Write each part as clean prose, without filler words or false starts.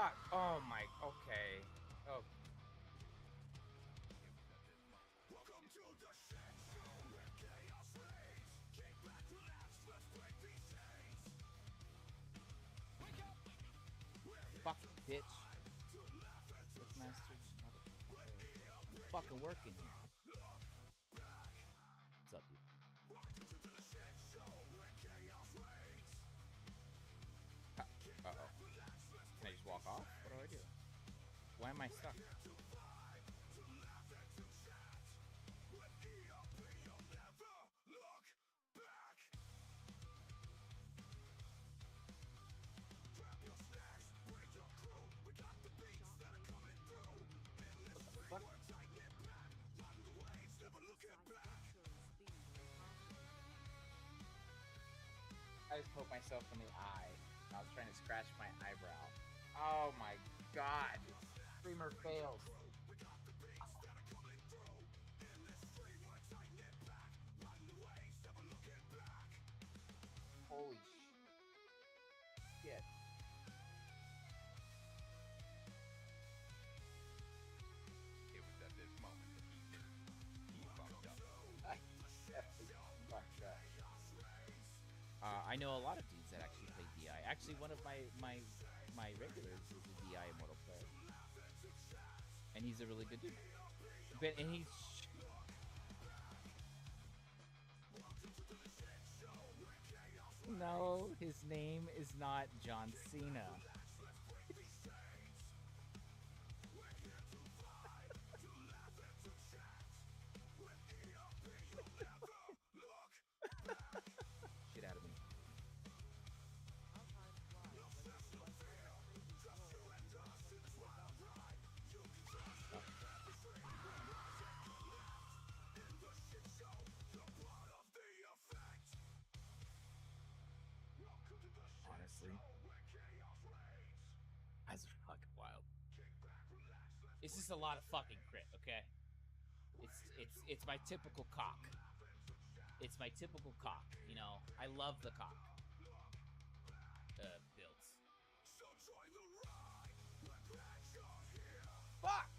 Fuck! Oh my. Okay. Oh. Fucking bitch. Master, fucking working here. What's up, dude? Uh-oh. Can I just walk off? What do I do? Why am I stuck? What the fuck? I just poked myself in the eye. I was trying to scratch my eyebrow. Oh my god. Streamer fails. Holy shit. It was at this moment that he fucked up. I definitely fucked up. I know a lot of dudes that actually play DI. Actually, one of my regulars is a DI Immortal player, and he's a really good dude. And he's no, his name is not John Cena. Shit out of me. Honestly, that's fucking wild. It's just a lot of fucking crit, okay? It's my typical cock. It's my typical cock, you know. I love the cock. Builds. Fuck!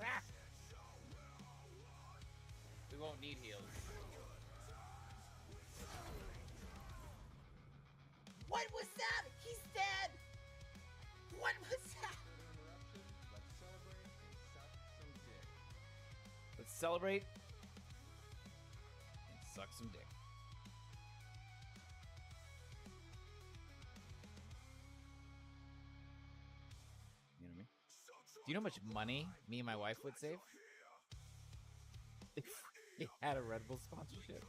Ah! We won't need heals. What was that? He's dead! What was that? Let's celebrate and suck some dick. You know what I mean? Do you know how much money me and my wife would save if we had a Red Bull sponsorship?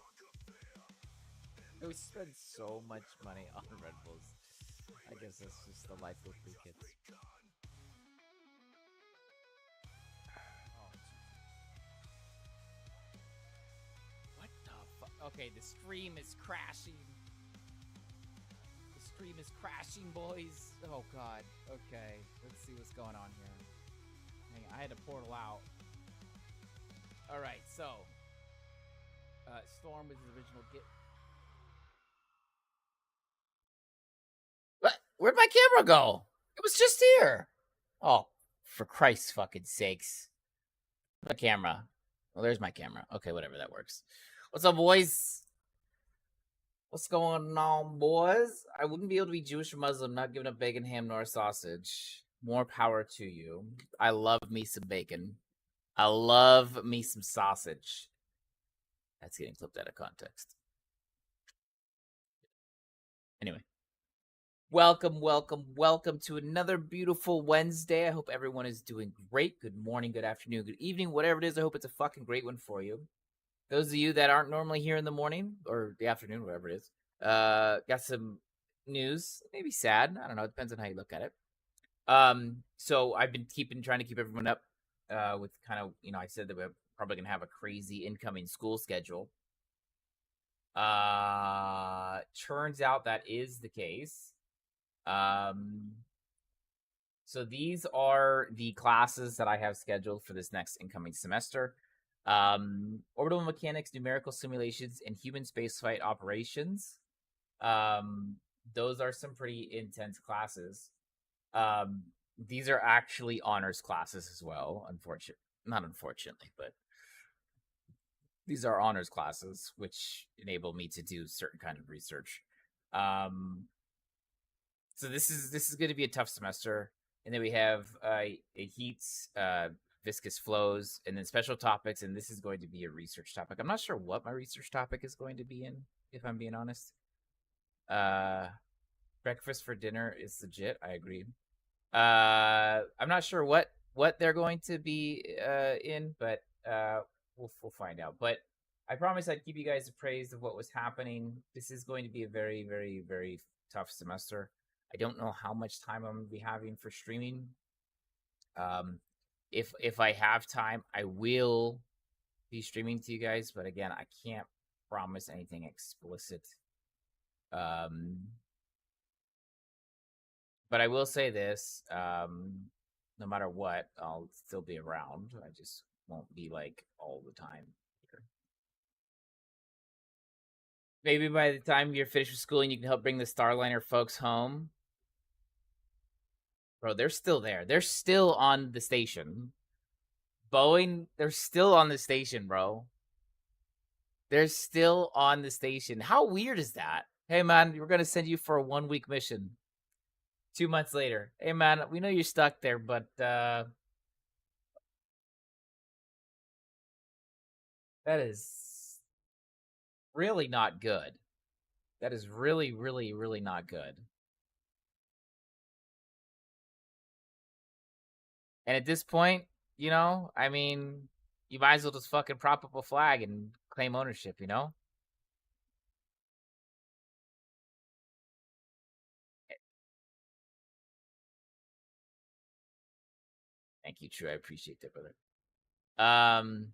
We spend so much money on Red Bulls. I guess that's just the life with three kids. What the fuck? Okay, the stream is crashing. The stream is crashing, boys. Oh god. Okay, let's see what's going on here. Hang on, I had to portal out. Alright, so Storm was the original get. What? Where'd my camera go? It was just here. Oh, for Christ's fucking sakes. My camera. Well, there's my camera. Okay, whatever, that works. What's up, boys? What's going on, boys? I wouldn't be able to be Jewish or Muslim, not giving up bacon, ham, nor sausage. More power to you. I love me some bacon. I love me some sausage. That's getting clipped out of context. Anyway. Welcome to another beautiful Wednesday. I hope everyone is doing great. Good morning, good afternoon, good evening, whatever it is. I hope it's a fucking great one for you. Those of you that aren't normally here in the morning or the afternoon, whatever it is, got some news. Maybe sad. I don't know. It depends on how you look at it. So I've been trying to keep everyone up with kind of, I said that we're probably going to have a crazy incoming school schedule. Turns out that is the case. So these are the classes that I have scheduled for this next incoming semester. Orbital mechanics, numerical simulations, and human spaceflight operations. Um, those are some pretty intense classes. Um, these are actually honors classes as well. Not unfortunately, but these are honors classes, which enable me to do certain kind of research. Um, so this is going to be a tough semester, and then we have heats, viscous flows, and then special topics, and this is going to be a research topic. I'm not sure what my research topic is going to be in, if I'm being honest. Uh, breakfast for dinner is legit. I agree. I'm not sure what they're going to be in, but we'll find out. But I promise I'd keep you guys appraised of what was happening. This is going to be a very very very tough semester. I don't know how much time I'm gonna be having for streaming. Um, if I have time, I will be streaming to you guys. But again, I can't promise anything explicit. Um, but I will say this: no matter what, I'll still be around. I just won't be like all the time here. Maybe by the time you're finished with schooling, you can help bring the Starliner folks home. Bro, they're still there. They're still on the station. Boeing, they're still on the station, bro. They're still on the station. How weird is that? Hey, man, we're going to send you for a 1 week mission. 2 months later. Hey, man, we know you're stuck there, but that is really not good. That is really, really, really not good. And at this point, I mean, you might as well just fucking prop up a flag and claim ownership, you know? Thank you, True. I appreciate that, brother. Um,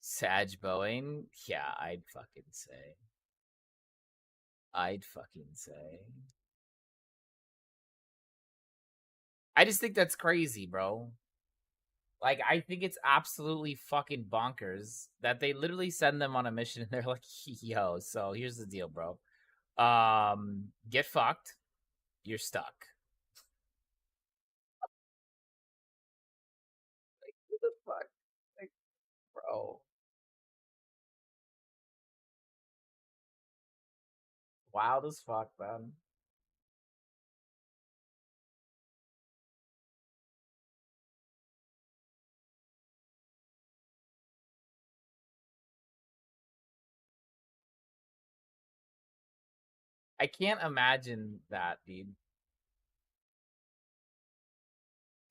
Sag Boeing, yeah, I'd fucking say. I'd fucking say. I just think that's crazy, bro. Like, I think it's absolutely fucking bonkers that they literally send them on a mission and they're like, yo, so here's the deal, bro. Get fucked. You're stuck. Like, what the fuck? Like, bro. Wild as fuck, man. I can't imagine that, dude.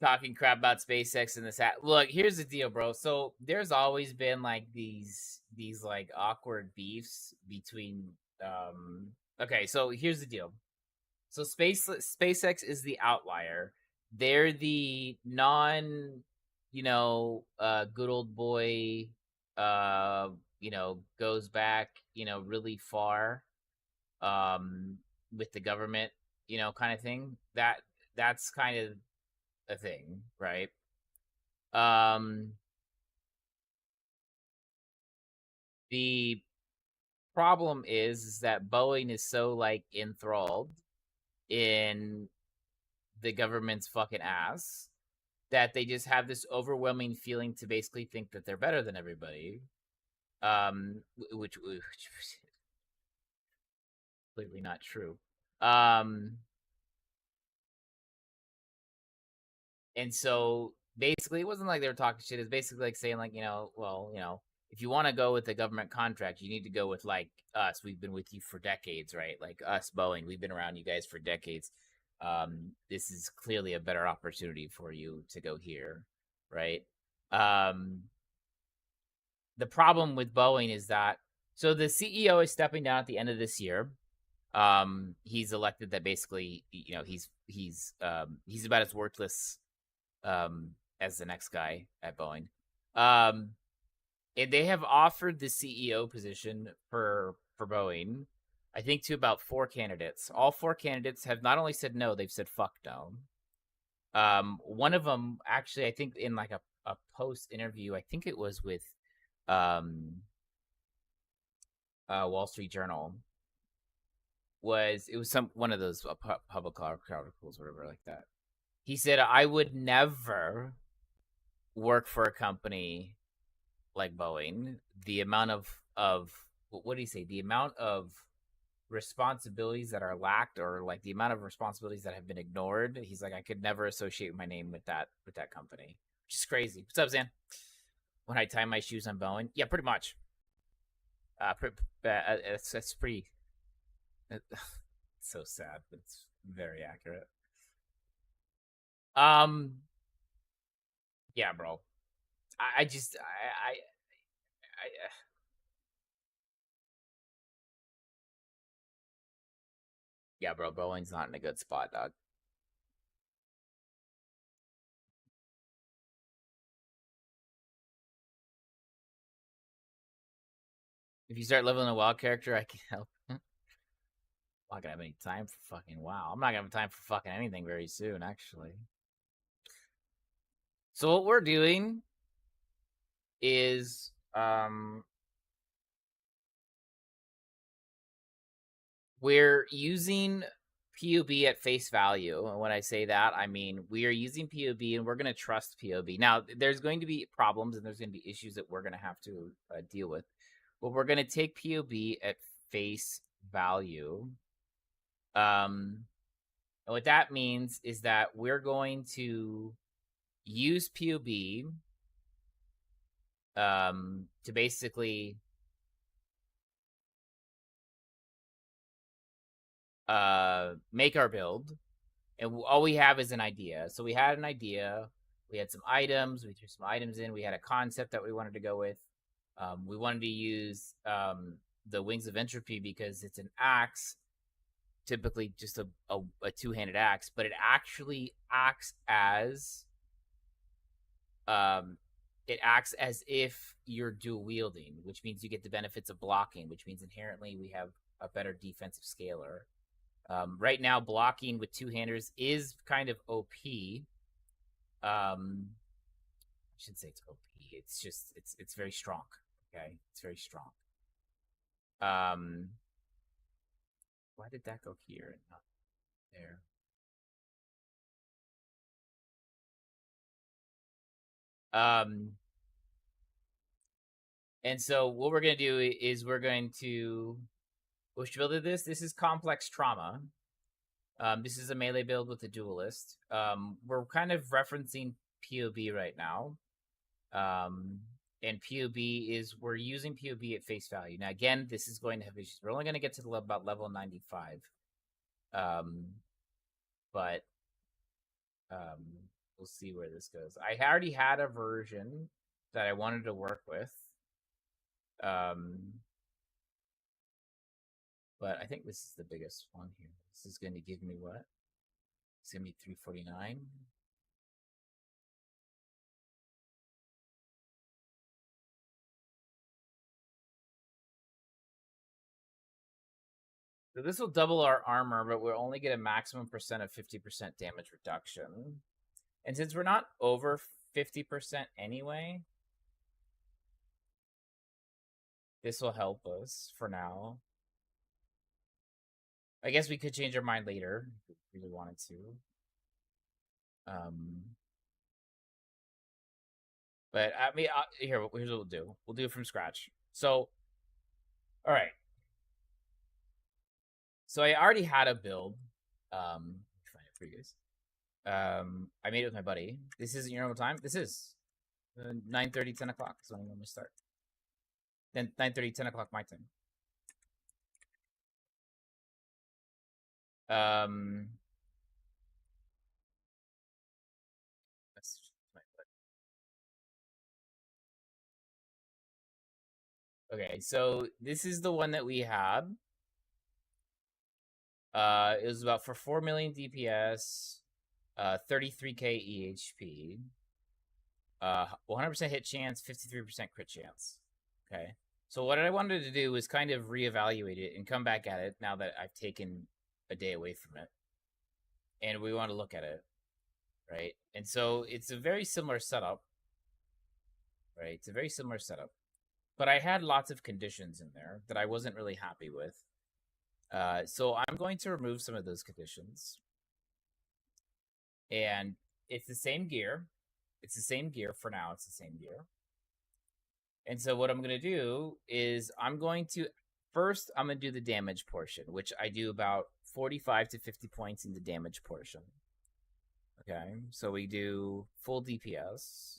Talking crap about SpaceX and this. Look, here's the deal, bro. So there's always been like these like awkward beefs between. Okay, so here's the deal. So SpaceX is the outlier. They're the non, good old boy. Goes back, really far. With the government, kind of thing. That's kind of a thing, right? Um, the problem is that Boeing is so like enthralled in the government's fucking ass that they just have this overwhelming feeling to basically think that they're better than everybody. Which is clearly not true. Um, And so basically, it wasn't like they were talking shit. It's basically like saying, like, well, if you want to go with the government contract, you need to go with like us. We've been with you for decades, right? Like us, Boeing. We've been around you guys for decades. This is clearly a better opportunity for you to go here, right? Um, the problem with Boeing is that so the CEO is stepping down at the end of this year. He's elected that basically, he's about as worthless as the next guy at Boeing. Um, and they have offered the CEO position for Boeing, I think, to about 4 candidates. All 4 candidates have not only said no, they've said fuck no. One of them actually, I think, in like a post interview, I think it was with um Wall Street Journal. was, it was one of those public articles, whatever like that. He said, I would never work for a company like Boeing. The amount of what did he say? The amount of responsibilities that are lacked, or like the amount of responsibilities that have been ignored. He's like, I could never associate my name with that company, which is crazy. What's up, Zan? When I tie my shoes, I'm Boeing. Yeah, pretty much. That's pretty. It's so sad, but it's very accurate. Um, yeah, bro. I just I yeah, bro. Boeing's not in a good spot, dog. If you start leveling a wild character, I can help. I'm not gonna have any time for fucking WoW. I'm not gonna have time for fucking anything very soon, actually. So what we're doing is we're using POB at face value. And when I say that, I mean we are using POB and we're going to trust POB. Now, there's going to be problems and there's going to be issues that we're going to have to deal with. But we're going to take POB at face value. And what that means is that we're going to use POB to basically make our build, and all we have is an idea. So we had an idea, we had some items, we threw some items in, we had a concept that we wanted to go with. We wanted to use the Wings of Entropy because it's an axe, typically just a two-handed axe, but it actually acts as it acts as if you're dual wielding, which means you get the benefits of blocking, which means inherently we have a better defensive scaler. Right now, blocking with two-handers is kind of OP. I should say it's OP. It's just it's very strong. Okay, it's very strong. Um, why did that go here and not there? Um, and so what we're gonna do is we're going to which build of this? This is complex trauma. This is a melee build with a duelist. We're kind of referencing POB right now. And POB is we're using POB at face value. Now, again, this is going to have issues. We're only going to get to the about level 95. But we'll see where this goes. I already had a version that I wanted to work with. But I think this is the biggest one here. This is going to give me what? It's going to be 349. So this will double our armor, but we'll only get a maximum percent of 50% damage reduction. And since we're not over 50% anyway, this will help us for now. I guess we could change our mind later if we really wanted to. But I mean, here's what we'll do. We'll do it from scratch. So, all right. So I already had a build. Find it for you guys. I made it with my buddy. This isn't your normal time. This is 9:30, 10 o'clock. That's when I normally start. Then 9:30, 10 o'clock my time. Okay, so this is the one that we had. It was about for 4 million DPS, 33k EHP, 100% hit chance, 53% crit chance. Okay. So what I wanted to do was kind of reevaluate it and come back at it now that I've taken a day away from it. And we want to look at it, right? And so it's a very similar setup, right? It's a very similar setup. But I had lots of conditions in there that I wasn't really happy with. So I'm going to remove some of those conditions, and it's the same gear. It's the same gear for now. It's the same gear. And so what I'm going to do is I'm going to do the damage portion, which I do about 45 to 50 points in the damage portion. Okay, so we do full DPS,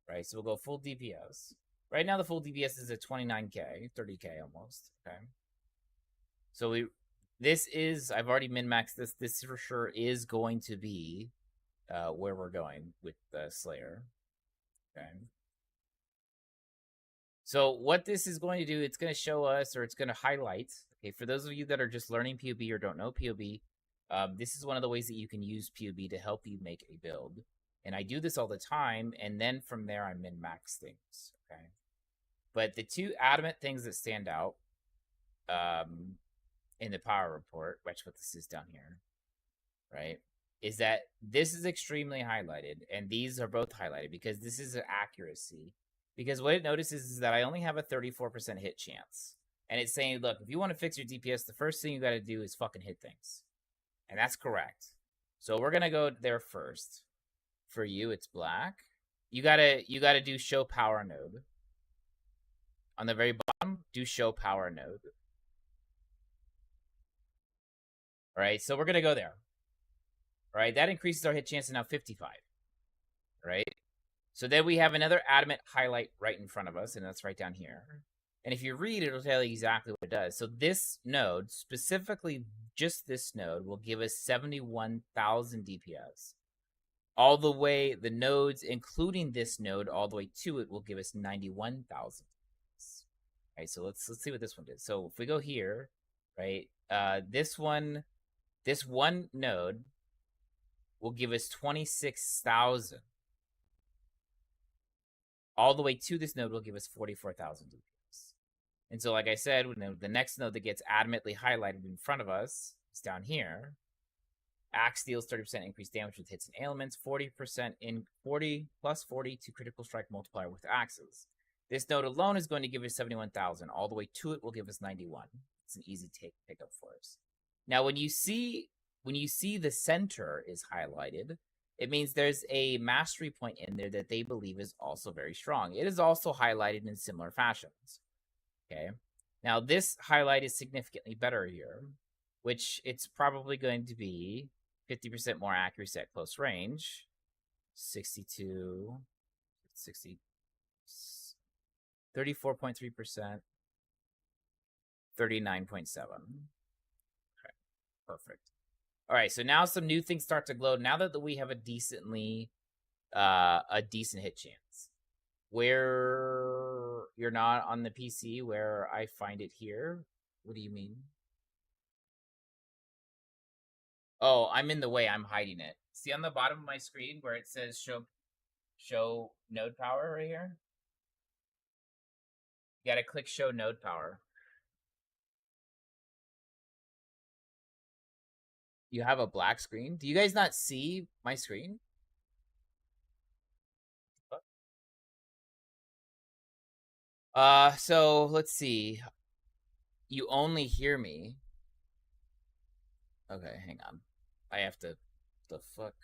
right? So we'll go full DPS. Right now the full DPS is at 29k, 30k almost. Okay, so I've already min-maxed this. This for sure is going to be where we're going with the Slayer. Okay. So what this is going to do, it's going to show us, or it's going to highlight. Okay, for those of you that are just learning POB or don't know POB, this is one of the ways that you can use POB to help you make a build. And I do this all the time, and then from there I min-max things. Okay, but the two adamant things that stand out in the power report, which what this is down here, right, is that this is extremely highlighted, and these are both highlighted because this is an accuracy. Because what it notices is that I only have a 34% hit chance. And it's saying, look, if you want to fix your DPS, the first thing you got to do is fucking hit things. And that's correct. So we're going to go there first. For you, it's black. You got to do show power node. On the very bottom, do show power node. All right, so we're going to go there. All right, that increases our hit chance to now 55. Right? So then we have another adamant highlight right in front of us, and that's right down here. And if you read, it'll tell you exactly what it does. So this node, specifically just this node, will give us 71,000 DPS. All the way, the nodes, including this node, all the way to it, will give us 91,000. Okay, so let's see what this one did. So if we go here, right, this one node will give us 26,000. All the way to this node will give us 44,000 DPS. And so, like I said, the next node that gets adamantly highlighted in front of us is down here. Axe deals 30% increased damage with hits and ailments, 40% in 40 plus 40 to critical strike multiplier with axes. This node alone is going to give us 71,000. All the way to it will give us 91. It's an easy pickup for us. Now, when you see the center is highlighted, it means there's a mastery point in there that they believe is also very strong. It is also highlighted in similar fashions. Okay. Now, this highlight is significantly better here, which it's probably going to be 50% more accuracy at close range, 62, 60, 34.3%, 39.7. Okay, perfect. All right, so now some new things start to glow. Now that we have a decent hit chance. Where you're not on the PC, where I find it here. What do you mean? Oh, I'm in the way. I'm hiding it. See on the bottom of my screen where it says show node power right here? You gotta click show node power. You have a black screen? Do you guys not see my screen? So let's see. You only hear me. Okay, hang on. I have to. The fuck?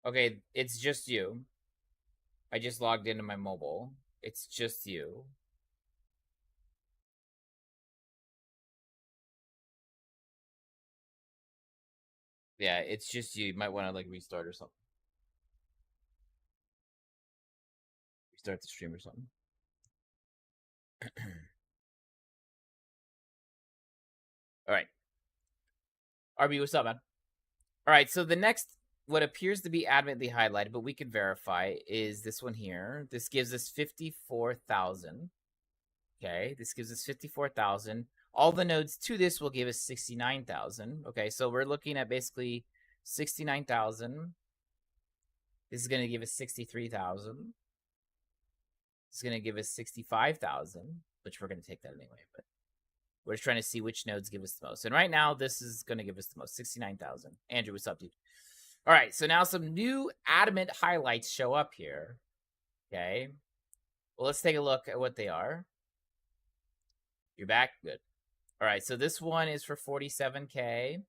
Okay, it's just you. I just logged into my mobile. It's just you. Yeah, it's just you. You might want to like restart or something. Restart the stream or something. All right. RB, what's up, man? All right, so the next, what appears to be adamantly highlighted, but we can verify, is this one here. This gives us 54,000. Okay, this gives us 54,000. All the nodes to this will give us 69,000. Okay, so we're looking at basically 69,000. This is going to give us 63,000. It's going to give us 65,000, which we're going to take that anyway. But We're just trying to see which nodes give us the most. And right now, this is going to give us the most, 69,000. Andrew, what's up, dude? All right, so now some new adamant highlights show up here. Okay. Well, let's take a look at what they are. You're back? Good. All right, so this one is for 47K.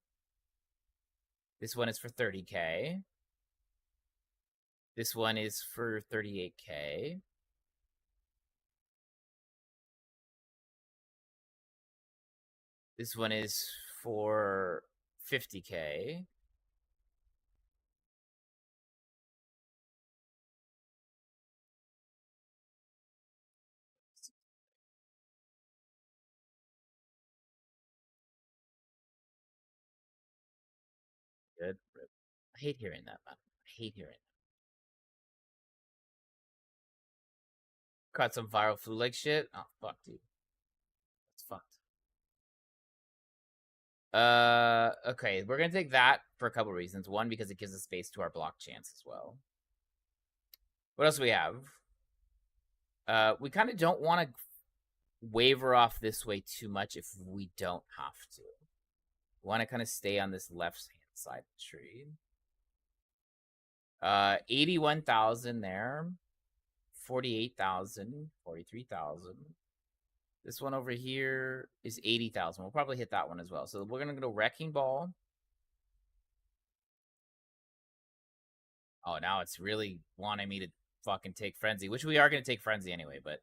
This one is for 30K. This one is for 38K. This one is for 50K. Good. I hate hearing that, man. I hate hearing that. Caught some viral flu like shit. Oh, fuck, dude. That's fucked. Okay, we're gonna take that for a couple reasons. One, because it gives us space to our block chance as well. What else do we have? We kind of don't want to waver off this way too much if we don't have to. We want to kind of stay on this left hand side of the tree. 81,000 there. 48,000, 43,000. This one over here is 80,000. We'll probably hit that one as well. So we're going to go Wrecking Ball. Oh, now it's really wanting me to fucking take Frenzy, which we are going to take Frenzy anyway, but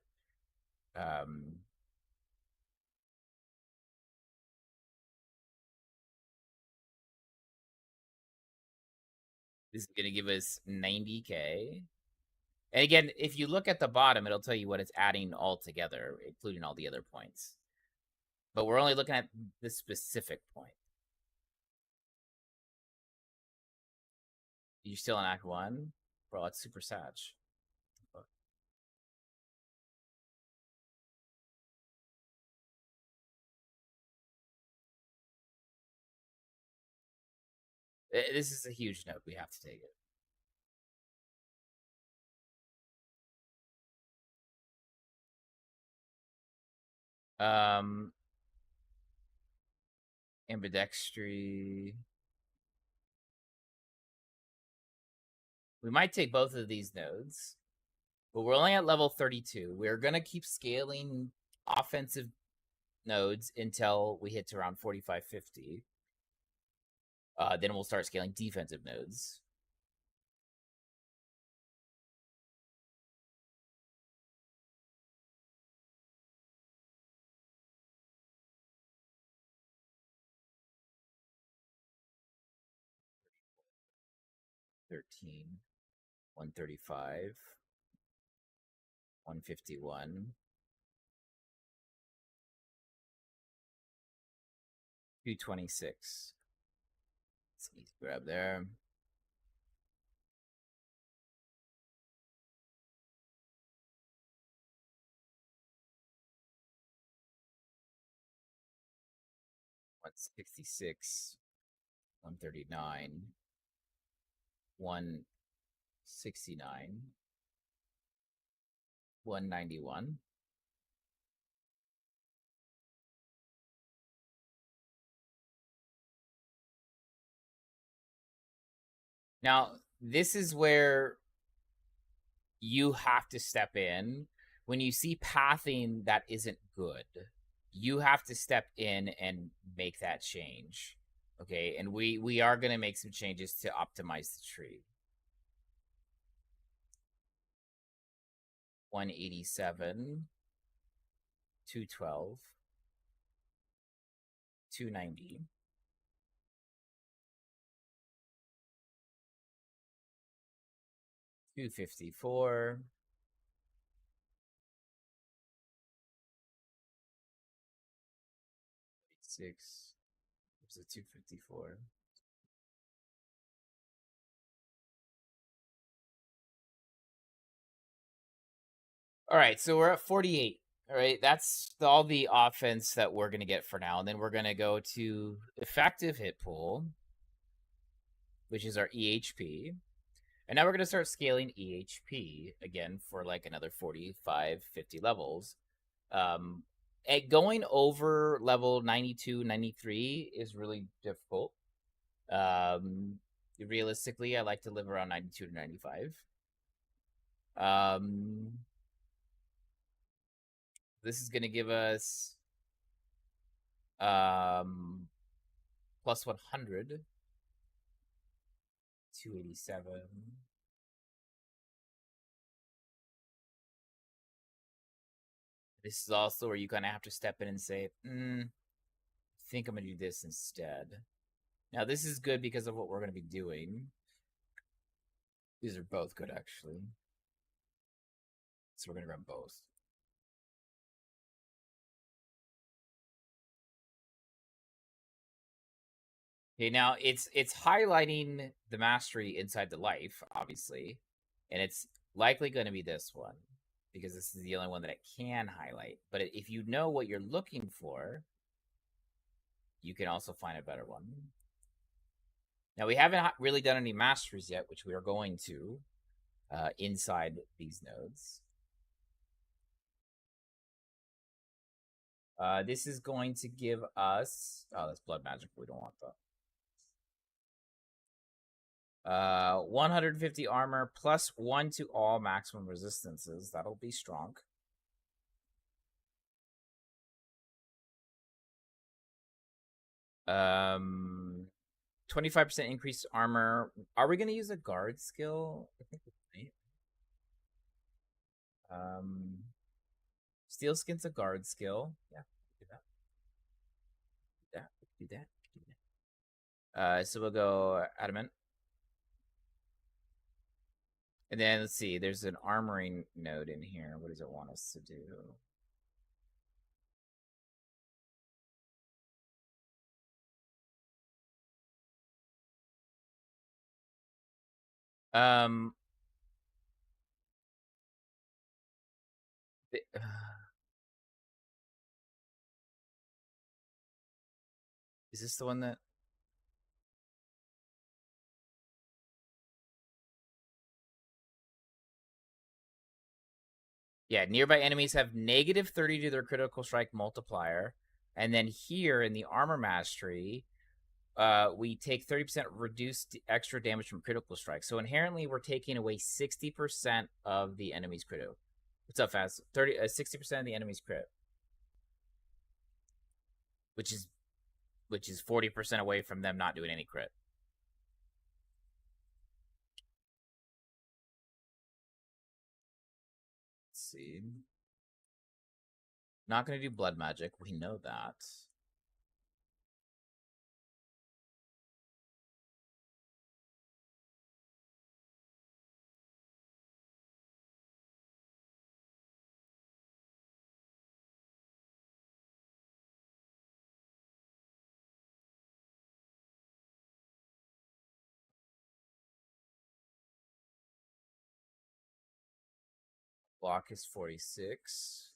this is going to give us 90K. And again, if you look at the bottom, it'll tell you what it's adding all together, including all the other points. But we're only looking at this specific point. You're still in Act 1? Bro, it's super sad. This is a huge note. We have to take it. Ambidextry. We might take both of these nodes, but we're only at level 32. We're going to keep scaling offensive nodes until we hit to around 45, 50. Then we'll start scaling defensive nodes. $13, 135, 151, 226. Let's easy grab there. $166, 139, 169, 191. Now, this is where you have to step in. When you see pathing that isn't good, you have to step in and make that change. Okay, and we are going to make some changes to optimize the tree. 187, 212, 290, 254, 6. There's a 254. All right, so we're at 48. All right, that's all the offense that we're going to get for now. And then we're going to go to effective hit pool, which is our EHP. And now we're going to start scaling EHP again for like another 45, 50 levels. Going over level 92, 93 is really difficult. Realistically, I like to live around 92 to 95. Um, this is going to give us plus 100, 287. This is also where you kind of have to step in and say, I think I'm going to do this instead. Now, this is good because of what we're going to be doing. These are both good, actually. So we're going to run both. Okay, now it's highlighting the mastery inside the life, obviously, and it's likely going to be this one because this is the only one that it can highlight. But if you know what you're looking for, you can also find a better one. Now we haven't really done any masteries yet, which we are going to inside these nodes. This is going to give us. Oh, that's blood magic. We don't want that. 150 armor plus 1 to all maximum resistances. That'll be strong. 25% increased armor. Are we going to use a guard skill? I think we might. Steel skin's a guard skill. Yeah, do that. Do that. Do that. Do that. So we'll go adamant. And then let's see, there's an armoring node in here. What does it want us to do? Um, the, is this the one that? Yeah, nearby enemies have negative 30 to their critical strike multiplier. And then here in the armor mastery, we take 30% reduced extra damage from critical strike. So inherently, we're taking away 60% of the enemy's crit. What's up, Fast? 60% of the enemy's crit, which is 40% away from them not doing any crit. Let's see. Not going to do blood magic. We know that. Block is 46.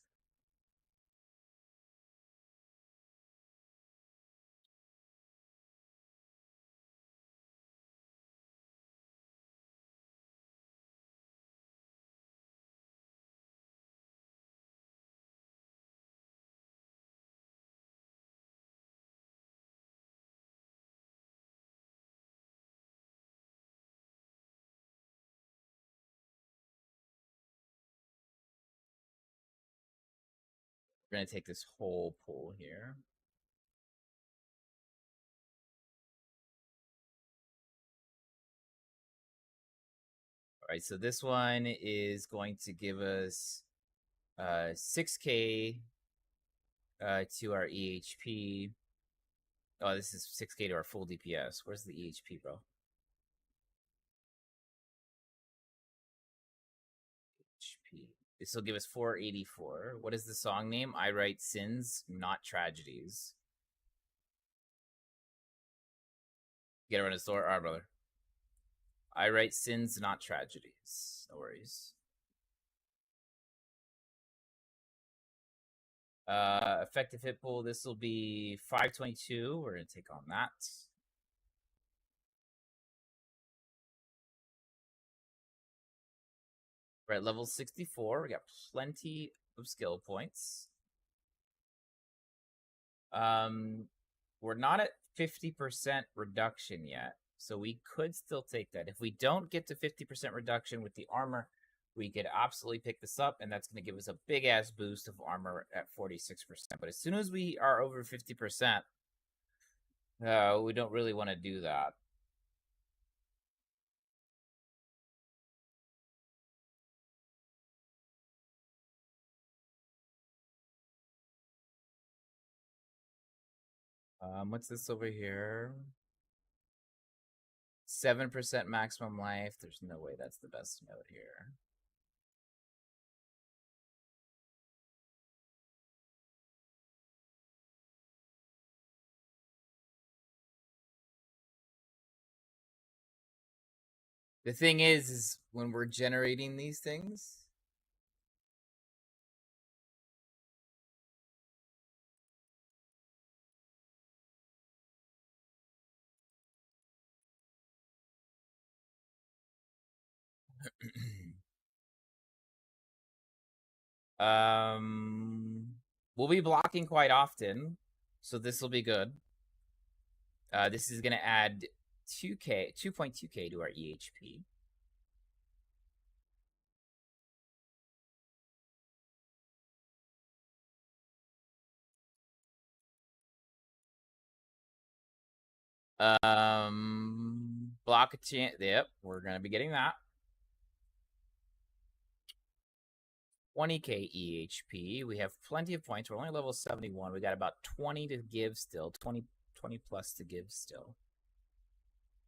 We're going to take this whole pool here. All right, so this one is going to give us 6k to our EHP. Oh, this is 6k to our full DPS. Where's the EHP, bro? HP. This will give us 484. What is the song name? I Write Sins, Not Tragedies. Get around the store? All right, brother. I write sins, not tragedies. No worries. Effective hit pool. This will be 522. We're gonna take on that. We're at level 64. We got plenty of skill points. Um, we're not at 50% reduction yet, so we could still take that. If we don't get to 50% reduction with the armor, we could absolutely pick this up, and that's going to give us a big ass boost of armor at 46%. But as soon as we are over 50%, we don't really want to do that. What's this over here? 7% maximum life. There's no way that's the best node here. The thing is when we're generating these things, um, we'll be blocking quite often, so this will be good. This is going to add 2.2k to our EHP. Block a chance. Yep, we're going to be getting that. 20k EHP. We have plenty of points. We're only level 71. We got about 20 to give still. 20 plus to give still.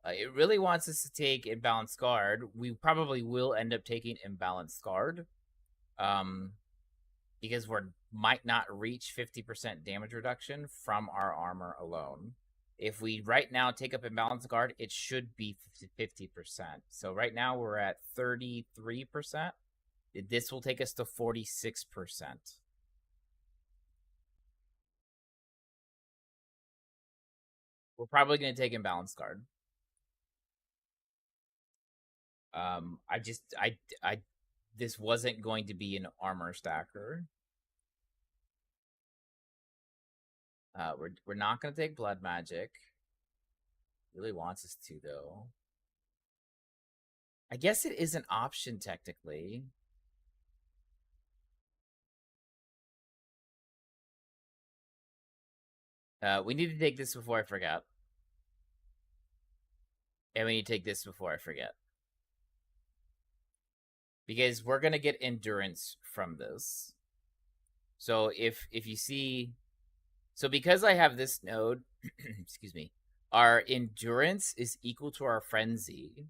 It really wants us to take Imbalanced Guard. We probably will end up taking Imbalanced Guard. Because we might not reach 50% damage reduction from our armor alone. If we right now take up Imbalanced Guard, it should be 50%. So right now we're at 33%. This will take us to 46%. We're probably going to take Imbalanced Guard. This wasn't going to be an armor stacker. We're not going to take Blood Magic. Really wants us to, though. I guess it is an option, technically. We need to take this before I forget. And we need to take this before I forget. Because we're going to get endurance from this. So if you see... So because I have this node, excuse me, our endurance is equal to our frenzy.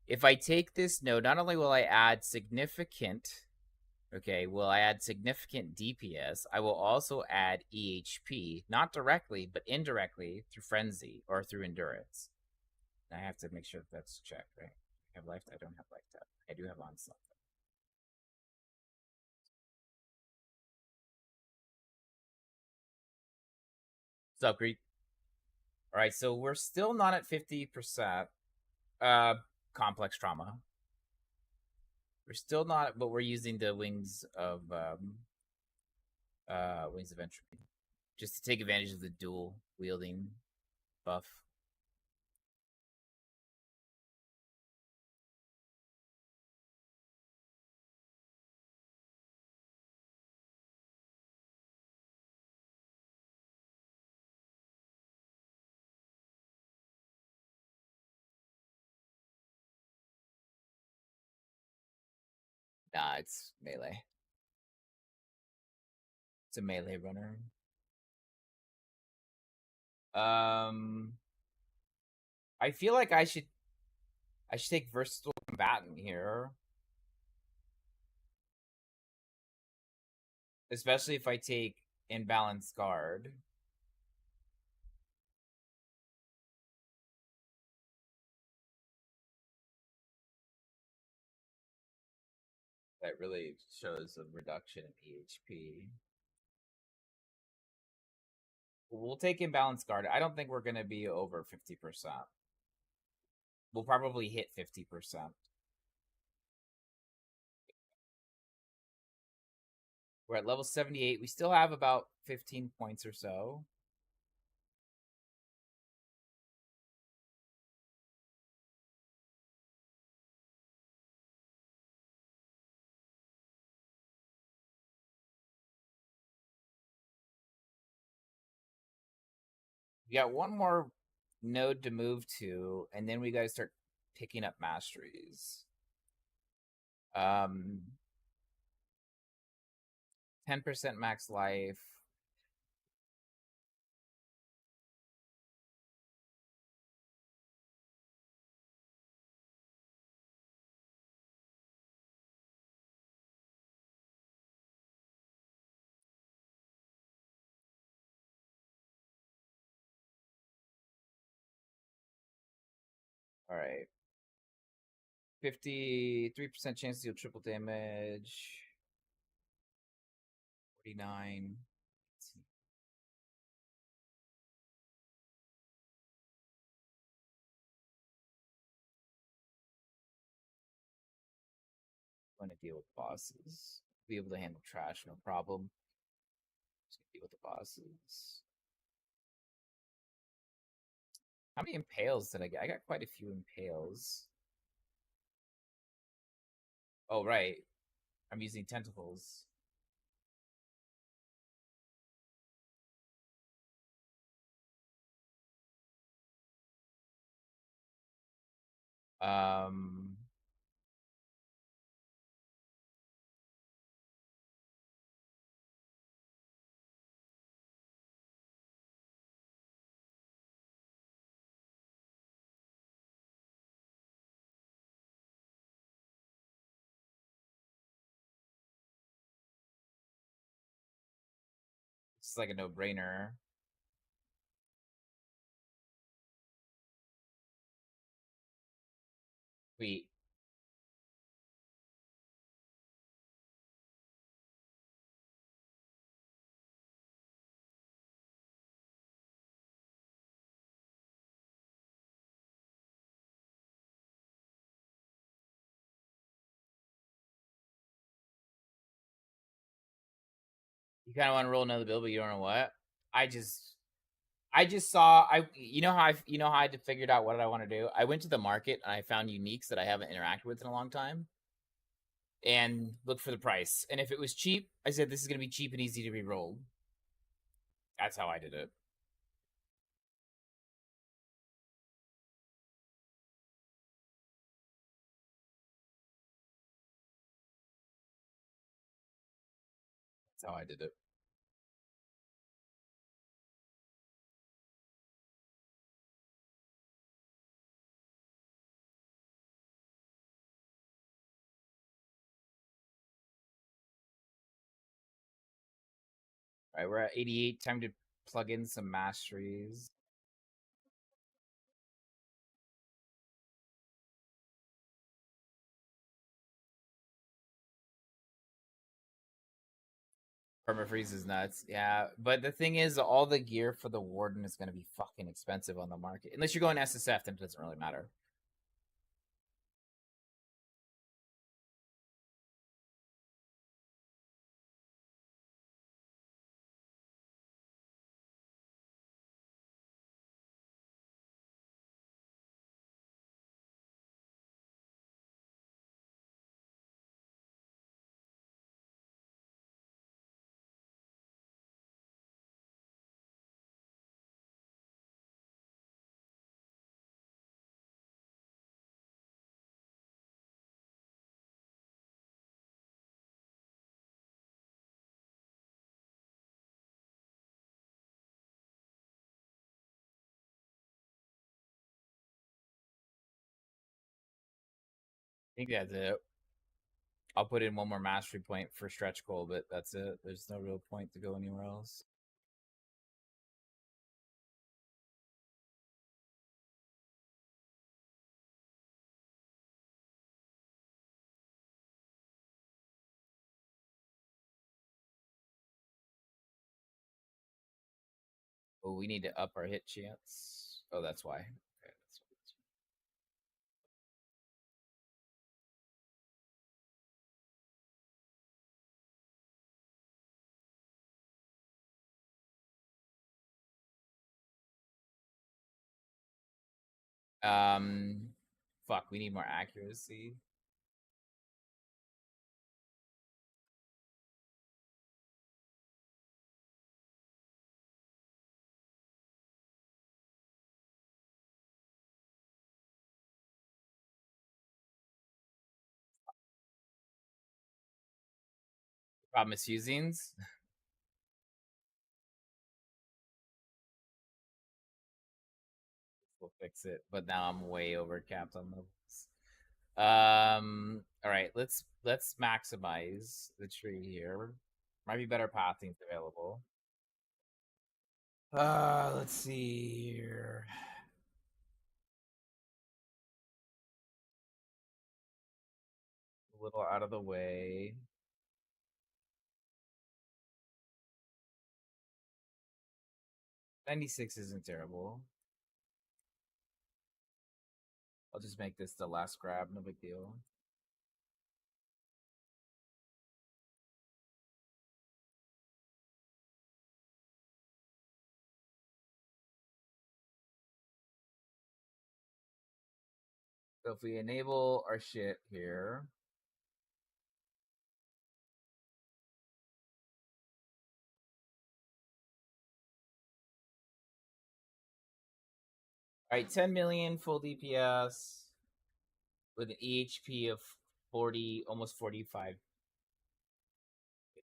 If I take this node, not only will I add significant... Okay, will I add significant DPS? I will also add EHP, not directly, but indirectly through frenzy or through endurance. I have to make sure that that's checked, right? I have life. I don't have life tap. I do have onslaught. What's up, Greek? All right, so we're still not at 50%. Complex trauma. We're still not, but we're using the wings of entropy just to take advantage of the dual wielding buff. Nah, it's melee. It's a melee runner. I feel like I should take versatile combatant here. Especially if I take imbalanced guard. That really shows a reduction in EHP. We'll take imbalanced guard. I don't think we're going to be over 50%. We'll probably hit 50%. We're at level 78. We still have about 15 points or so. We got one more node to move to, and then we gotta start picking up masteries. 10% max life. All right. 53% chance to deal triple damage. 49. Going to deal with bosses. Be able to handle trash, no problem. Just gonna deal with the bosses. How many impales did I get? I got quite a few impales. Oh, right. I'm using tentacles. Um, it's like a no-brainer. Wait, you kind of want to roll another bill, but you don't know what. I just, I just saw. You know how I figured out what I want to do. I went to the market and I found uniques that I haven't interacted with in a long time, and looked for the price. And if it was cheap, I said this is gonna be cheap and easy to re-roll. That's how I did it. That's how I did it. All right, we're at 88. Time to plug in some masteries. Permafreeze is nuts. Yeah, but the thing is, all the gear for the Warden is going to be fucking expensive on the market. Unless you're going SSF, then it doesn't really matter. I think that's it. I'll put in one more mastery point for stretch goal, but that's it. There's no real point to go anywhere else. Oh, we need to up our hit chance. Oh, that's why. Okay, that's why. Fuck, we need more accuracy. About misusings. We'll fix it. But now I'm way over capped on levels. All right, let's maximize the tree here. Might be better pathings available. Let's see here. A little out of the way. 96 isn't terrible. I'll just make this the last grab, no big deal. So if we enable our shit here, all right, 10 million full DPS with an EHP of 40, almost 45. Is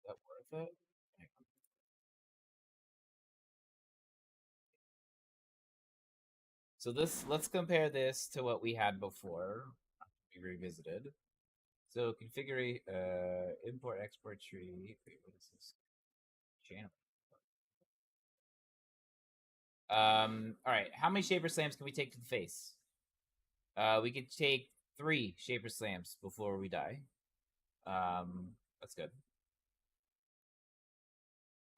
that worth it? So this, let's compare this to what we had before. We revisited. So configure import export tree. Wait, what is this? Channel. All right. How many shaper slams can we take to the face? We could take 3 shaper slams before we die. That's good.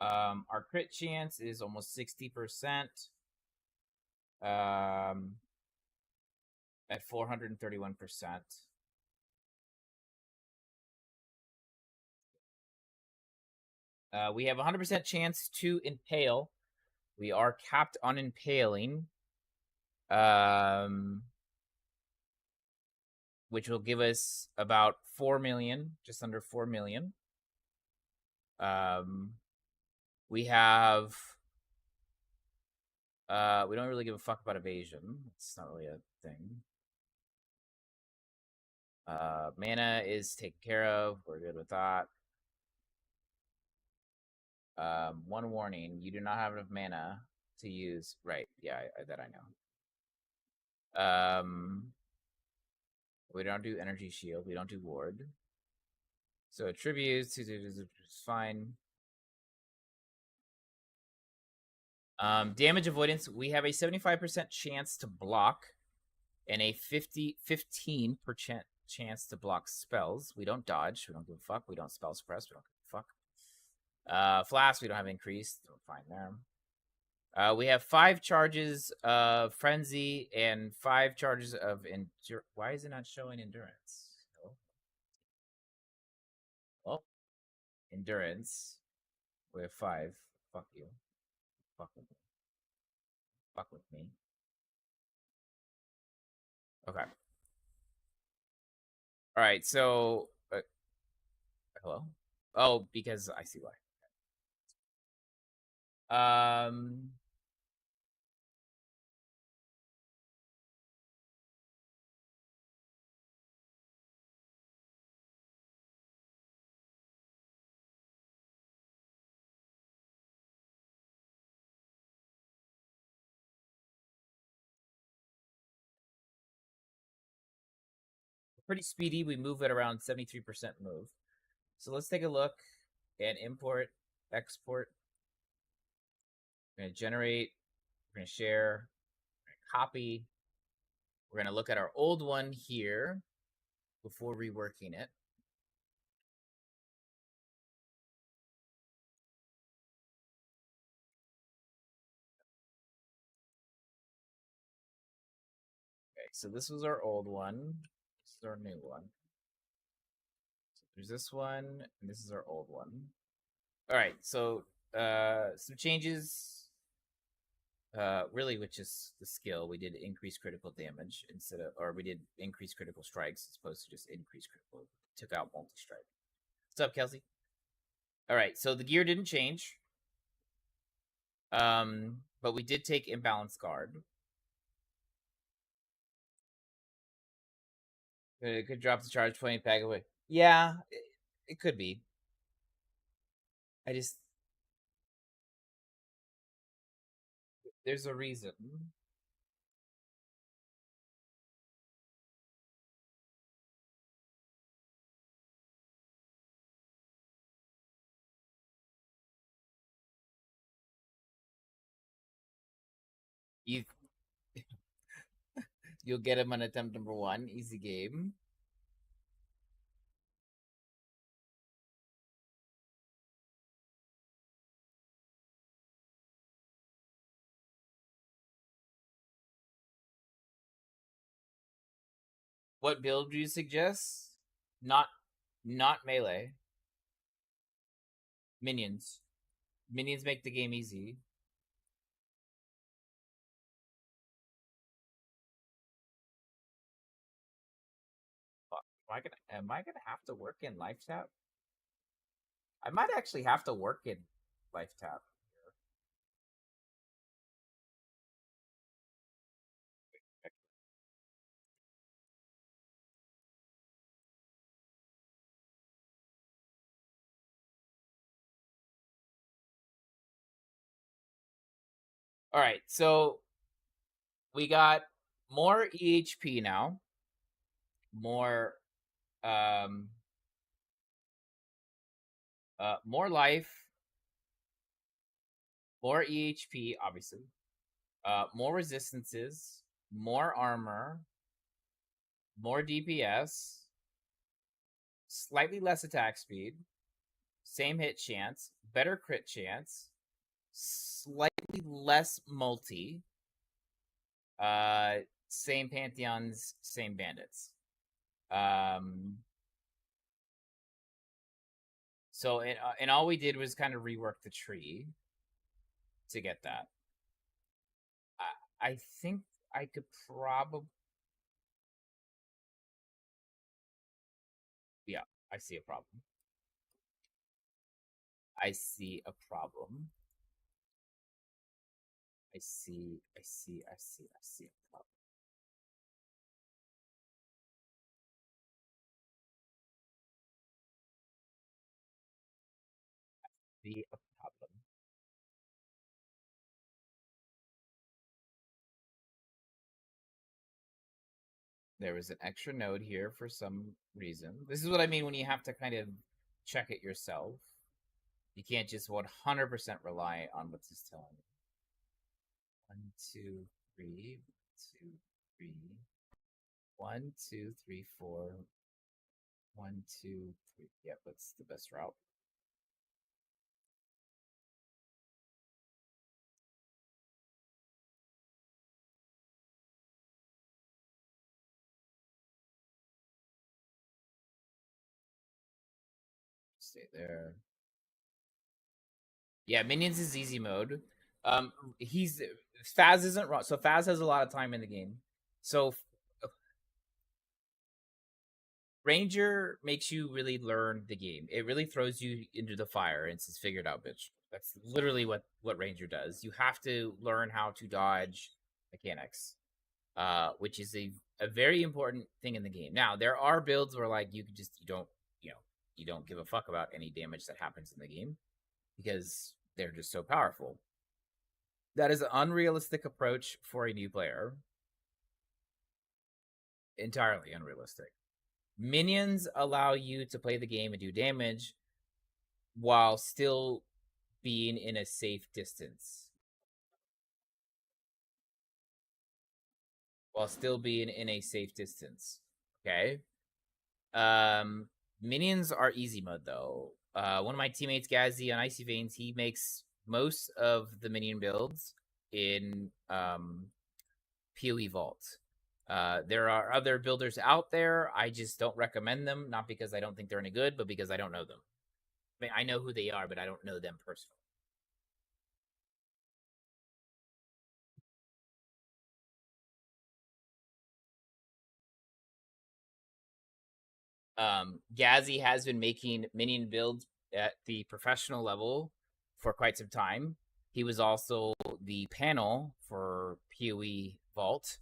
Our crit chance is almost 60%. At 431%. We have 100% chance to impale. We are capped on impaling. Which will give us about 4 million, just under 4 million. We have we don't really give a fuck about evasion. It's not really a thing. Mana is taken care of. We're good with that. One warning: you do not have enough mana to use. Right? Yeah, that I know. We don't do energy shield. We don't do ward. So attributes is fine. Damage avoidance. We have a 75% chance to block and a 15% chance to block spells. We don't dodge. We don't give a fuck. We don't spell suppress. We don't give a fuck. Flask, we don't have increased. We're fine there. We have 5 charges of frenzy and 5 charges of endurance. Why is it not showing endurance? Oh, endurance. We have 5. Fuck you. Fuck with me. Fuck with me. Okay. All right. So, hello. Oh, because I see why. Pretty speedy. We move at around 73% move. So let's take a look and import, export. We're going to generate. We're going to share. We're going to copy. We're going to look at our old one here before reworking it. Okay, so this was our old one. This is our new one. So there's this one, and this is our old one. All right, so some changes. Really, which is the skill. We did increase critical damage instead of, or we did increase critical strikes as opposed to just increase critical. Took out multi-strike. What's up, Kelsey? All right, so the gear didn't change. But we did take imbalance guard. It could drop the charge point back away. Yeah, it could be. I just there's a reason. You you'll get him on attempt number one, easy game. What build do you suggest? Not not melee. Minions. Minions make the game easy. Fuck. Am I gonna have to work in life tap? I might actually have to work in life tap. All right, so we got more EHP now, more um more life, more EHP, obviously, more resistances, more armor, more DPS, slightly less attack speed, same hit chance, better crit chance, slightly less multi, uh, same pantheons, same bandits. Um, so and all we did was kind of rework the tree to get that. I think I could probably, yeah, I see a problem. I see a problem. I see a problem. See a problem. There was an extra node here for some reason. This is what I mean when you have to kind of check it yourself. You can't just 100% rely on what it's telling you. 1, 2, 3, 2, 3. 1, 2, 3, 4. 1, 2, 3. Yep, that's the best route. Stay there. Yeah, minions is easy mode. He's Faz isn't wrong. So Faz has a lot of time in the game. So Ranger makes you really learn the game. It really throws you into the fire and says, "Figure it out, bitch." That's literally what Ranger does. You have to learn how to dodge mechanics, which is a very important thing in the game. Now there are builds where like you don't give a fuck about any damage that happens in the game because they're just so powerful. That is an unrealistic approach for a new player. Entirely unrealistic. Minions allow you to play the game and do damage while still being in a safe distance. While still being in a safe distance. Okay. Um Minions are easy mode though. One of my teammates, Gazzy on Icy Veins, he makes most of the minion builds in PoE Vault. There are other builders out there. I just don't recommend them, not because I don't think they're any good, but because I don't know them. I mean, I know who they are, but I don't know them personally. Gazzy has been making minion builds at the professional level for quite some time. He was also the panel for PoE Vault.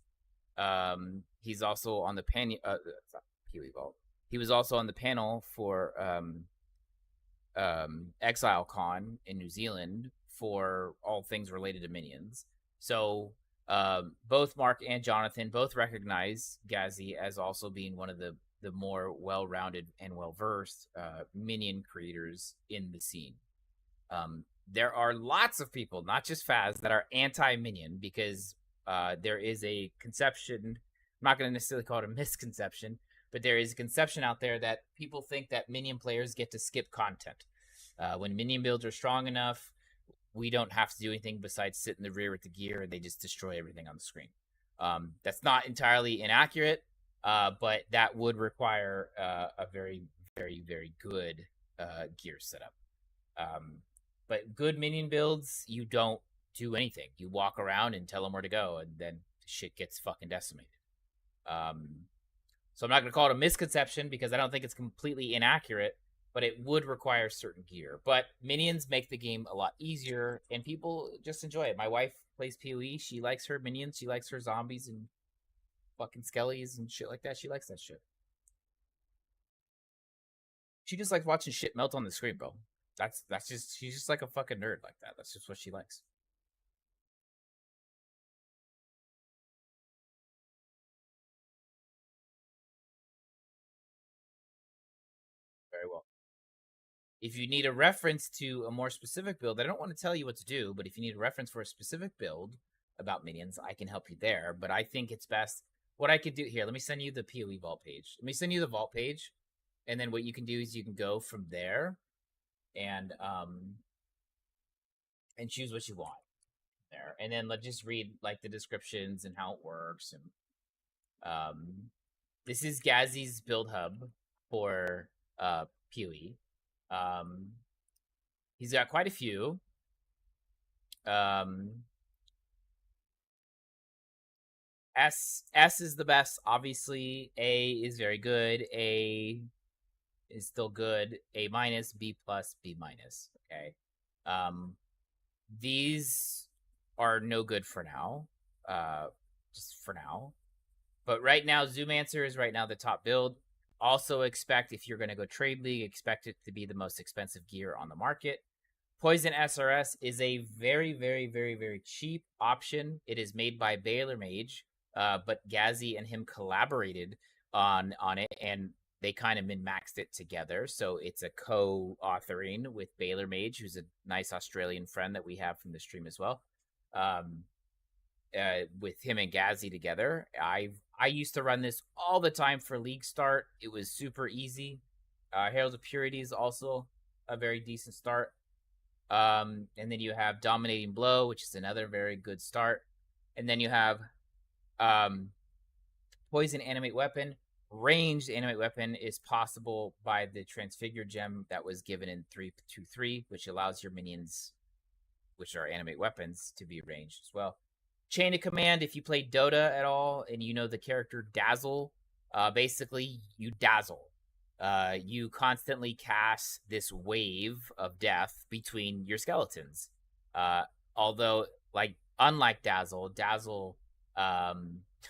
He's also on the PoE Vault. He was also on the panel for Exile Con in New Zealand for all things related to minions. So both Mark and Jonathan both recognize Gazi as also being one of the more well-rounded and well-versed minion creators in the scene. There are lots of people, not just Faz, that are anti-minion because there is a conception. I'm not going to necessarily call it a misconception, but there is a conception out there that people think that minion players get to skip content. When minion builds are strong enough, we don't have to do anything besides sit in the rear with the gear and they just destroy everything on the screen. That's not entirely inaccurate, but that would require a very, very, very good gear setup. Um, but good minion builds, you don't do anything. You walk around and tell them where to go, and then shit gets fucking decimated. Um, so I'm not going to call it a misconception because I don't think it's completely inaccurate, but it would require certain gear. But minions make the game a lot easier, and people just enjoy it. My wife plays PoE. She likes her minions. She likes her zombies and fucking skellies and shit like that. She likes that shit. She just likes watching shit melt on the screen, bro. That's just she's just like a fucking nerd like that. That's just what she likes. Very well. If you need a reference to a more specific build, I don't want to tell you what to do, but if you need a reference for a specific build about minions, I can help you there. But I think it's best. What I could do here, let me send you the PoE vault page. Let me send you the vault page, and then what you can do is you can go from there and and choose what you want there, and then let's just read like the descriptions and how it works. And this is Gazi's build hub for PoE. Um, he's got quite a few. Um, S is the best. Obviously, A is very good. A is still good. A minus, B plus, B minus. Okay. Um, these are no good for now. Just for now. But right now, Zoomancer is right now the top build. Also, expect if you're going to go trade league, expect it to be the most expensive gear on the market. Poison SRS is a very, very, very, very cheap option. It is made by Baylor Mage, but Gazi and him collaborated on it, and they kind of min maxed it together. So it's a co-authoring with Baylor Mage, who's a nice Australian friend that we have from the stream as well. Um, with him and Gazi together. I used to run this all the time for league start. It was super easy. Herald of Purity is also a very decent start. And then you have Dominating Blow, which is another very good start. And then you have um, Poison Animate Weapon. Ranged Animate Weapon is possible by the Transfigure gem that was given in 323, which allows your minions, which are animate weapons, to be ranged as well. Chain of Command, if you play Dota at all and you know the character Dazzle, basically you dazzle. You constantly cast this wave of death between your skeletons. Uh, although, like, unlike Dazzle,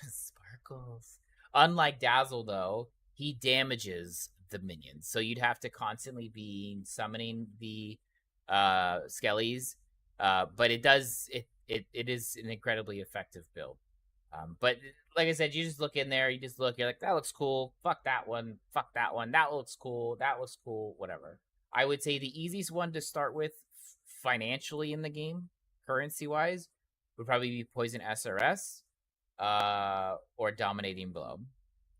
sparkles. Unlike Dazzle, though, he damages the minions, so you'd have to constantly be summoning the skellies. But it is an incredibly effective build. But like I said, you just look in there, you just look, you're like, that looks cool. Fuck that one. Fuck that one. That looks cool. That looks cool. Whatever. I would say the easiest one to start with financially in the game, currency wise, would probably be Poison SRS or Dominating Blow.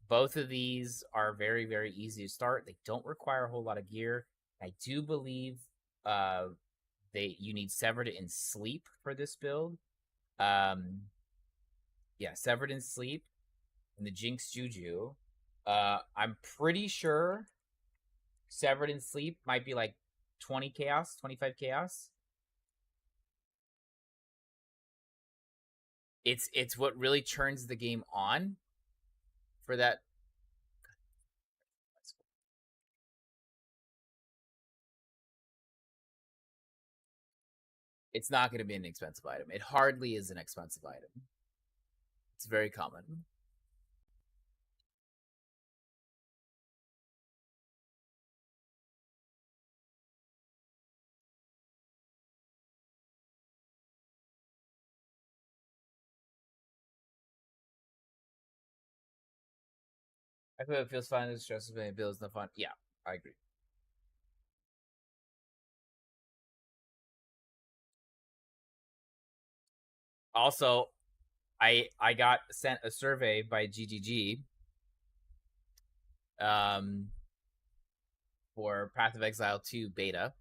Both of these are very, very easy to start. They don't require a whole lot of gear. I do believe uh, you need Severed in Sleep for this build. Yeah, Severed in Sleep and the Jinx Juju. I'm pretty sure Severed in Sleep might be like 20 chaos, 25 chaos. It's what really turns the game on for that. It's not going to be an expensive item. It hardly is an expensive item. It's very common. I feel it feels fun. It's stressful. Paying bills, no fun. Yeah, I agree. Also, I got sent a survey by GGG um for Path of Exile 2 beta.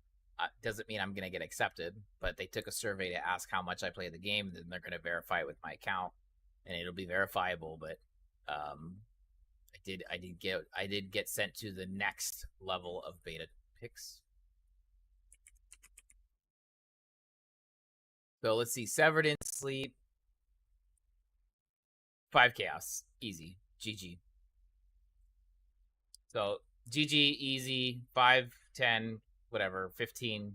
Doesn't mean I'm gonna get accepted, but they took a survey to ask how much I play the game, and then they're gonna verify it with my account, and it'll be verifiable. But um, I did get sent to the next level of beta picks. So let's see, Severed in Sleep, 5 Chaos, easy, GG. So GG, easy, 5, 10, whatever, 15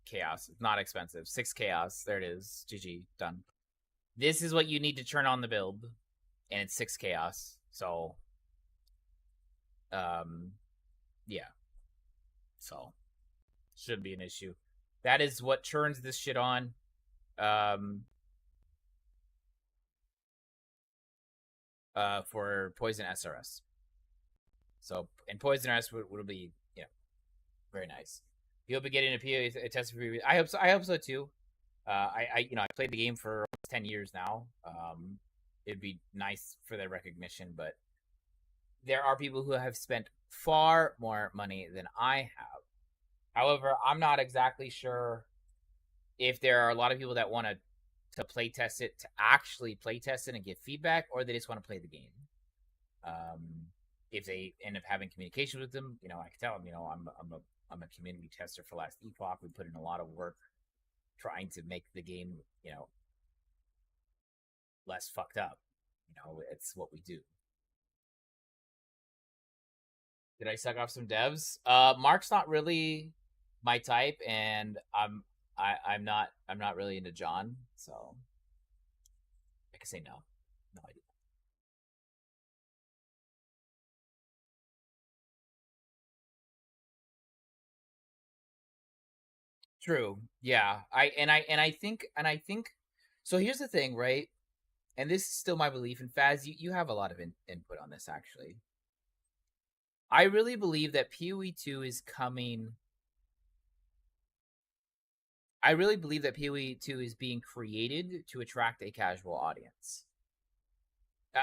Chaos. It's not expensive. 6 Chaos, there it is, GG, done. This is what you need to turn on the build, and it's 6 Chaos. So, yeah. So, shouldn't be an issue. That is what turns this shit on. For Poison SRS. So, and Poison SRS would be, very nice. You'll be getting a PA test for. I hope so. I hope so too. I played the game for almost 10 years now. It'd be nice for their recognition, but there are people who have spent far more money than I have. However, I'm not exactly sure if there are a lot of people that want to play test it, to actually play test it and give feedback, or they just want to play the game. If they end up having communication with them, I can tell them, I'm a community tester for Last Epoch. We put in a lot of work trying to make the game, less fucked up. It's what we do. Did I suck off some devs? Mark's not really my type, and I'm not really into John, so I can say no. No idea. True. Yeah. I think so here's the thing, right? And this is still my belief. And Faz, you have a lot of input on this actually. I really believe that PoE 2 is coming. I really believe that PoE 2 is being created to attract a casual audience.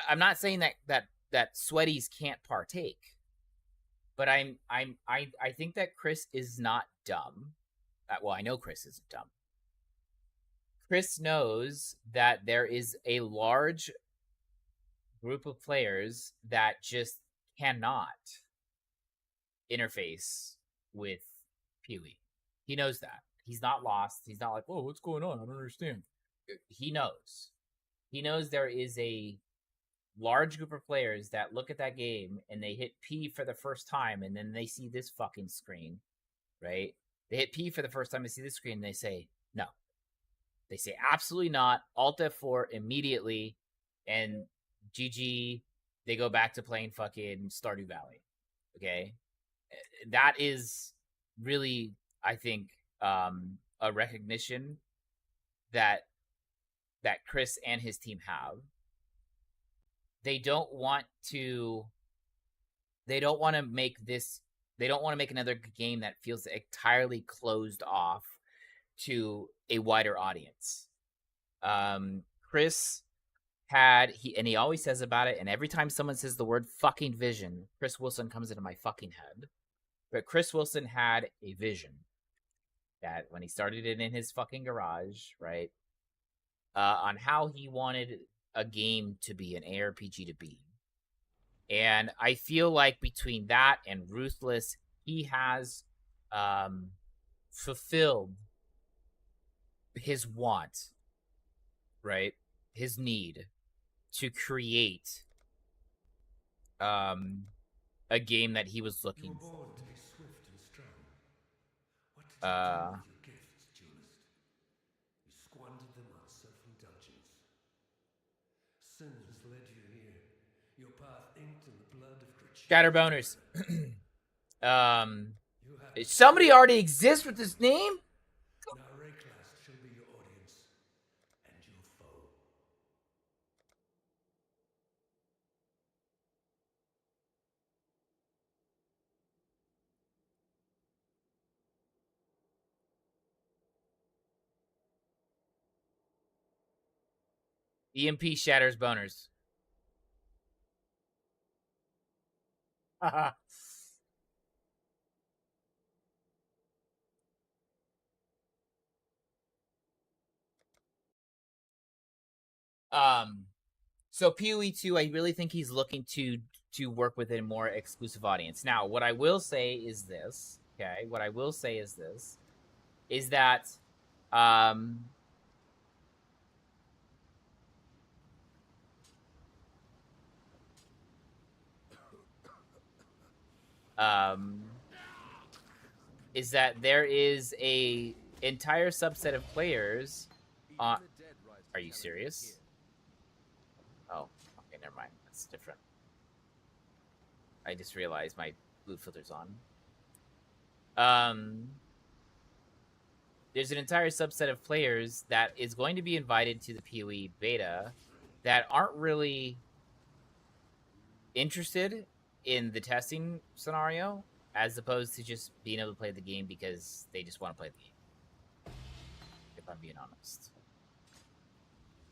I'm not saying that sweaties can't partake, but I think that Chris is not dumb. Well, I know Chris isn't dumb. Chris knows that there is a large group of players that just cannot interface with PoE. He knows that. He's not lost. He's not like, "Oh, what's going on? I don't understand." He knows. He knows there is a large group of players that look at that game and they hit P for the first time, and then they see this fucking screen, right? They hit P for the first time, they see this screen, and they say, no. They say, absolutely not. Alt F4 immediately, and GG, they go back to playing fucking Stardew Valley. Okay? That is really, I think, a recognition that Chris and his team have. They don't want to make this, they don't want to make another game that feels entirely closed off to a wider audience. Chris he always says about it, and every time someone says the word fucking vision, Chris Wilson comes into my fucking head. But Chris Wilson had a vision that when he started it in his fucking garage, right? On how he wanted a game to be, an ARPG to be. And I feel like between that and Ruthless, he has fulfilled his want, right? His need to create a game that he was looking You were for. born to be swift and strong. What did you do Uh, with your gifts, duelist? You squandered them on self-indulgence. Sin has led you here, your path inked in the blood of Scatterboners. You have Somebody already exists with this name? now Rayclast shall be your audience and your foe. EMP shatters boners. um so PoE 2, I really think he's looking to work with a more exclusive audience. Now, what I will say is this, okay? What I will say is this is that um um is that there is a entire subset of players. Are you serious? Oh, okay, never mind. That's different. I just realized my blue filter's on. There's an entire subset of players that is going to be invited to the PoE beta that aren't really interested in the testing scenario, as opposed to just being able to play the game because they just want to play the game. If I'm being honest,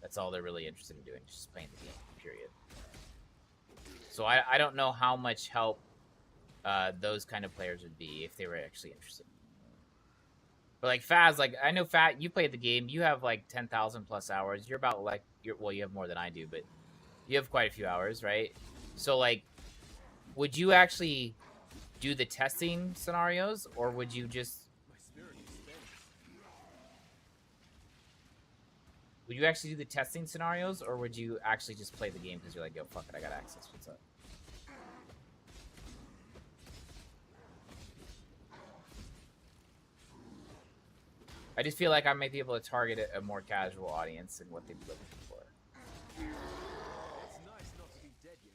that's all they're really interested in doing, just playing the game. Period. So I don't know how much help those kind of players would be if they were actually interested. But like Faz, like I know Fat, you played the game. You have like 10,000 plus hours. You're about like you have more than I do, but you have quite a few hours, right? So like, would you actually do the testing scenarios, or would you just would you actually do the testing scenarios, or would you actually just play the game because you're like, yo, fuck it, I got access. What's up? I just feel like I might be able to target a more casual audience and what they'd be looking for. It's nice not to be dead yet.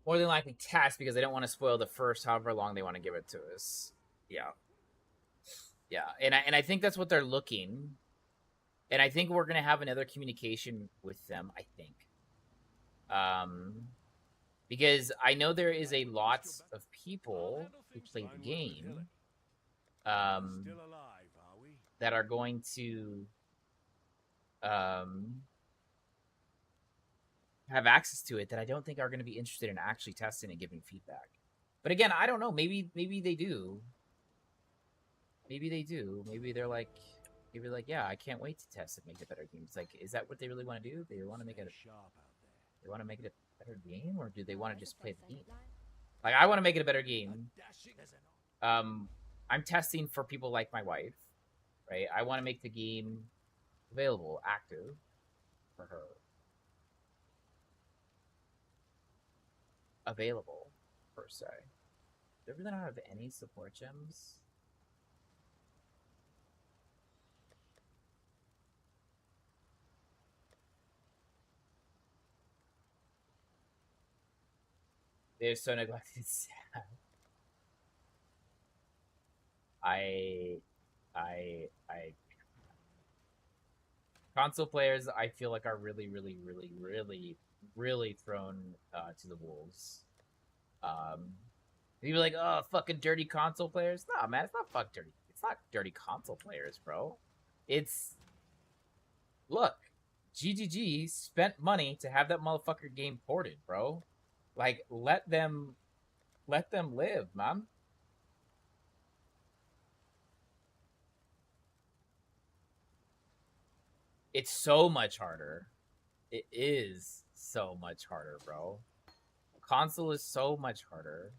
More than likely test because they don't want to spoil the first however long they want to give it to us. Yeah. Yeah. And I think that's what they're looking. And I think we're gonna have another communication with them, I think. Because I know there is a lot of people who play the game Still alive, are we? that are going to um have access to it that I don't think are going to be interested in actually testing and giving feedback. But again, I don't know. Maybe they do. Maybe they do. Maybe like, yeah, I can't wait to test and make a better game. It's like, is that what they really want to do? They want to make it. They want to make it a better game, or do they want to just play the game? Like, I want to make it a better game. I'm testing for people like my wife, right? I want to make the game available, active for her. Available, per se. Do they really not have any support gems? They're so neglected. Sad. I console players I feel like are really thrown to the wolves. People are like, oh, fucking dirty console players. Nah, man, it's not fuck dirty. It's not dirty console players, bro. It's look, GGG spent money to have that motherfucker game ported, bro. Like, let them live, man. It's so much harder. It is so much harder, bro. Console is so much harder.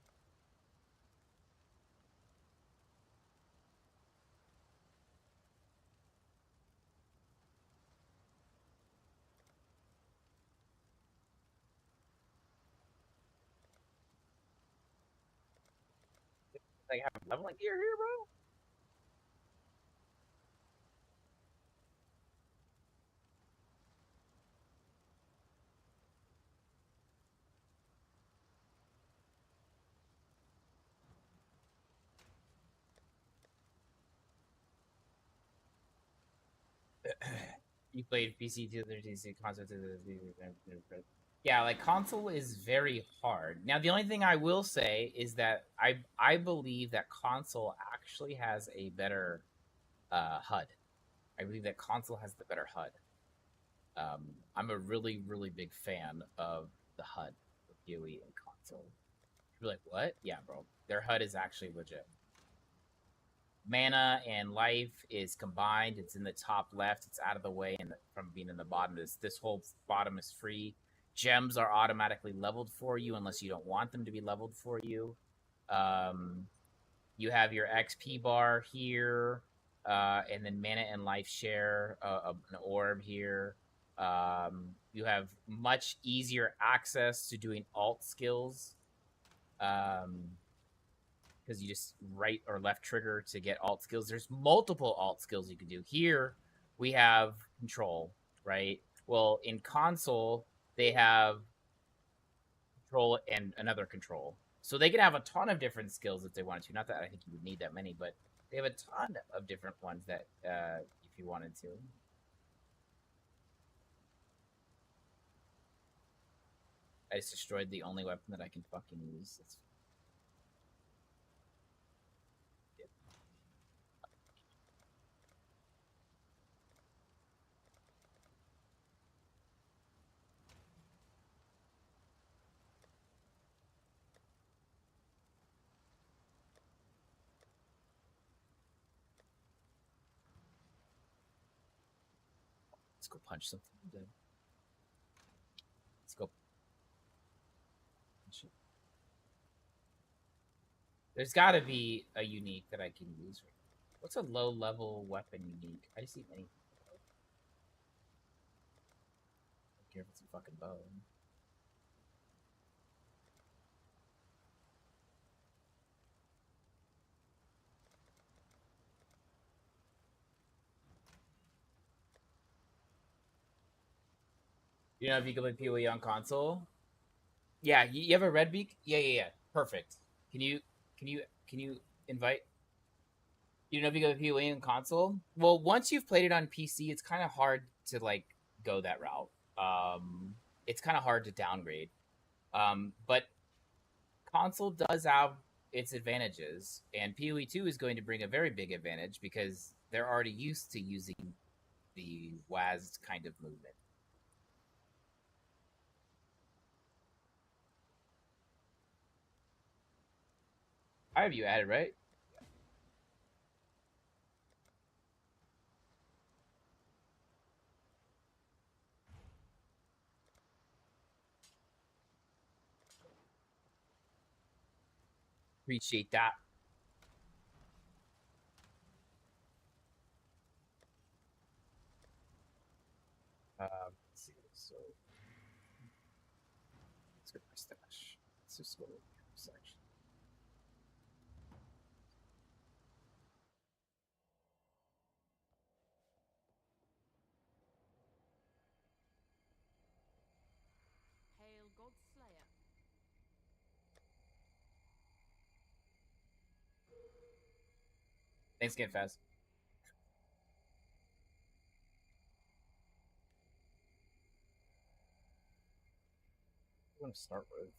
Like, have leveling gear here, bro? You played PC 213, console 213. Yeah, like console is very hard. Now, the only thing I will say is that I believe that console actually has a better HUD. I believe that console has the better HUD. I'm a really big fan of the HUD for PoE and console. You're like, what? Yeah, bro. Their HUD is actually legit. Mana and life is combined. It's in the top left. It's out of the way, and from being in the bottom. This whole bottom is free. Gems are automatically leveled for you unless you don't want them to be leveled for you. Um, you have your XP bar here, and then mana and life share an orb here. You have much easier access to doing alt skills. Because you just right or left trigger to get alt skills. There's multiple alt skills you can do. Here we have control, right? Well, in console, they have control and another control. So they can have a ton of different skills if they wanted to. Not that I think you would need that many, but they have a ton of different ones that if you wanted to. I just destroyed the only weapon that I can fucking use. Let's go punch something. Let's go punch it. There's got to be a unique that I can use. What's a low level weapon unique? I just need anything. I don't care if it's a fucking bow. You know if you can play PoE on console? Yeah, you have a red beak? Yeah. Perfect. Can you can you invite? You know if you go to PoE on console? Well, once you've played it on PC, it's kind of hard to like go that route. It's kind of hard to downgrade. But console does have its advantages, and PoE 2 is going to bring a very big advantage because they're already used to using the WAS kind of movement. I have you added, right? Appreciate that. Let's see. So let's go to my stash. Let's just go to the section. Hail Godslayer. Thanks again, Faz. What do I want to start with?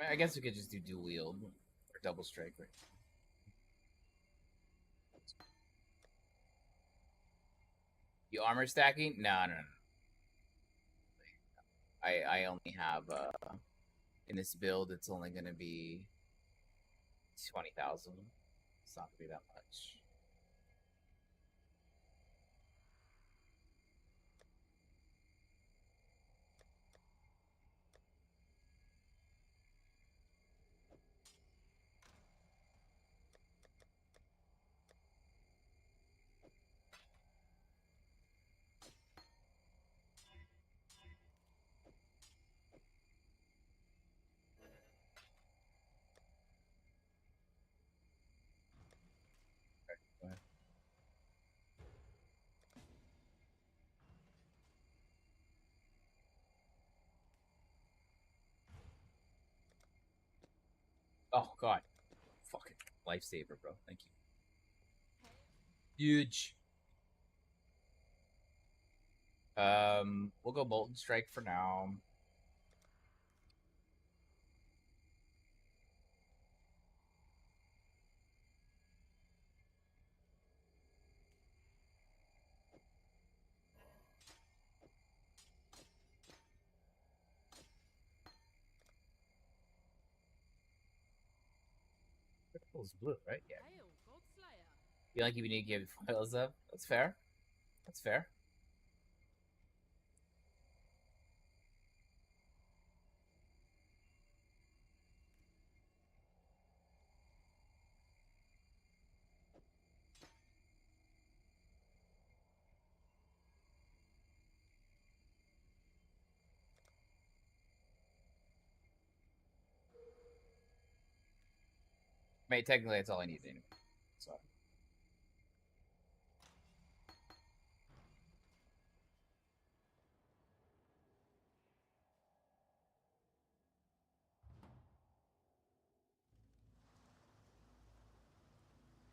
I guess we could just do dual wield or double strike, right? You armor stacking? No. I only have in this build. It's only gonna be 20,000. It's not gonna be that much. Oh god, fuck it. Lifesaver, bro. Thank you. Huge. We'll go Molten Strike for now. Critical's blue, right? Yeah. Hail, Godslayer. Feel like you need to give foils up. That's fair. That's fair. I mean, technically, that's all I need anyway. So.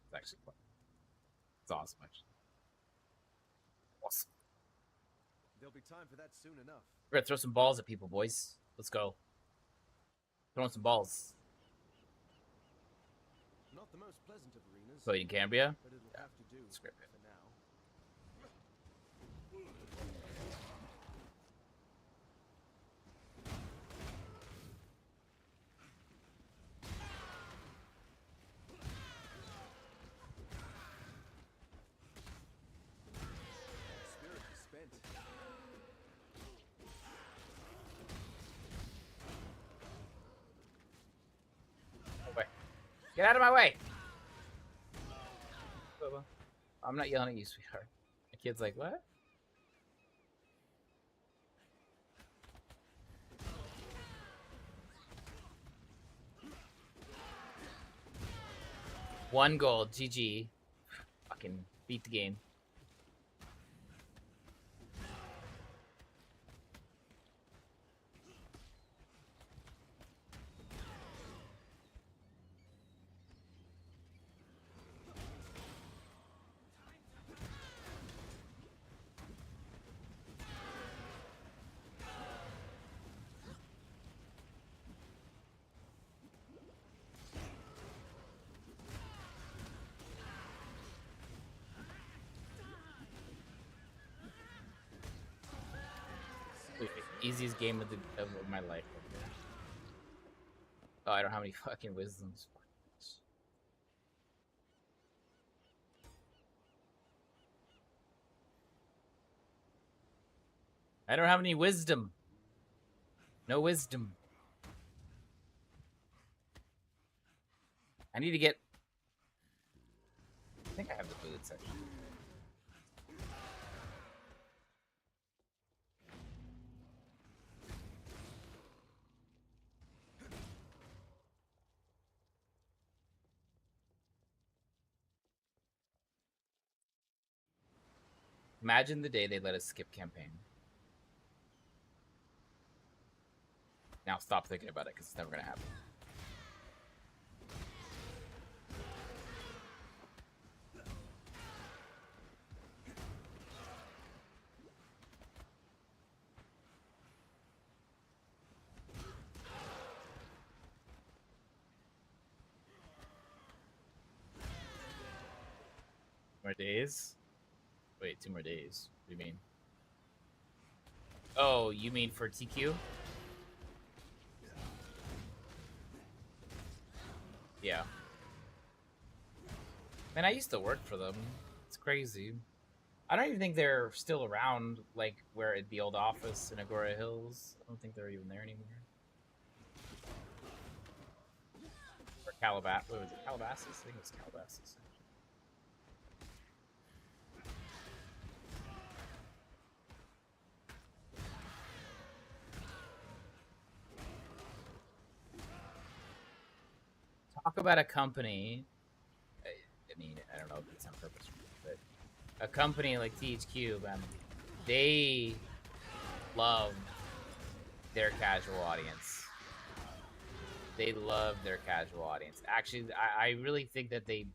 It's actually fun. It's awesome, actually. Awesome. There'll be time for that soon enough. We're gonna throw some balls at people, boys. Let's go. Throwing some balls. Not the most pleasant of arenas, So in Cambria? but it'll Yeah. have to do It's great. for now. Spirit is spent. Away. Get out of my way! I'm not yelling at you, sweetheart. The kid's like, what? One goal, GG. Fucking beat the game. Easiest game of my life. Oh, I don't have any fucking wisdoms. I don't have any wisdom. No wisdom. I need to get... I think I have the boots, actually. Imagine the day they let us skip campaign. Now stop thinking about it, because it's never going to happen. More days? Wait, 2 more days. What do you mean? Oh, you mean for TQ? Yeah. Man, I used to work for them. It's crazy. I don't even think they're still around, like, where at the old office in Agora Hills. I don't think they're even there anymore. Or Calabasas. What was it? Calabasas? I think it was Calabasas. Talk about a company. I mean, I don't know if it's on purpose, but a company like THQ, man, they love their casual audience. They love their casual audience. Actually, I really think that they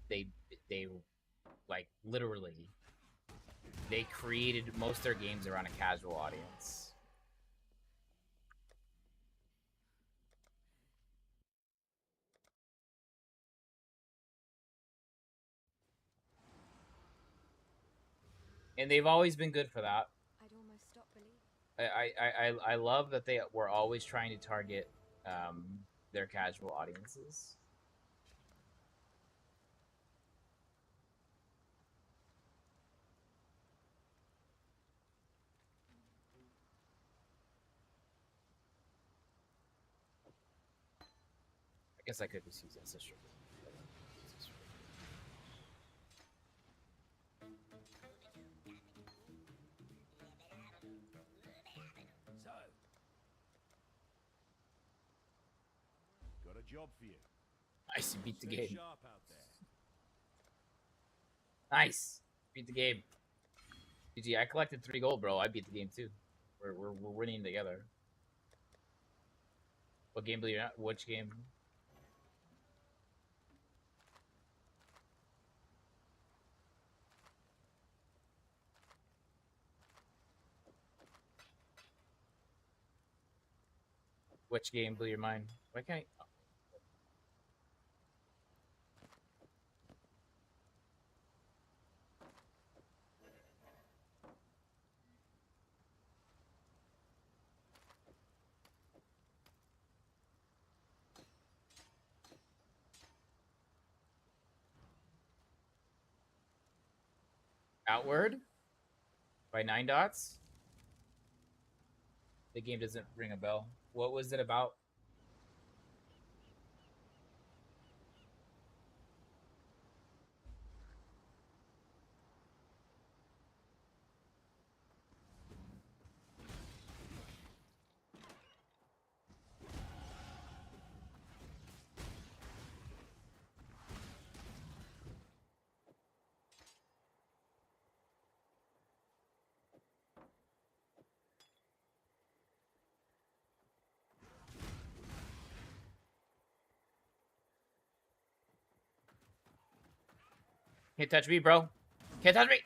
like literally they created most of their games around a casual audience. And they've always been good for that. I'd almost stop believing. I love that they were always trying to target their casual audiences. I guess I could just use Ancestral. So, got a job for you. Nice, you beat the Stay game. sharp out there. Nice, beat the game. GG, I collected 3 gold, bro. I beat the game too. We're winning together. What game believe you not? Which game? Which game blew your mind? Why can't I? Outward by 9 dots. The game doesn't ring a bell. What was it about? Can't touch me, bro. Can't touch me.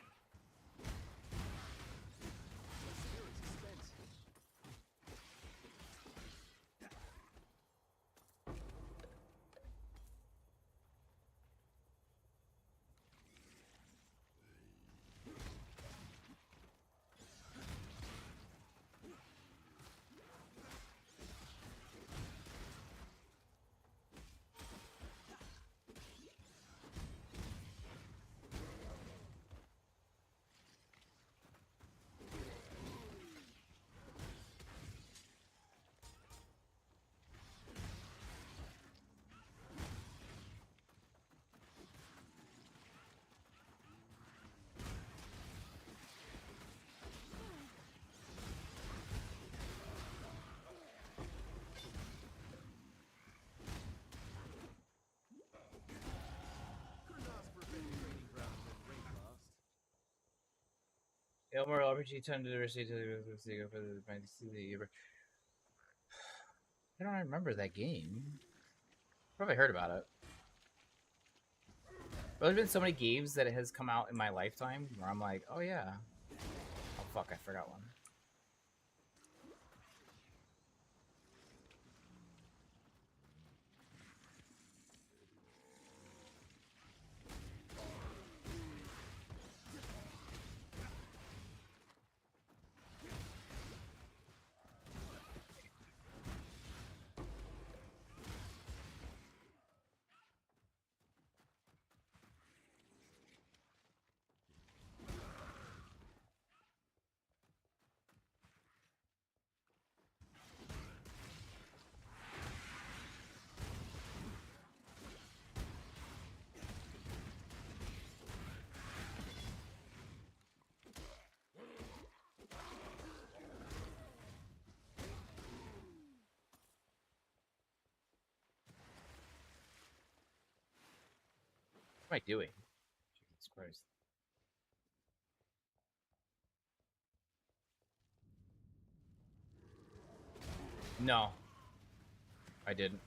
Couldn't ask for a better training ground than Raid Blast. Elmore RPG turned to the receipt for the I don't remember that game. Probably heard about it. But there's been so many games that it has come out in my lifetime where I'm like, oh yeah. Oh fuck, I forgot one. What am I doing? Jesus Christ. No. I didn't.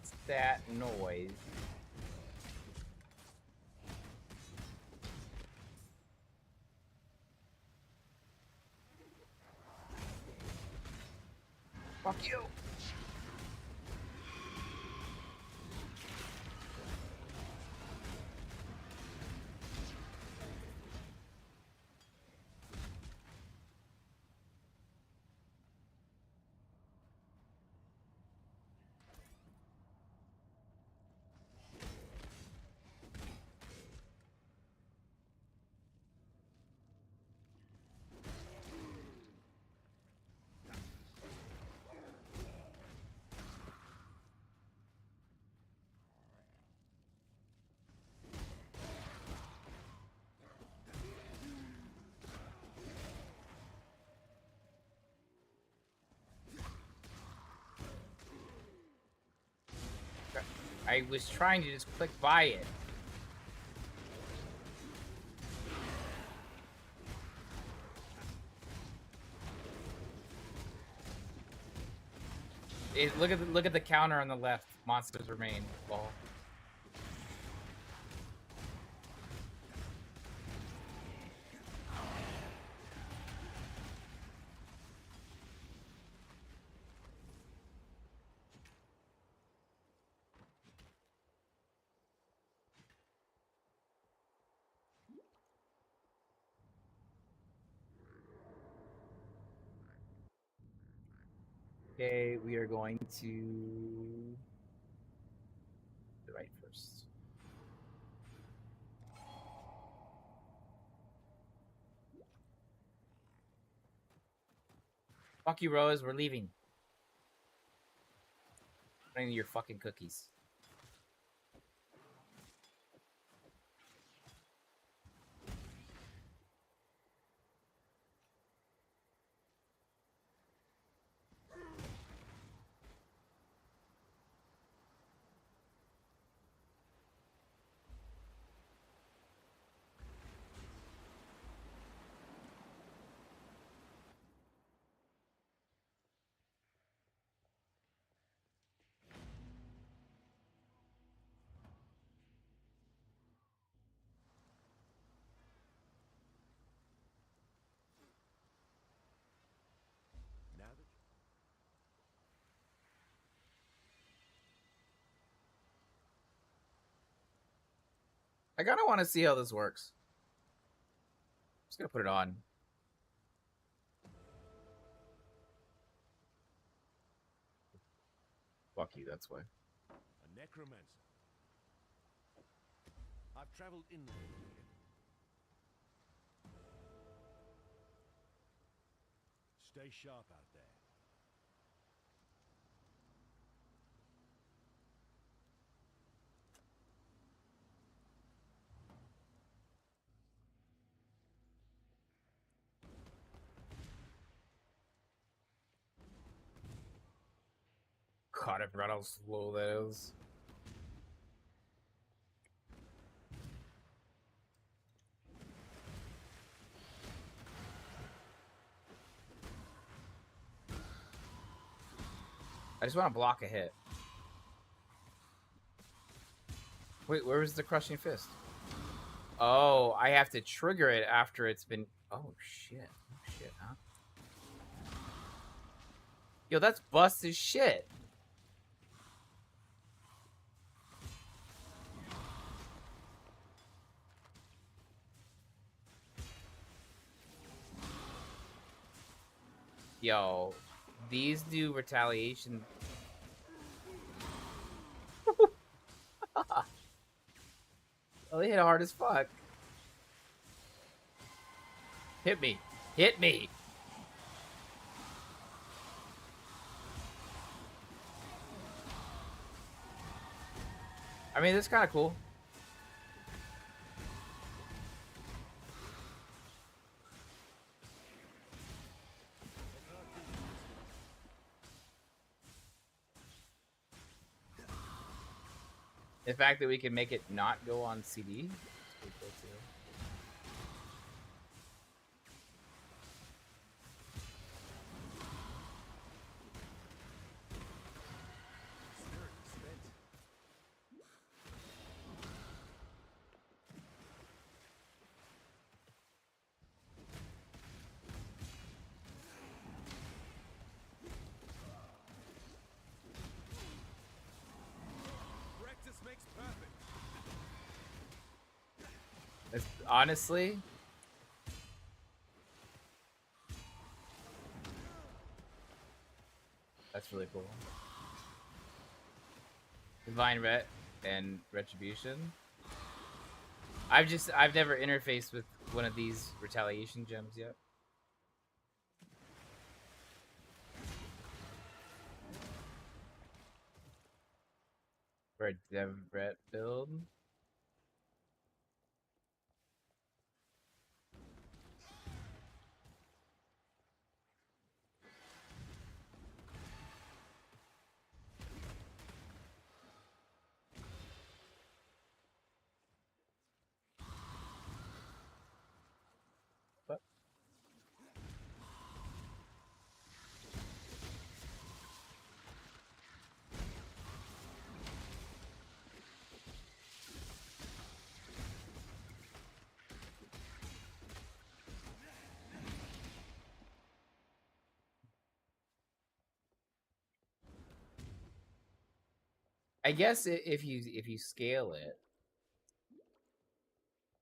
What's that noise? Fuck you! I was trying to just click by it. Look at the counter on the left. Monsters remain. Lol. Okay, we are going to the right first. Fuck you, Rose. We're leaving. I need your fucking cookies. Now that I kind of want to see how this works. I'm just gonna put it on. Fuck you, that's why. a necromancer. I've traveled inland here. Stay sharp out there. God, I forgot how slow that is. I just want to block a hit. Wait, where was the crushing fist? Oh, I have to trigger it after it's been... Oh, shit. Oh, shit, huh? Yo, that's bust as shit. Yo, these do retaliation. Oh, they hit hard as fuck. Hit me. Hit me. I mean, that's kind of cool. The fact that we can make it not go on CD. That's pretty cool too. Spirit is spent. That's, honestly, that's really cool. Divine Ret and Retribution. I've never interfaced with one of these retaliation gems yet. For a Dev Ret build. What? I guess if you scale it,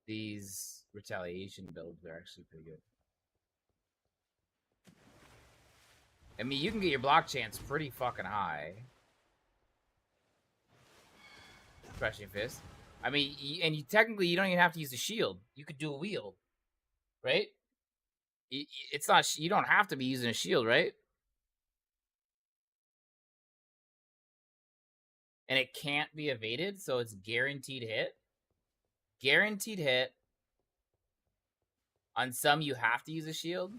these retaliation builds are actually pretty good. I mean, you can get your block chance pretty fucking high. Crushing Fist. I mean, and you technically you don't even have to use a shield. You could do a wheel, right? It's not. You don't have to be using a shield, right? And it can't be evaded, so it's guaranteed hit. Guaranteed hit. On some, you have to use a shield.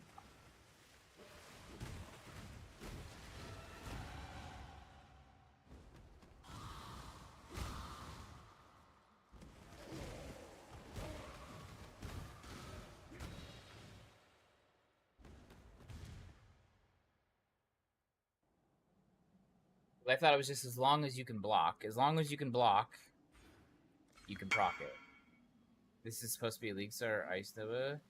I thought it was just as long as you can block. As long as you can block, you can proc it. This is supposed to be League Star Ice Nova.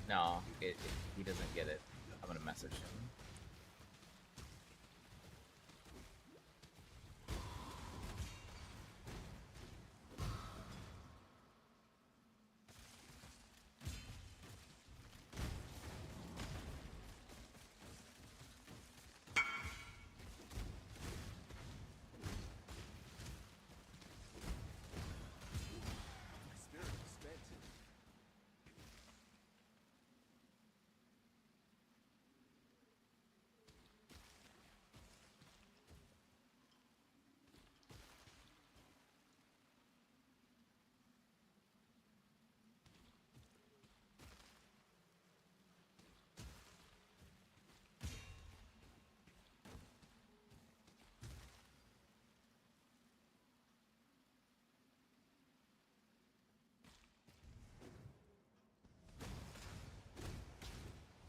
No, he doesn't get it. I'm gonna message him. Spirit is spent.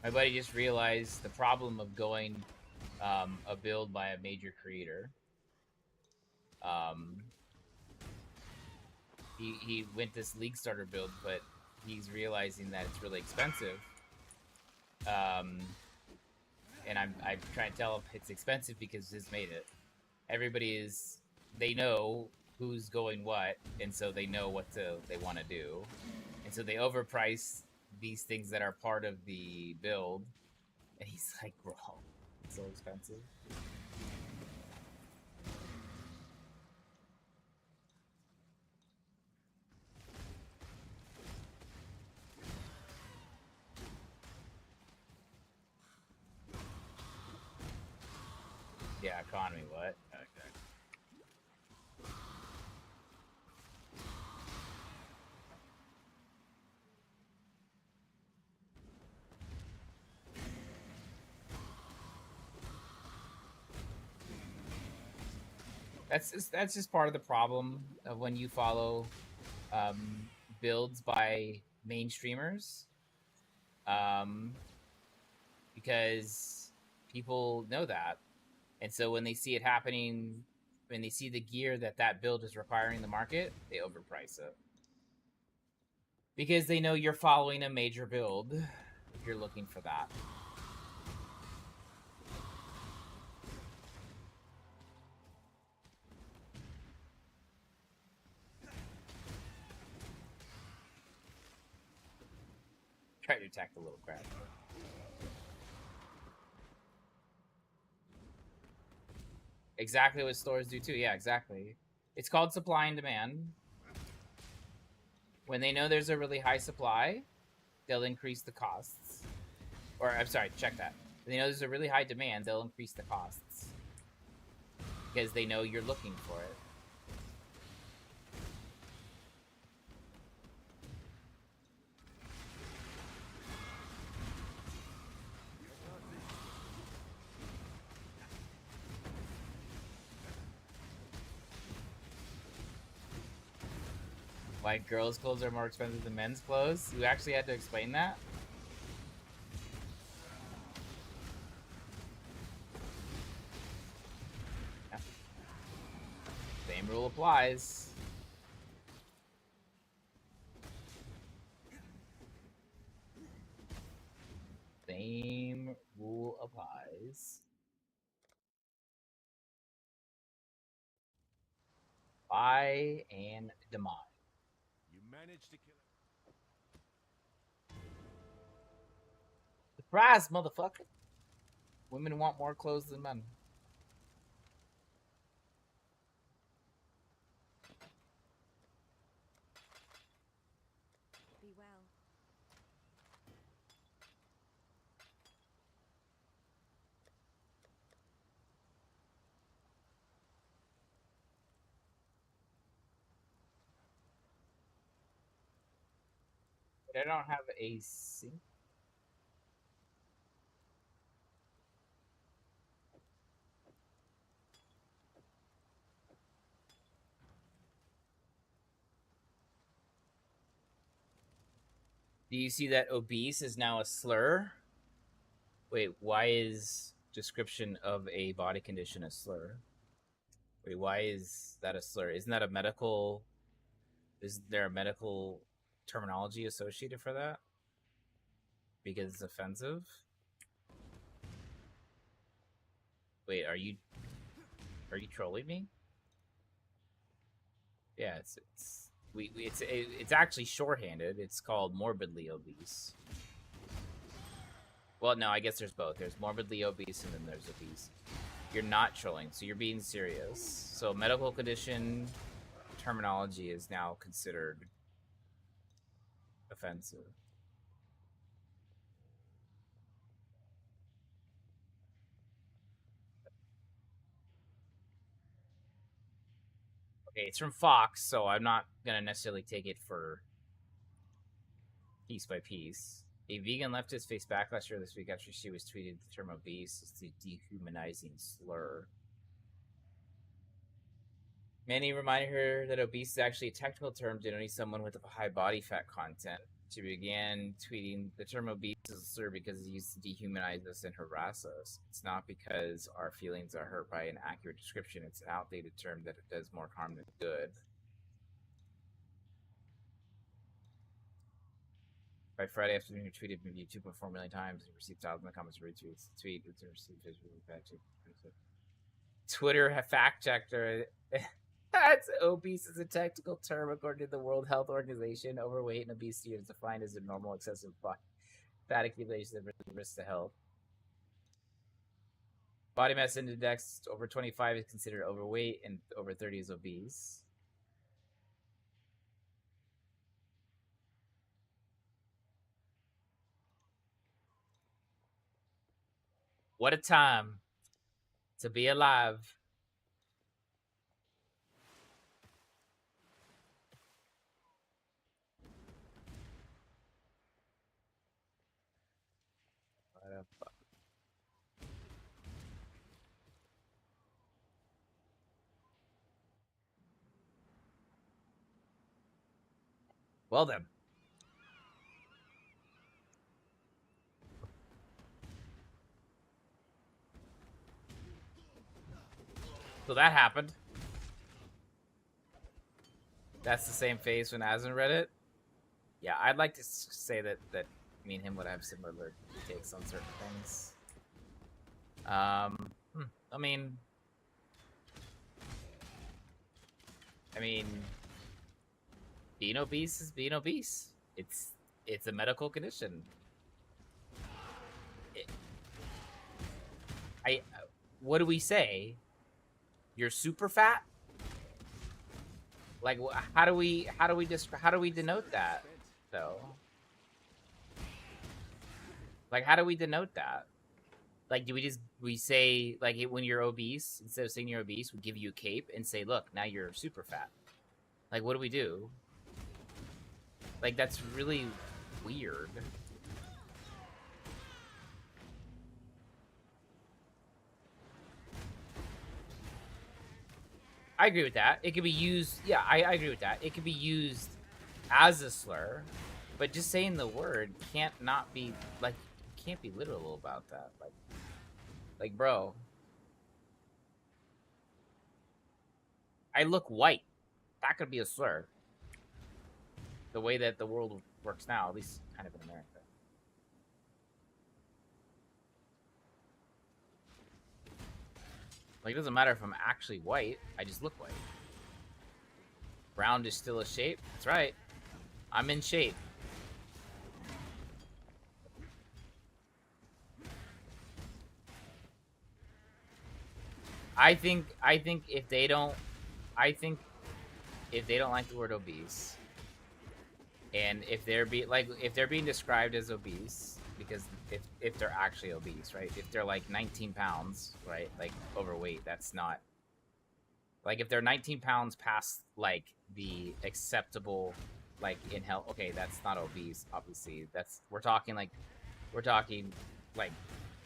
My buddy just realized the problem of going a build by a major creator. He went this League Starter build, but he's realizing that it's really expensive. And I'm trying to tell him it's expensive because Ziz made it. They know who's going what, and so they know what they want to do, and so they overprice these things that are part of the build. And he's like, bro, it's so expensive. Yeah, economy, what? Okay. That's just part of the problem of when you follow builds by mainstreamers, because people know that, and so when they see it happening, when they see the gear that build is requiring in the market, they overprice it because they know you're following a major build if you're looking for that. Try to attack the little crab. Exactly what stores do too. Yeah, exactly. It's called supply and demand. When they know there's a really high supply, they'll increase the costs. Or, I'm sorry, check that. When they know there's a really high demand, they'll increase the costs. Because they know you're looking for it. Why girls' clothes are more expensive than men's clothes? You actually had to explain that? Yeah. Same rule applies. Same rule applies. Buy and demand. You managed to kill him. Surprise, motherfucker! Women want more clothes than men. Be well. But I don't have a sink. Do you see that obese is now a slur? Wait, why is description of a body condition a slur? Wait, why is that a slur? Isn't that a medical? Is there a medical terminology associated for that? Because it's offensive? Wait, are you trolling me? Yeah, it's actually shorthanded. It's called morbidly obese. Well, no, I guess there's both. There's morbidly obese and then there's obese. You're not trolling, so you're being serious. So medical condition terminology is now considered offensive. Okay, it's from Fox, so I'm not gonna necessarily take it for piece by piece. A vegan leftist faced backlash earlier this week after she was tweeted the term obese is a dehumanizing slur. Many reminded her that obese is actually a technical term denoting someone with a high body fat content. She began tweeting the term obese is a slur because it used to dehumanize us and harass us. It's not because our feelings are hurt by an accurate description. It's an outdated term that it does more harm than good. By Friday afternoon, he tweeted maybe 2.4 million times and received thousands of comments and retweets. The tweet was received visually back to Twitter fact checked her. That's obese is a technical term according to the World Health Organization. Overweight and obesity is defined as a normal excessive fat accumulation that risks to health. Body mass index over 25 is considered overweight, and over 30 is obese. What a time to be alive. Well then. So that happened. That's the same face when Aslan read it. Yeah, I'd like to say that me and him would have similar takes on certain things. I mean, being obese is being obese. It's a medical condition. what do we say? You're super fat? Like, how do we denote that though? Like, how do we denote that? Like, do we say, like, when you're obese, instead of saying you're obese, we give you a cape and say, look, now you're super fat. Like, what do we do? Like, that's really weird. I agree with that. It could be used. Yeah, I agree with that. It could be used as a slur, but just saying the word can't not be like, you can't be literal about that. Like, bro, I look white. That could be a slur. The way that the world works now, at least kind of in America. Like, it doesn't matter if I'm actually white. I just look white. Round is still a shape. That's right. I'm in shape. I think if they don't like the word obese, and if they're being described as obese, because if they're actually obese, right? If they're like 19 pounds, right? Like overweight, that's not like, if they're 19 pounds past like the acceptable, like, in health, okay, that's not obese, obviously. That's we're talking like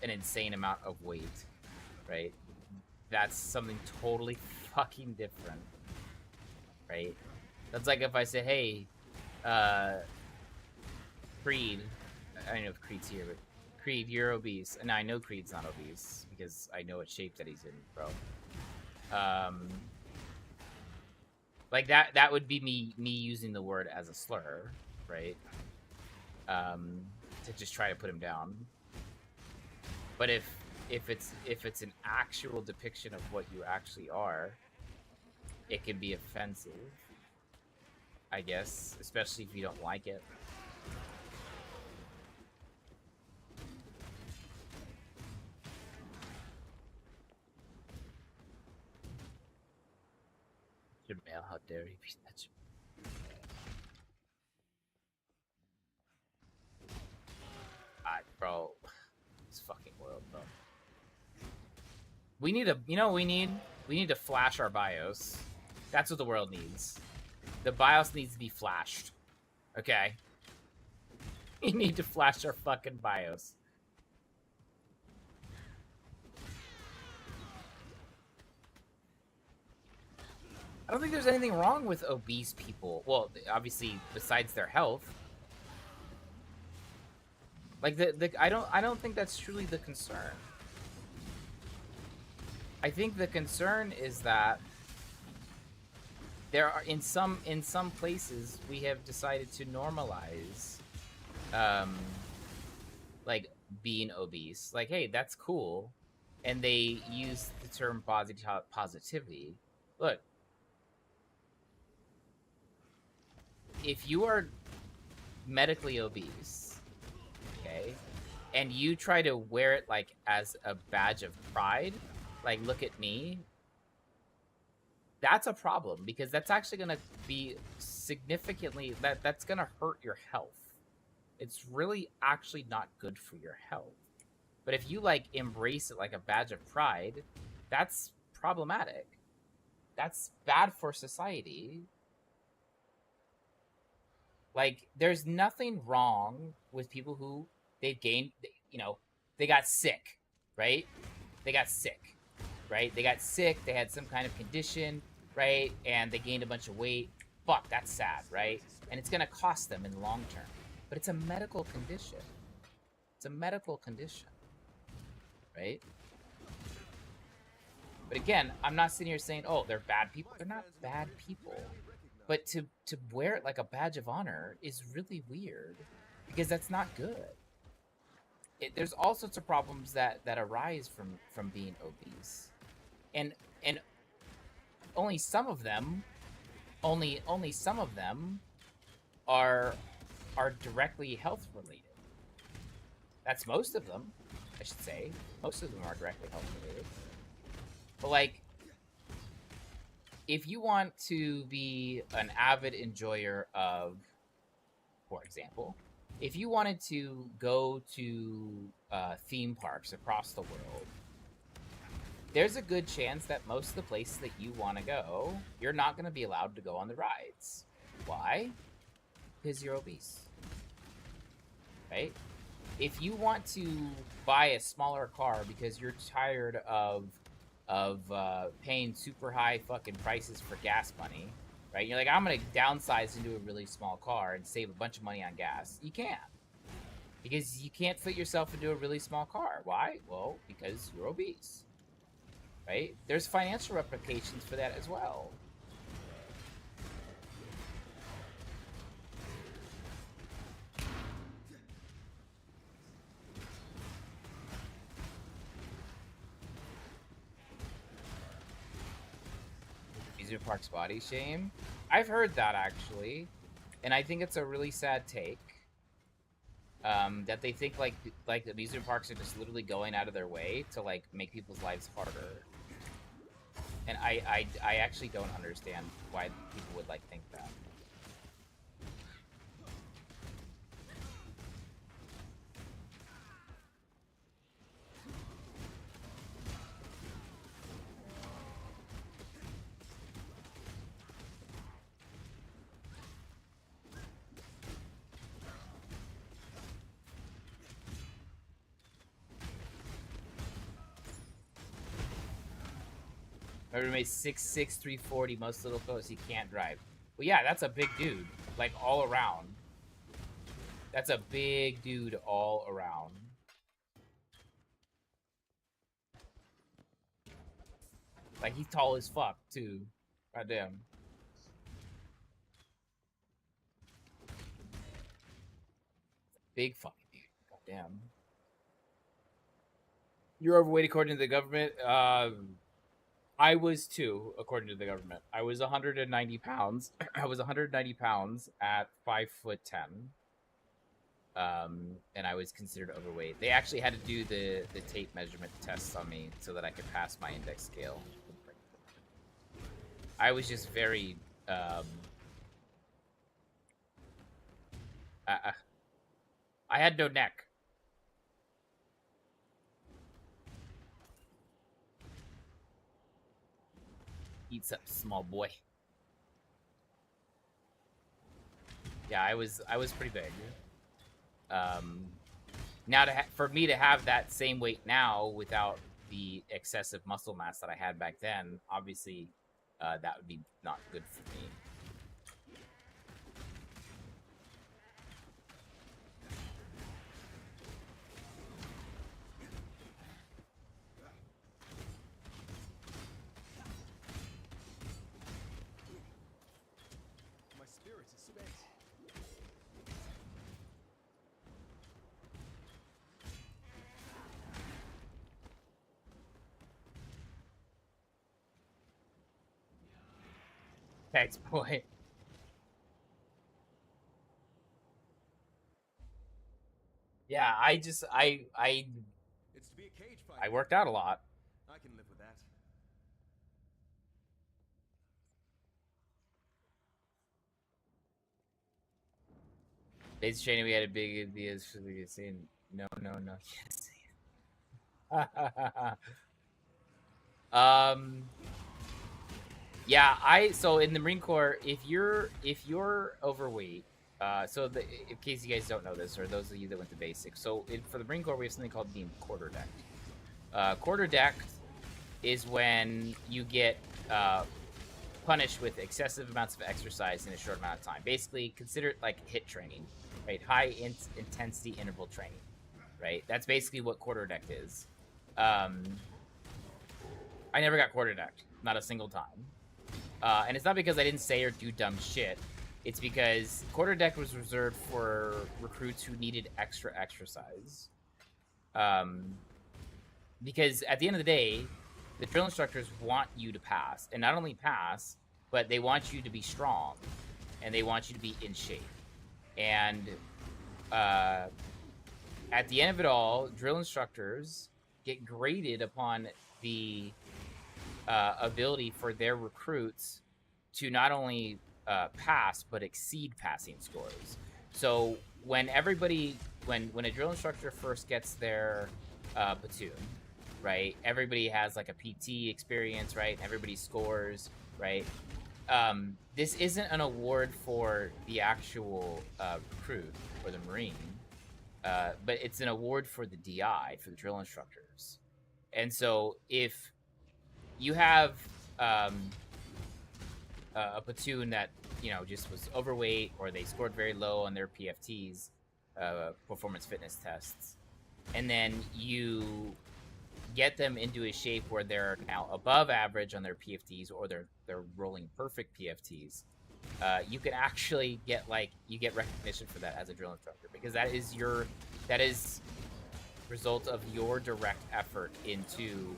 an insane amount of weight, right? That's something totally fucking different, right? That's like if I say, hey, Creed, I don't know if Creed's here, but Creed, you're obese. And I know Creed's not obese because I know what shape that he's in, bro. Like, that would be me using the word as a slur, right? To just try to put him down. But if it's an actual depiction of what you actually are, it can be offensive, I guess, especially if you don't like it. Jamel, how dare you be such bro. This fucking world, bro. We need a, you know what we need? We need to flash our BIOS. That's what the world needs. The BIOS needs to be flashed. Okay? We need to flash our fucking BIOS. I don't think there's anything wrong with obese people. Well, obviously, besides their health. Like, I don't think that's truly the concern. I think the concern is that there are in some places we have decided to normalize like being obese. Like, hey, that's cool. And they use the term body positivity. Look, if you are medically obese, okay, and you try to wear it like as a badge of pride, like, look at me, that's a problem, because that's actually going to be significantly, that's going to hurt your health. It's really actually not good for your health. But if you like embrace it like a badge of pride, that's problematic. That's bad for society. Like, there's nothing wrong with people who they've gained, they got sick, right? They got sick, right? They got sick, they had some kind of condition, right? And they gained a bunch of weight. Fuck, that's sad, right? And it's going to cost them in the long term. But it's a medical condition. It's a medical condition, right? But again, I'm not sitting here saying, oh, they're bad people. They're not bad people. But to wear it like a badge of honor is really weird, because that's not good. There's all sorts of problems that arise from being obese, and only some of them are directly health related. That's most of them. I should say. Most of them are directly health related. But like, if you want to be an avid enjoyer of, for example, if you wanted to go to theme parks across the world, there's a good chance that most of the places that you want to go, you're not going to be allowed to go on the rides. Why? Because you're obese. Right? If you want to buy a smaller car because you're tired of paying super high fucking prices for gas money, right? You're like, I'm gonna downsize into a really small car and save a bunch of money on gas. You can't, because you can't fit yourself into a really small car. Why? Well, because you're obese, right? There's financial ramifications for that as well. Amusement parks body shame. I've heard that actually, and I think it's a really sad take. That they think like amusement parks are just literally going out of their way to like make people's lives harder, and I actually don't understand why people would like think that. My roommate's 6'6", 340, most little fellows he can't drive. Well, yeah, that's a big dude, like all around. That's a big dude all around. Like, he's tall as fuck, too. Goddamn. Big fucking dude. Goddamn. You're overweight according to the government. I was too, according to the government. I was 190 pounds. I was 190 pounds at 5'10". And I was considered overweight. They actually had to do the tape measurement tests on me so that I could pass my index scale. I was just very I had no neck. Eats up, small boy. Yeah, I was pretty big. Now for me to have that same weight now without the excessive muscle mass that I had back then, obviously, that would be not good for me. My spirit is spent. Thanks, boy. Yeah, It's to be a cage fight. I worked out a lot. I can live with that. Base training, we had a big ideas for the scene. No, yes. Yeah, so in the Marine Corps, if you're overweight, in case you guys don't know this, or those of you that went to basics, so for the Marine Corps, we have something called being quarterdecked. Quarterdecked is when you get punished with excessive amounts of exercise in a short amount of time. Basically, consider it like HIIT training, right? High intensity interval training, right? That's basically what quarterdecked is. I never got quarterdecked, not a single time. And it's not because I didn't say or do dumb shit. It's because quarterdeck was reserved for recruits who needed extra exercise. Because at the end of the day, the drill instructors want you to pass. And not only pass, but they want you to be strong. And they want you to be in shape. And at the end of it all, drill instructors get graded upon the ability for their recruits to not only pass but exceed passing scores. So when when a drill instructor first gets their platoon, right? Everybody has like a PT experience, right? Everybody scores, right? This isn't an award for the actual recruit or the Marine, but it's an award for the DI, for the drill instructors. And so if you have a platoon that just was overweight, or they scored very low on their PFTs, performance fitness tests, and then you get them into a shape where they're now above average on their PFTs, or they're rolling perfect PFTs, you can actually get recognition for that as a drill instructor, because that is result of your direct effort into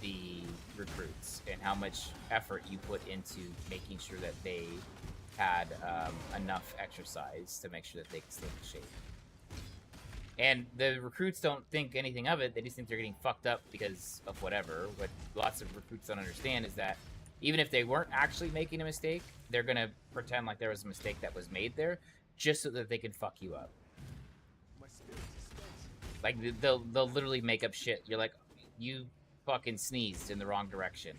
the recruits and how much effort you put into making sure that they had enough exercise to make sure that they can stay in shape. And the recruits don't think anything of it. They just think they're getting fucked up because of whatever. What lots of recruits don't understand is that even if they weren't actually making a mistake, they're going to pretend like there was a mistake that was made there just so that they can fuck you up. Like, they'll literally make up shit. You're like, you fucking sneezed in the wrong direction,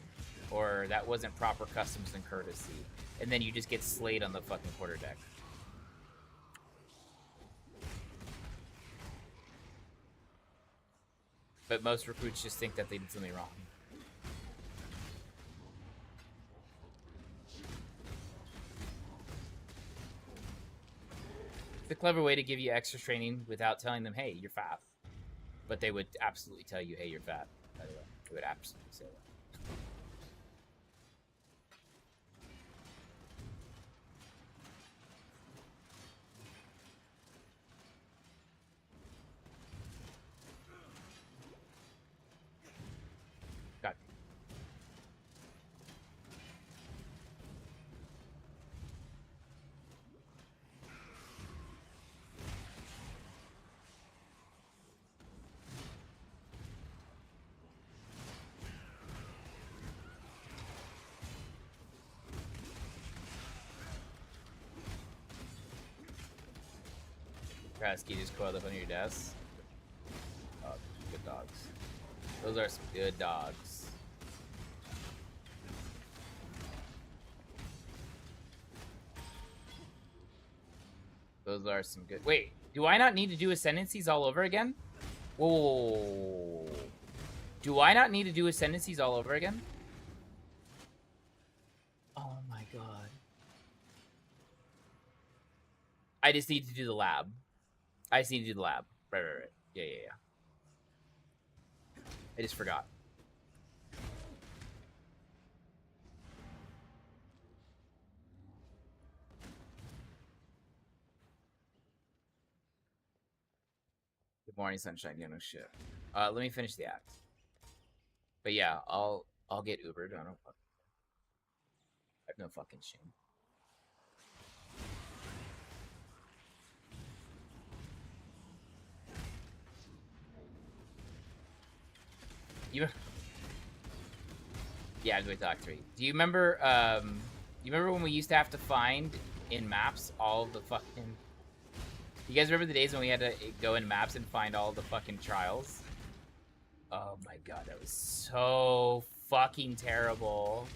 or that wasn't proper customs and courtesy, and then you just get slayed on the fucking quarterdeck. But most recruits just think that they did something wrong. The clever way to give you extra training without telling them, hey, you're fat. But they would absolutely tell you, hey, you're fat, by the way. They would absolutely say that. God. Krasky just coiled up on your desk. Oh, good dogs. Those are some good dogs. Those are some good... Wait, do I not need to do ascendancies all over again? Whoa. Do I not need to do ascendancies all over again? Oh my god. I just need to do the lab. I just need to do the lab. Right. Yeah. I just forgot. Good morning, sunshine. Yeah, no shit. Let me finish the act. But yeah, I'll get Ubered. I don't. I have no fucking shame. Yeah, Joy Talk 3. Do you remember, you remember when we used to have to find in maps all the fucking... You guys remember the days when we had to go in maps and find all the fucking trials? Oh my god, that was so fucking terrible.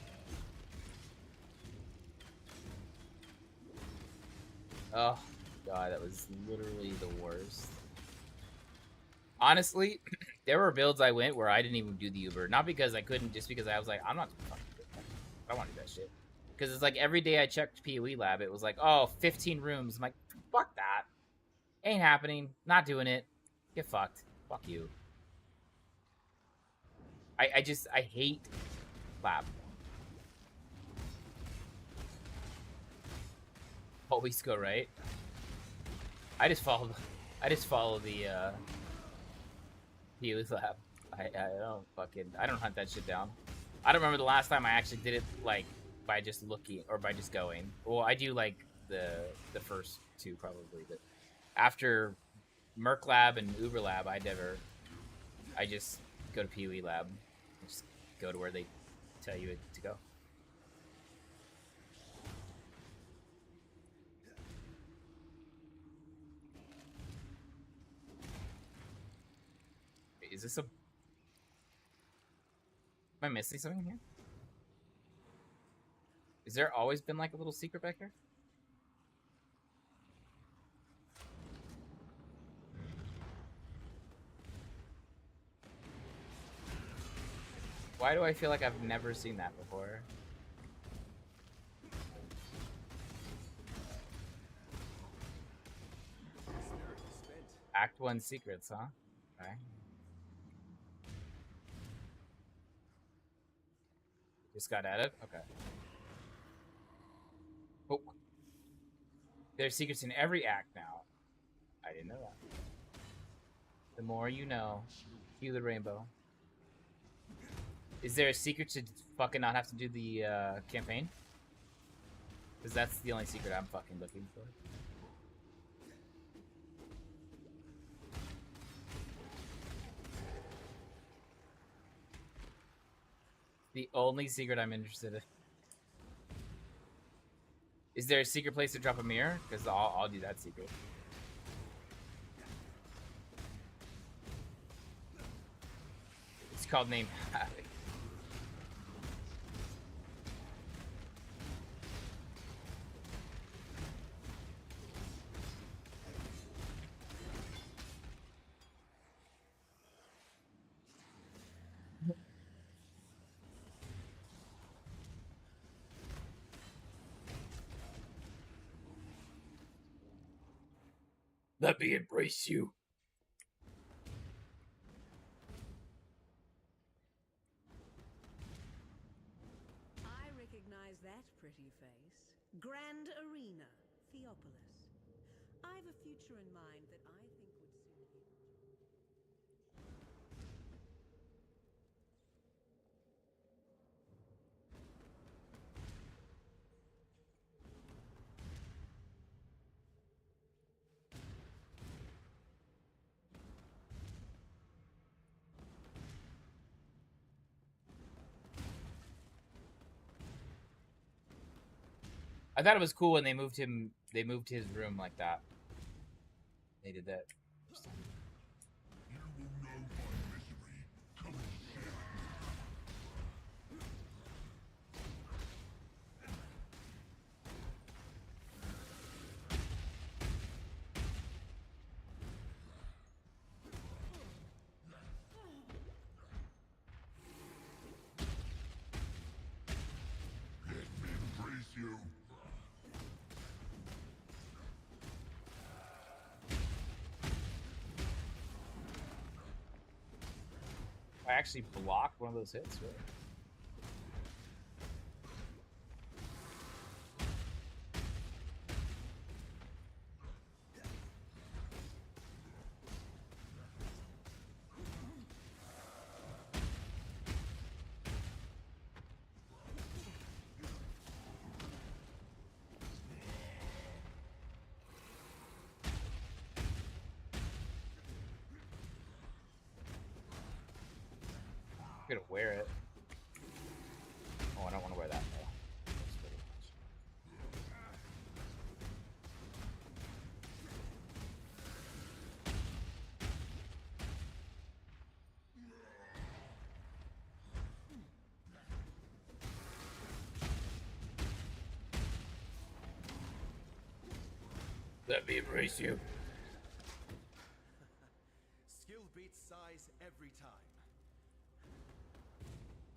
Oh god, that was literally the worst. Honestly, there were builds I went where I didn't even do the Uber. Not because I couldn't, just because I was like, I'm not fucking doing that. I don't want to do that shit. Because it's like every day I checked PoE Lab, it was like, oh, 15 rooms. I'm like, fuck that. Ain't happening. Not doing it. Get fucked. Fuck you. I hate Lab. Always go right. I just follow the PoE Lab. I don't hunt that shit down. I don't remember the last time I actually did it, like, by just looking or by just going. Well, I do like the first two probably, but after Merc Lab and Uber Lab, I just go to Pee Wee Lab. I just go to where they tell you to go. Wait, is this a... Am I missing something here? Is there always been like a little secret back here? Why do I feel like I've never seen that before? Act 1 secrets, huh? Okay. Just got added? Okay. Oh. There's secrets in every act now. I didn't know that. The more you know. Cue the rainbow. Is there a secret to fucking not have to do the campaign? Because that's the only secret I'm fucking looking for. The only secret I'm interested in. Is there a secret place to drop a mirror? Because I'll do that secret. It's called Name Havoc. Let me embrace you. I recognize that pretty face. Grand Arena, Theopolis. I've a future in mind that I think would suit you. I thought it was cool when they moved him. They moved his room like that. They did that. I actually blocked one of those hits, really. I'm gonna wear it. Oh, I don't want to wear that though. Let me embrace you. Skill beats size every time.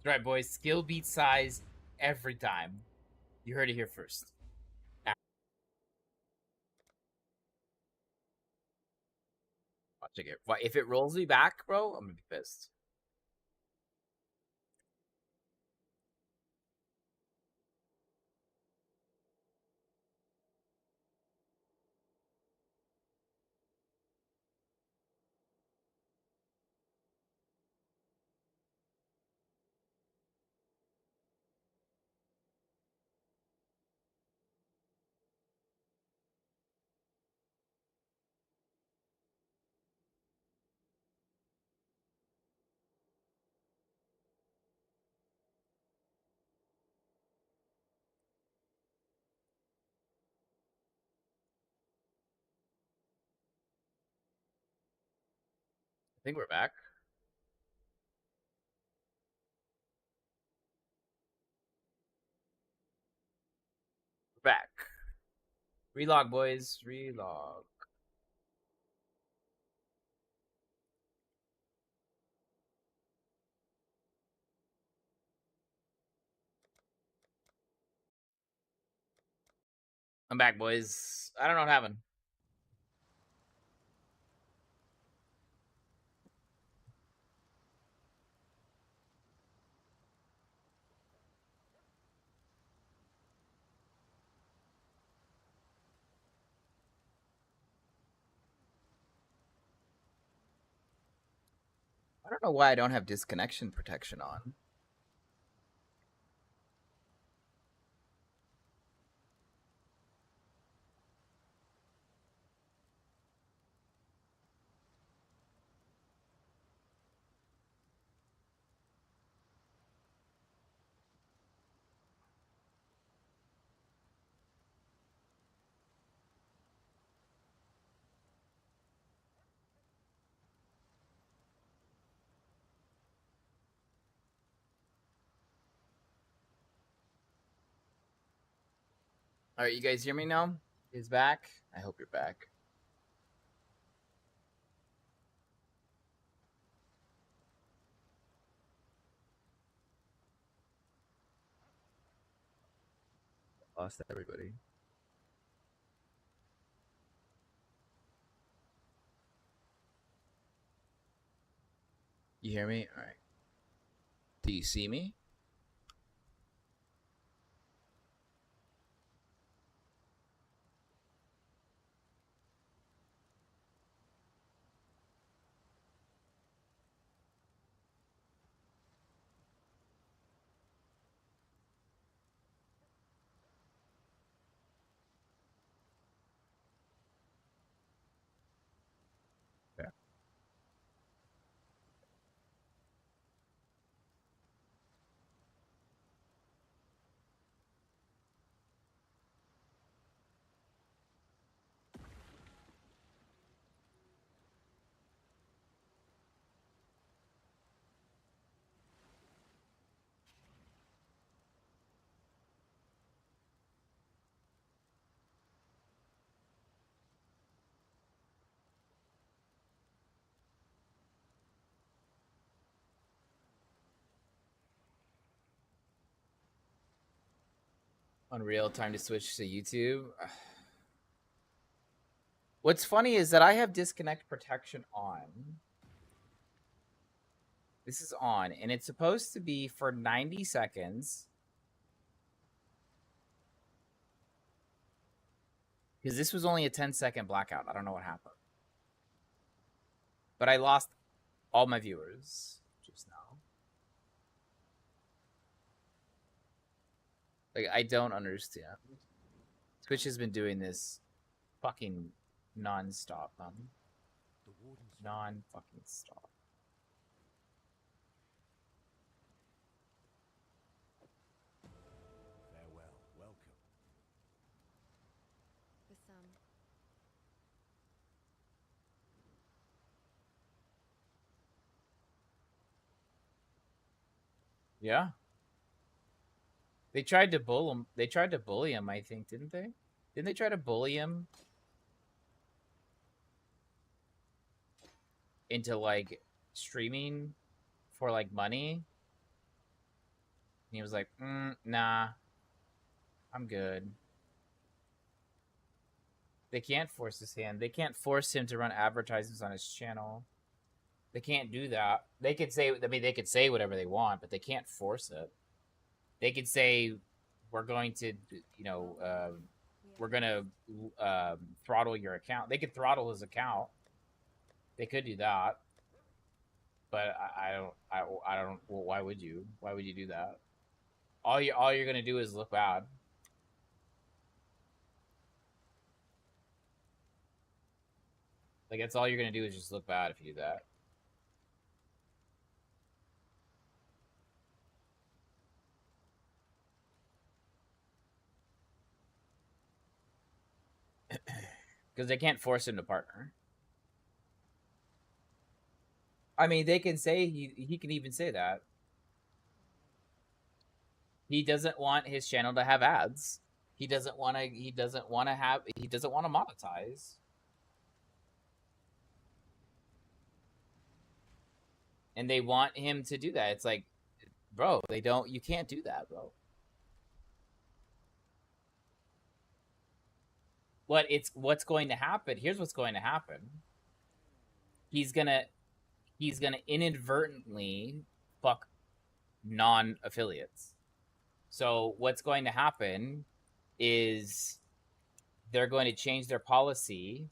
That's right, boys. Skill beats size every time. You heard it here first. Watching it. If it rolls me back, bro, I'm gonna be pissed. think we're back. We're back. Relog, boys. Relog. I'm back, boys. I don't know what happened. I don't know why I don't have disconnection protection on. All right, you guys hear me now? Is back? I hope you're back. Lost everybody. You hear me? All right. Do you see me? Yeah. Unreal, time to switch to YouTube. What's funny is that I have disconnect protection on. This is on, and it's supposed to be for 90 seconds. Because this was only a 10-second blackout. I don't know what happened. But I lost all my viewers just now. Like, I don't understand. Twitch has been doing this fucking non-stop, non-fucking stop. Farewell, welcome. For some, Yeah. They tried to bully him. They tried to bully him, I think, didn't they? Didn't they try to bully him into like streaming for like money? And he was like, nah, I'm good. They can't force his hand. They can't force him to run advertisements on his channel. They can't do that. They could say, I mean, they could say whatever they want, but they can't force it. They could say, we're going to, you know, we're going to throttle your account. They could throttle his account. They could do that. But I don't. Well, why would you? Why would you do that? All you're gonna do is look bad. Like that's all you're gonna do is just look bad if you do that. Because they can't force him to partner. I mean, they can say he can even say that. He doesn't want his channel to have ads. He doesn't want to monetize. And they want him to do that. It's like, bro, you can't do that, bro. What's going to happen? Here's what's going to happen. He's gonna inadvertently fuck non-affiliates. So what's going to happen is they're going to change their policy.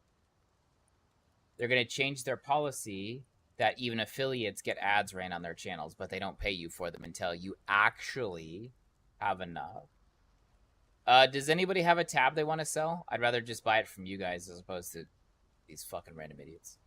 They're going to change their policy that even affiliates get ads ran on their channels, but they don't pay you for them until you actually have enough. Does anybody have a tab they want to sell? I'd rather just buy it from you guys as opposed to these fucking random idiots.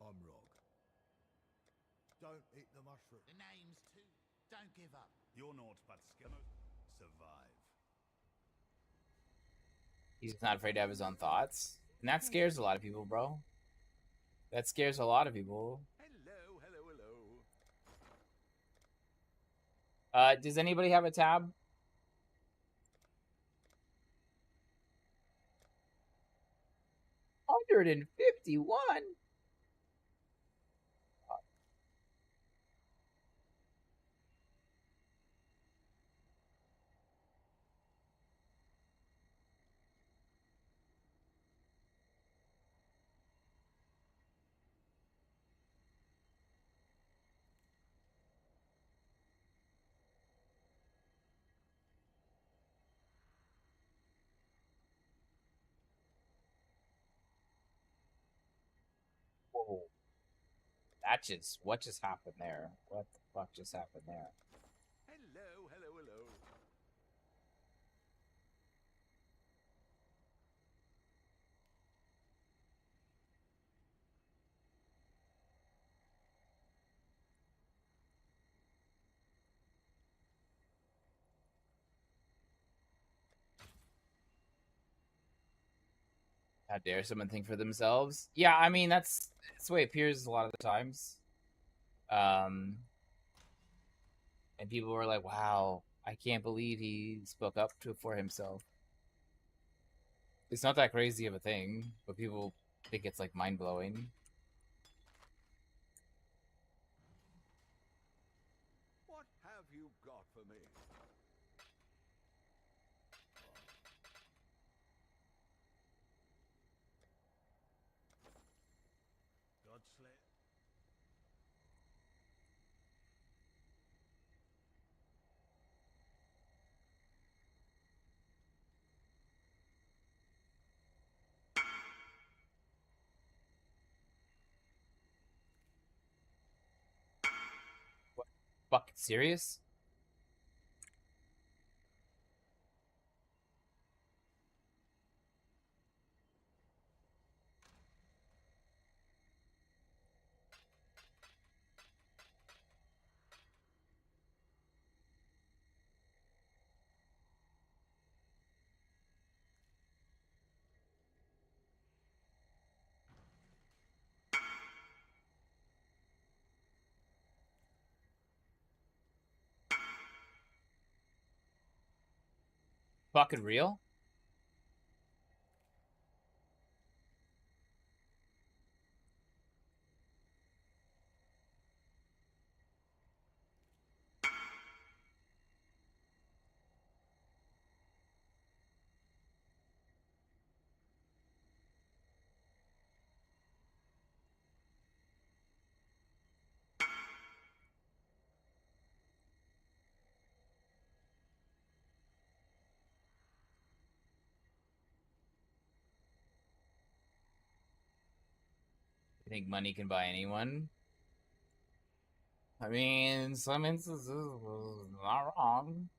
I'm Rock. Don't eat the mushroom. The name's too. Don't give up. You're naught but survive. He's not afraid to have his own thoughts. And that scares a lot of people, bro. That scares a lot of people. Hello, hello, hello. Does anybody have a tab? $151. Whoa. What just happened there? What the fuck just happened there? Hello, hello, hello. How dare someone think for themselves? Yeah, I mean that's the way it appears a lot of the times. And people were like, "Wow, I can't believe he spoke up for himself." It's not that crazy of a thing, but people think it's like mind blowing. What have you got for me? Godslet. What? Fucking serious? Fucking real? You think money can buy anyone? I mean, in some instances, not wrong.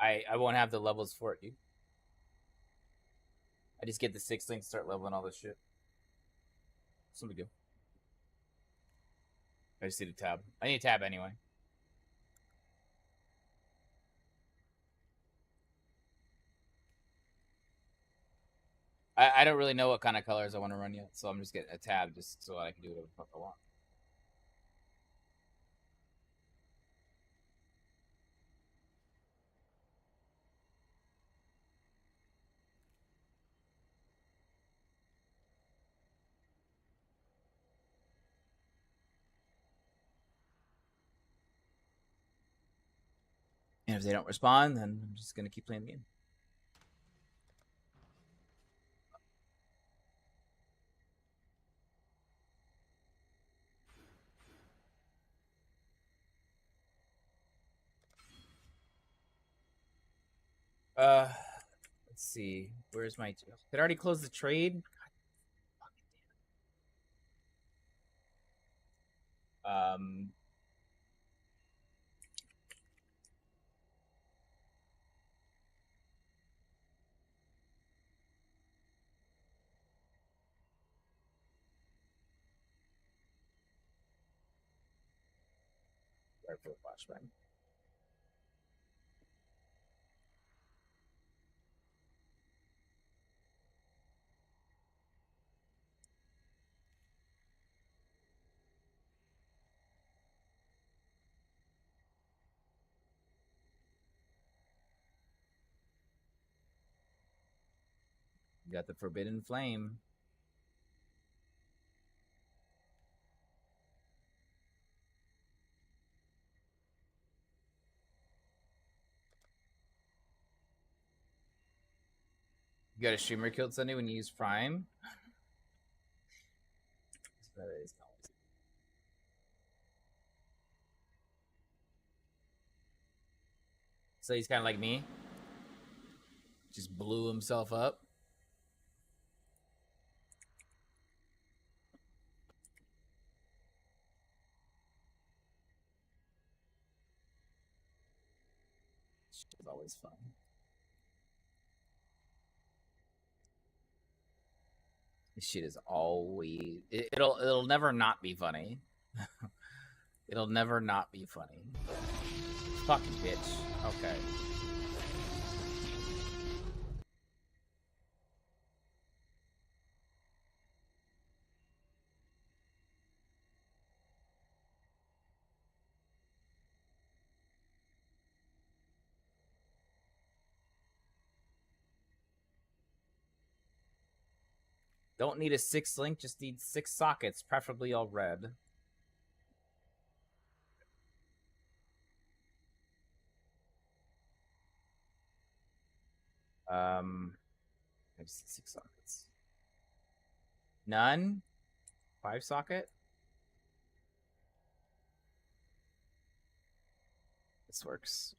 I won't have the levels for it, dude. I just get the 6 links, start leveling all this shit. That's what we do. I just need a tab. I need a tab anyway. I don't really know what kind of colors I want to run yet, so I'm just getting a tab just so I can do whatever the fuck I want. And if they don't respond, then I'm just gonna keep playing the game. Let's see. Where's my? Did I already close the trade? Um. Right for the flashbang. You got the Forbidden Flame. You got a streamer killed Sunday when you use Prime. So he's kind of like me. Just blew himself up. It's always fun. This shit is always it'll never not be funny. It'll never not be funny. Fucking bitch. Okay. Don't need a 6 link, just need 6 sockets, preferably all red. There's 6 sockets. None? 5 socket? This works.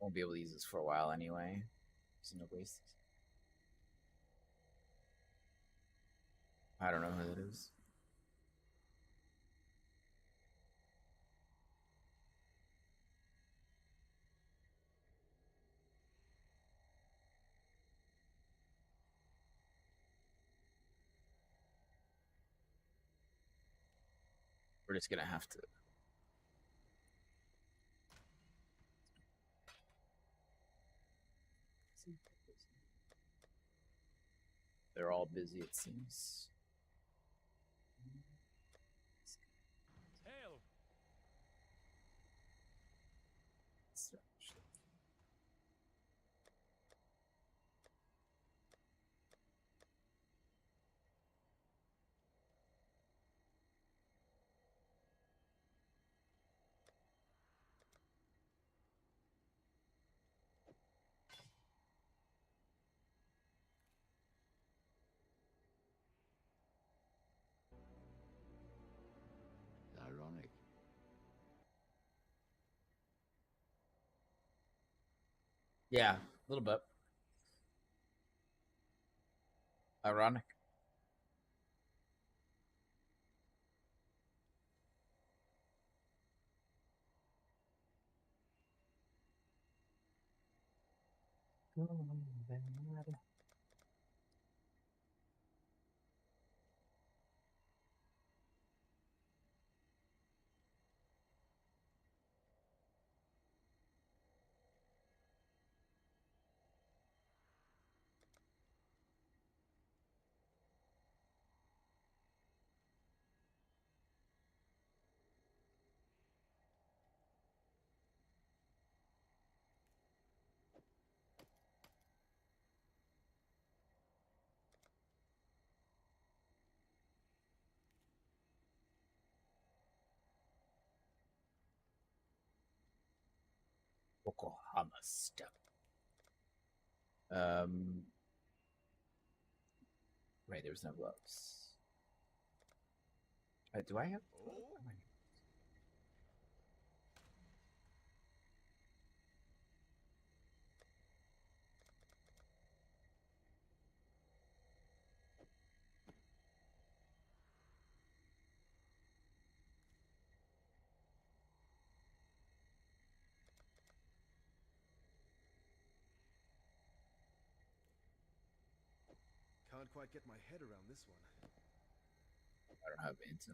Won't be able to use this for a while anyway. There's no waste. I don't know who that is. We're just gonna have to. They're all busy, it seems. Hail! Yeah, a little bit. Ironic. Yokohama stuff. Right, there's no gloves. Do I have? Oh, Can't quite get my head around this one. I don't have intel.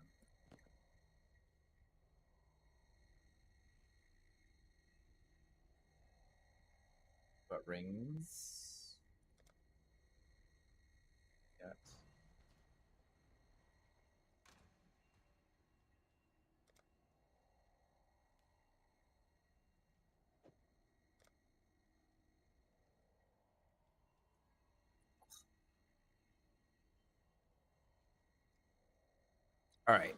But rings. Yes. All right.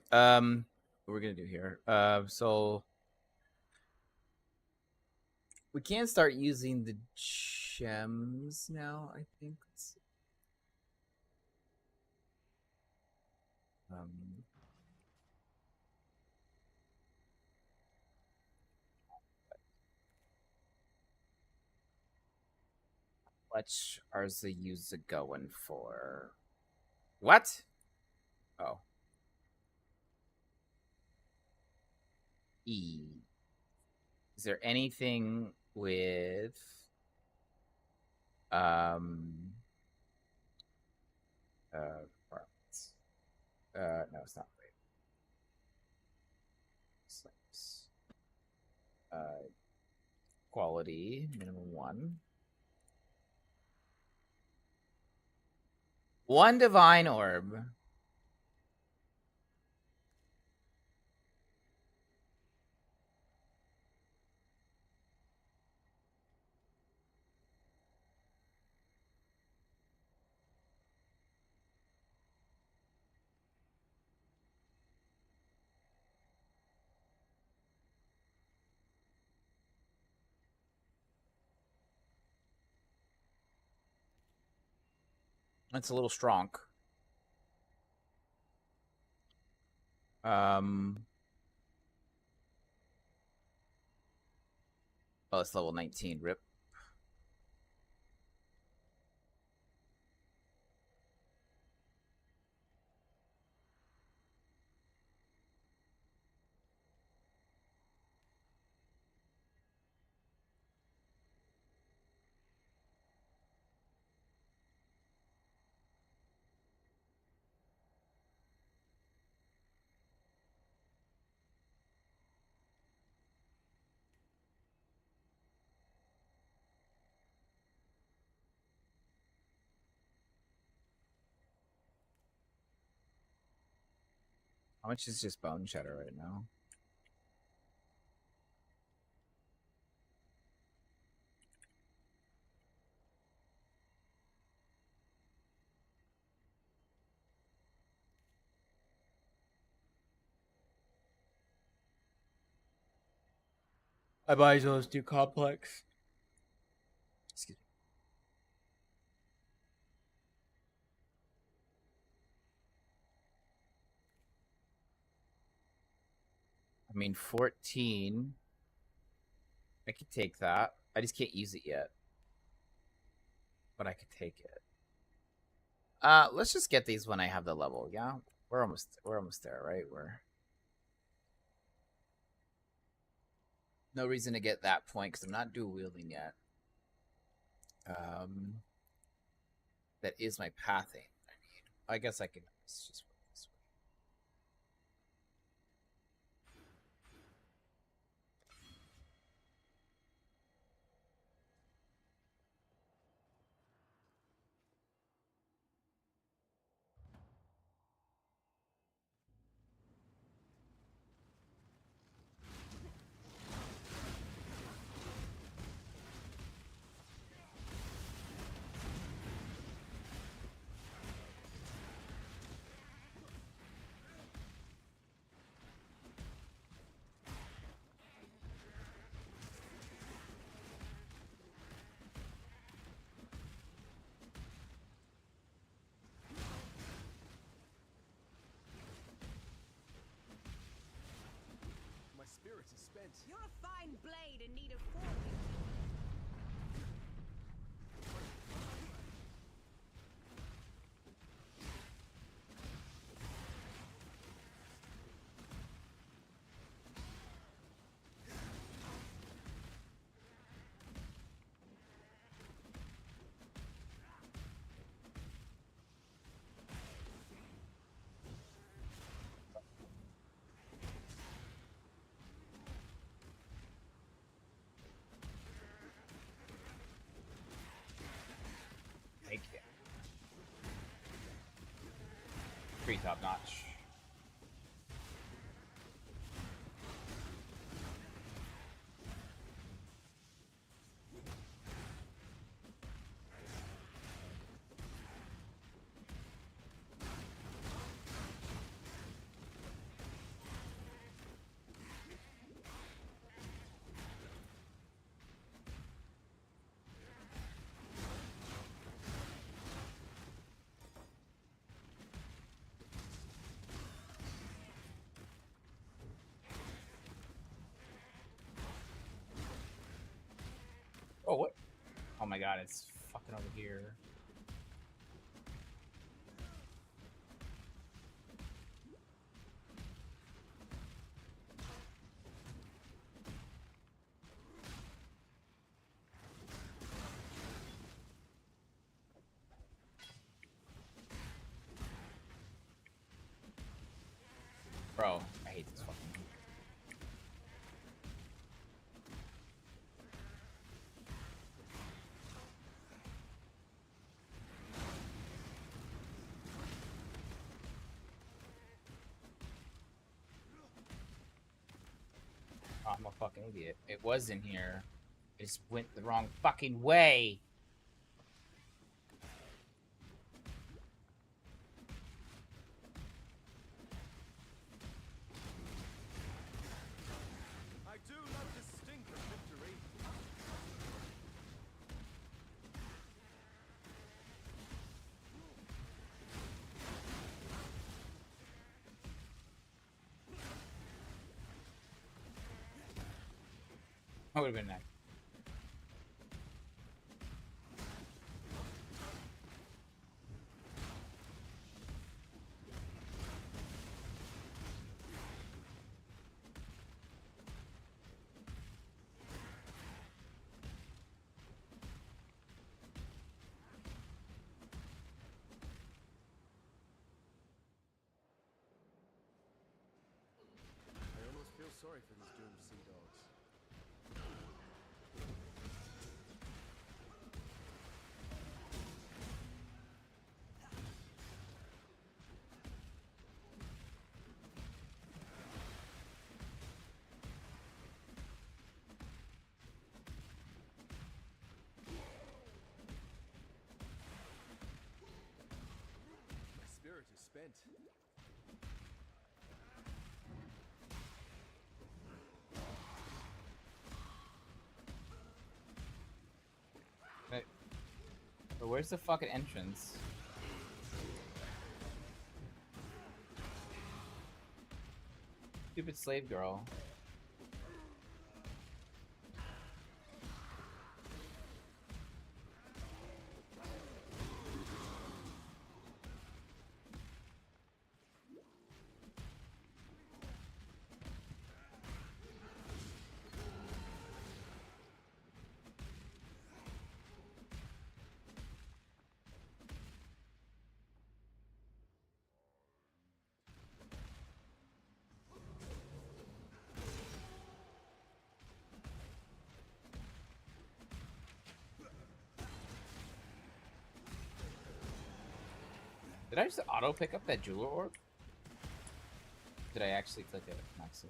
What we're gonna do here? So we can start using the gems now. I think. Um, much are the user going for? What? Oh. E. Is there anything with um requirements? No, it's not great. Slaves. Quality minimum one. One divine orb. That's a little strong. Um. Oh, it's level 19. Rip. How much is just bone cheddar right now? I buy those too complex. Excuse me. I mean, 14. I could take that. I just can't use it yet. but I could take it. Let's just get these when I have the level. Yeah, we're almost there, right? We're no reason to get that point because I'm not dual wielding yet. That is my pathing. I guess I can. Let's just work this way. My spirit is spent. You're a fine blade in need of forging. Thank you. Pretty top notch. Oh, what? Oh my god, it's fucking over here. Bro, I hate this fucking. Oh, I'm a fucking idiot. It was in here. It just went the wrong fucking way. I do love the stink of victory. That would have been nice. I almost feel sorry for these doomed sea dogs. My spirit is spent. But where's the fucking entrance? Stupid slave girl. Did I just auto pick up that jeweler orb? Did I actually click it? Not so.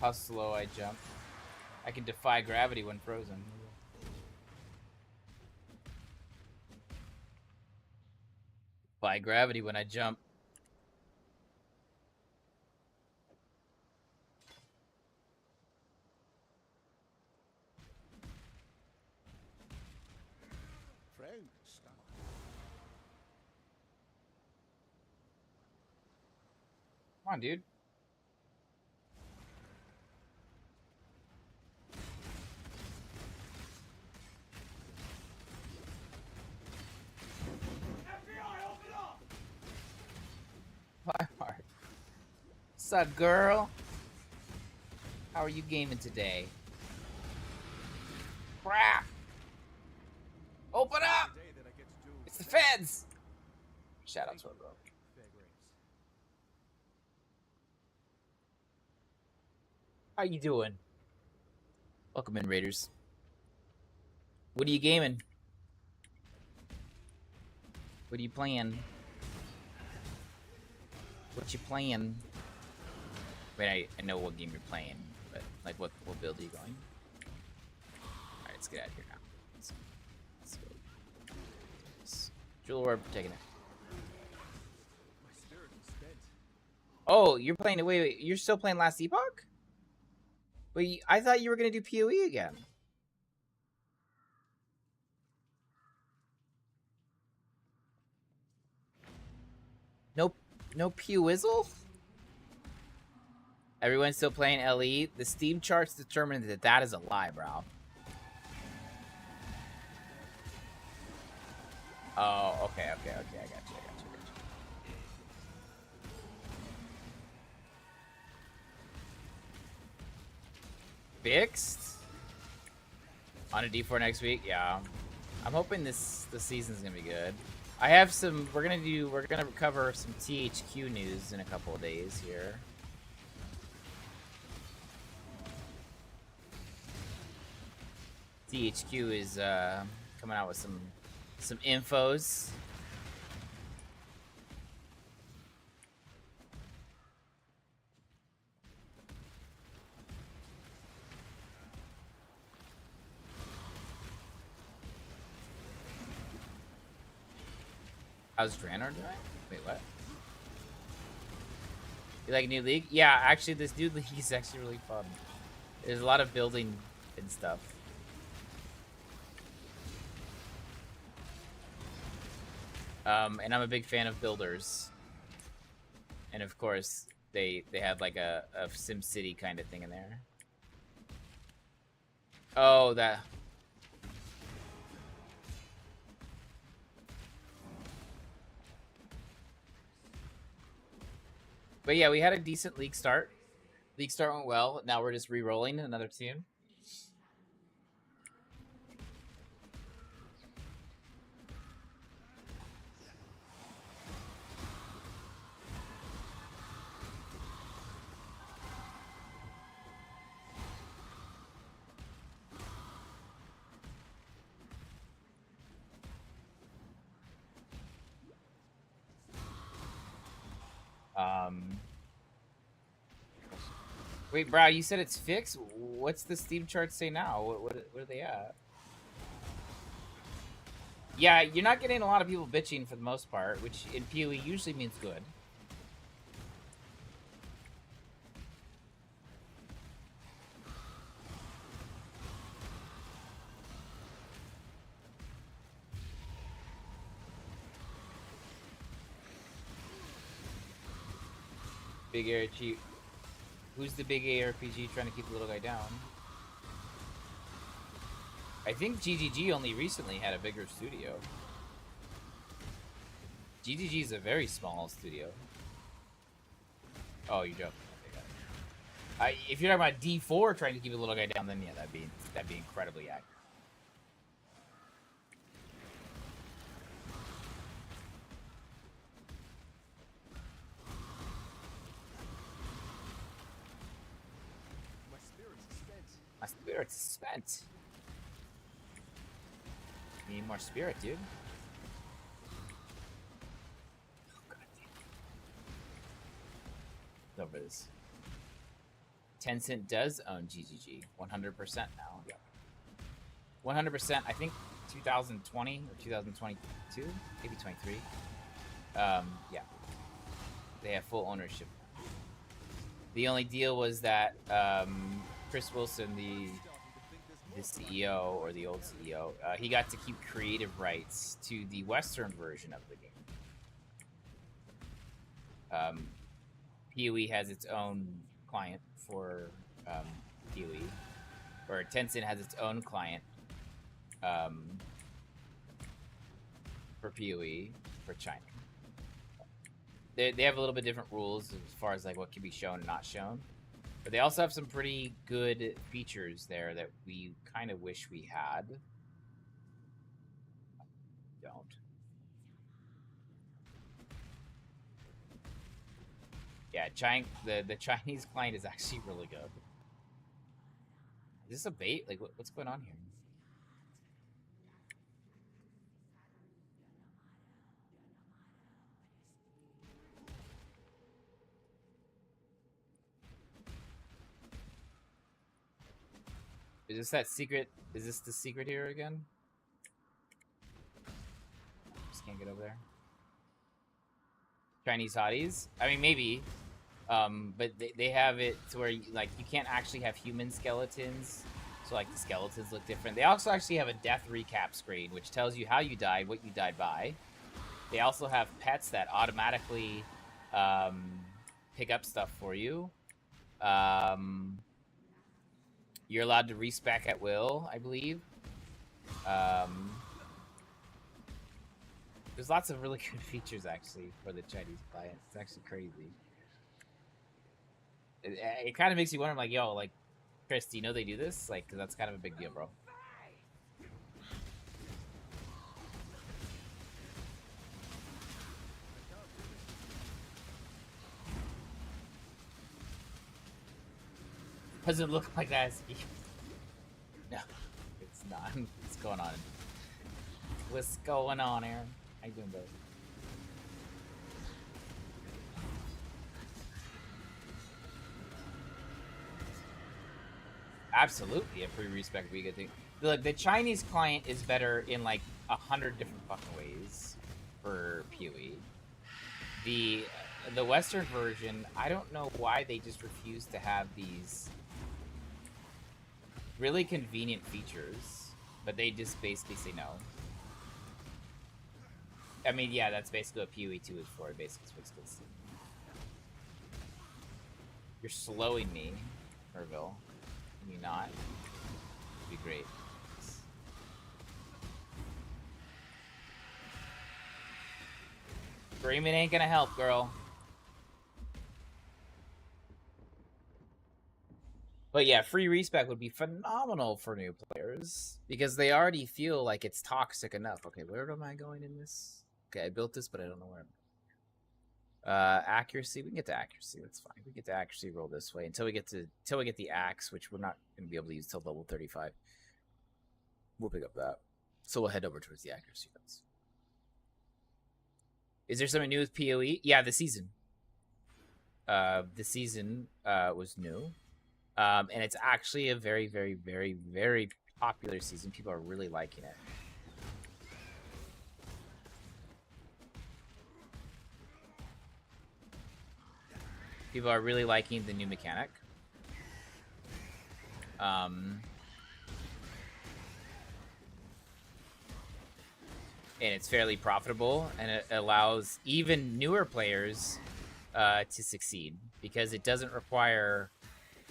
How slow I jump. I can defy gravity when frozen. Defy gravity when I jump. Friend, stop. Come on, dude. My heart. What's up, girl? How are you gaming today? Crap! Open up! Day that I get to do It's the feds! Shout out to her, bro. fair grapes. How you doing? Welcome in, Raiders. What are you gaming? What are you playing? What you playing? Wait, I know what game you're playing, but like what build are you going? Alright, let's get out of here now. Let's go. Jewel Orb, taking it. My spirit is spent. Oh, you're playing. Wait, you're still playing Last Epoch? But I thought you were gonna do PoE again. No Pewizzle? Everyone's still playing LE. The Steam charts determine that that is a lie, bro. Oh, okay. I got you. Fixed? On a D4 next week? Yeah. I'm hoping the season's gonna be good. I have some, we're gonna cover some THQ news in a couple of days here. THQ is coming out with some infos. How's Draenor doing? Wait, what? You like a new league? Yeah, actually, this new league is actually really fun. There's a lot of building and stuff. And I'm a big fan of builders. And of course, they have like a Sim City kind of thing in there. Oh, that. But yeah, we had a decent league start. League start went well. Now we're just re-rolling another team. Wait, bro, you said it's fixed? What's the Steam chart say now? What are they at? Yeah, you're not getting a lot of people bitching for the most part, which in PoE usually means good. Big ARPG. Who's the big ARPG trying to keep the little guy down? I think GGG only recently had a bigger studio. GGG is a very small studio. Oh, you're joking. Okay, got it. If you're talking about D4 trying to keep a little guy down, then yeah, that'd be incredibly accurate. My spirits are spent. My spirit's spent. You need more spirit, dude. Oh, God damn. Over this. Tencent does own GGG 100% now. Yep. 100%. I think 2020 or 2022, maybe 23. Yeah, they have full ownership. The only deal was that Chris Wilson, the CEO or the old CEO, he got to keep creative rights to the Western version of the game. PoE has its own client for PoE, or Tencent has its own client for PoE for China. They have a little bit different rules as far as like what can be shown and not shown, but they also have some pretty good features there that we kind of wish we had. Don't. Yeah, the Chinese client is actually really good. Is this a bait? Like, what's going on here? Is this that secret? Is this the secret here again? Just can't get over there. Chinese hotties? I mean, maybe. But they have it to where you can't actually have human skeletons. So like the skeletons look different. They also actually have a death recap screen, which tells you how you died, what you died by. They also have pets that automatically pick up stuff for you. You're allowed to respec at will, I believe. There's lots of really good features, actually, for the Chinese client. It's actually crazy. It kind of makes you wonder, like, yo, like, Chris, do you know they do this? Like, because that's kind of a big deal, bro. Doesn't look like that. No, it's not. What's going on? What's going on, Aaron? How you doing, bro? Absolutely, a free respec would be a good thing. Look, the Chinese client is better in like 100 different fucking ways for PoE. The Western version, I don't know why they just refuse to have these really convenient features, but they just basically say no. I mean, yeah, that's basically what PoE 2 is for. It basically switches this. You're slowing me, Merville. Can you not? It'd be great. Screaming ain't gonna help, girl. But yeah, free respec would be phenomenal for new players because they already feel like it's toxic enough. Okay, where am I going in this? Okay, I built this, but I don't know where I'm accuracy. We can get to accuracy. That's fine. We get to accuracy roll this way until we get the axe, which we're not going to be able to use till level 35. We'll pick up that. So we'll head over towards the accuracy notes. Is there something new with PoE? Yeah, the season. The season was new. And it's actually a very, very, very, very popular season. People are really liking it. People are really liking the new mechanic. And it's fairly profitable, and it allows even newer players to succeed because it doesn't require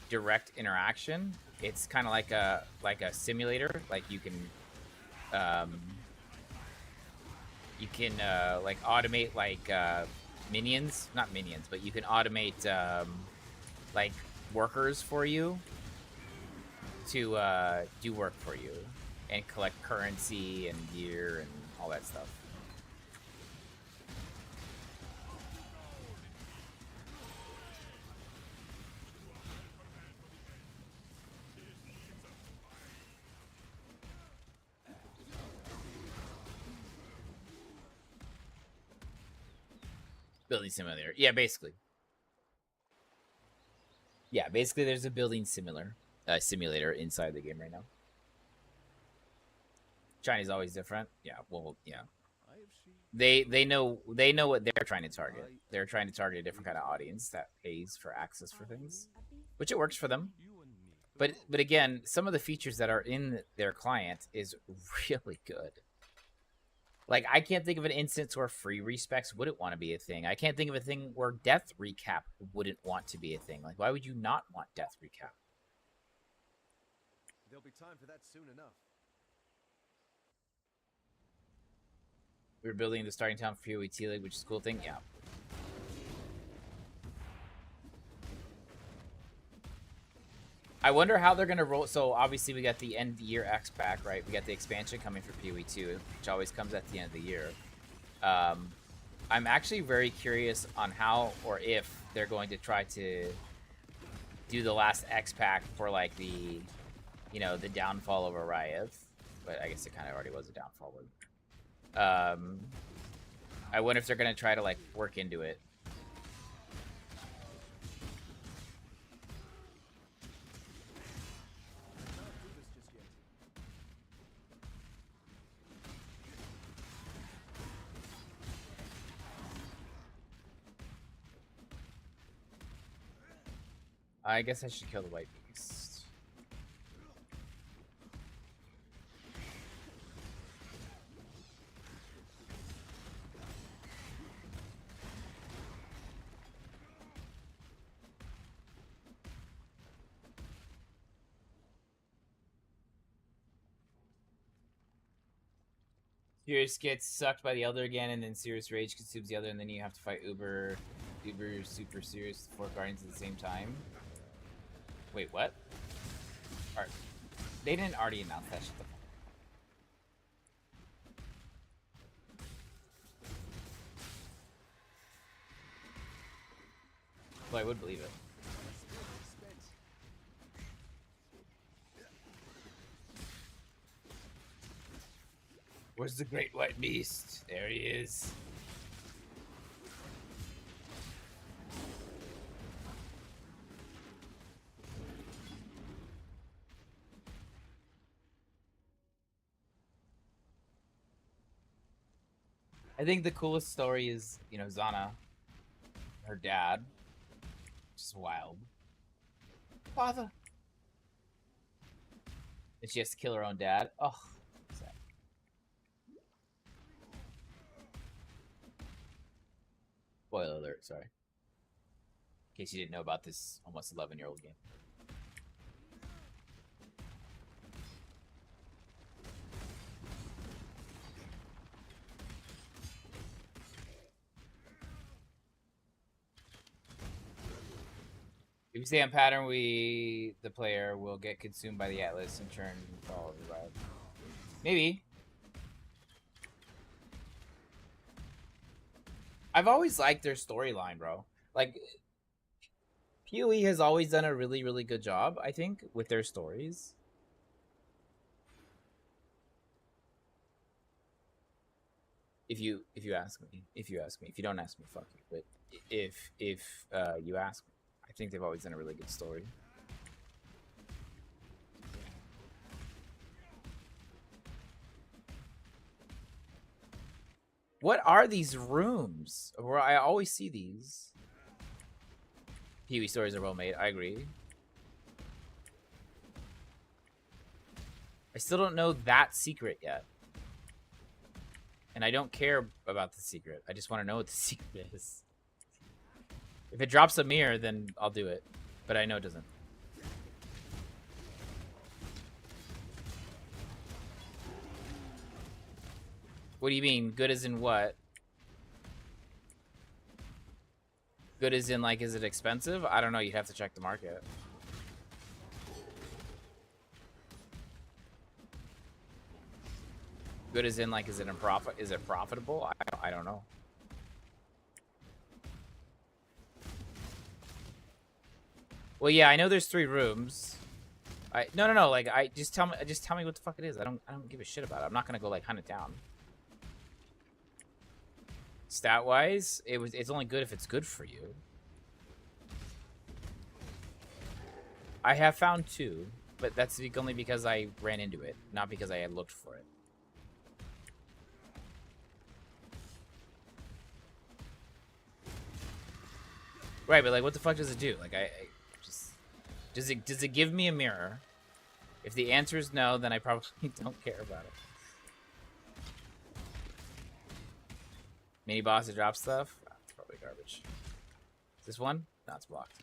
direct interaction. It's kind of like a simulator. Like you can you can like automate like minions, not minions, but you can automate like workers for you to do work for you and collect currency and gear and all that stuff. Building simulator. Yeah, basically. Yeah, basically there's a building simulator inside the game right now. China's always different. Yeah, well, yeah. I have seen They know what they're trying to target. They're trying to target a different kind of audience that pays for access for things, which it works for them. You and me. But again, some of the features that are in their client is really good. Like, I can't think of an instance where free respecs wouldn't want to be a thing. I can't think of a thing where death recap wouldn't want to be a thing. Like, why would you not want death recap? There'll be time for that soon enough. We were building the starting town for PoE League, which is a cool thing. Yeah. I wonder how they're gonna roll. So obviously we got the end of the year X pack, right? We got the expansion coming for PoE 2, which always comes at the end of the year. I'm actually very curious on how or if they're going to try to do the last X pack for like the, you know, the downfall of Ariath. But I guess it kind of already was a downfall. I wonder if they're gonna try to like work into it. Not do this just yet. I guess I should kill the white beast. Sirius gets sucked by the Elder again, and then Sirius Rage consumes the Other, and then you have to fight Uber Super Sirius 4 Guardians at the same time. Wait, what? They didn't already announce that shit. Well, I would believe it. Where's the great white beast? There he is. I think the coolest story is, you know, Zana, her dad. Just wild. Father. And she has to kill her own dad. Oh, sad. Spoiler alert, sorry. In case you didn't know about this almost 11-year-old game. If you stay on pattern, the player, will get consumed by the Atlas and turn and fall revive. Maybe. I've always liked their storyline, bro. Like, PoE has always done a really, really good job, I think, with their stories. If you ask me. If you ask me. If you don't ask me, fuck you. But if you ask me, I think they've always done a really good story. What are these rooms? Where I always see these. PoE stories are well made. I agree. I still don't know that secret yet. And I don't care about the secret. I just want to know what the secret is. If it drops a mirror, then I'll do it. But I know it doesn't. What do you mean? Good as in what? Good as in, like, is it expensive? I don't know. You'd have to check the market. Good as in, like, is it in profit? Is it profitable? I don't know. Well, yeah, I know there's 3 rooms. No. Like, just tell me what the fuck it is. I don't give a shit about it. I'm not gonna go like hunt it down. Stat wise, it's only good if it's good for you. I have found 2, but that's only because I ran into it, not because I had looked for it. Right, but like, what the fuck does it do? Like, I just does it give me a mirror? If the answer is no, then I probably don't care about it. Mini boss to drop stuff? Oh, it's probably garbage. Is this one? No, it's blocked.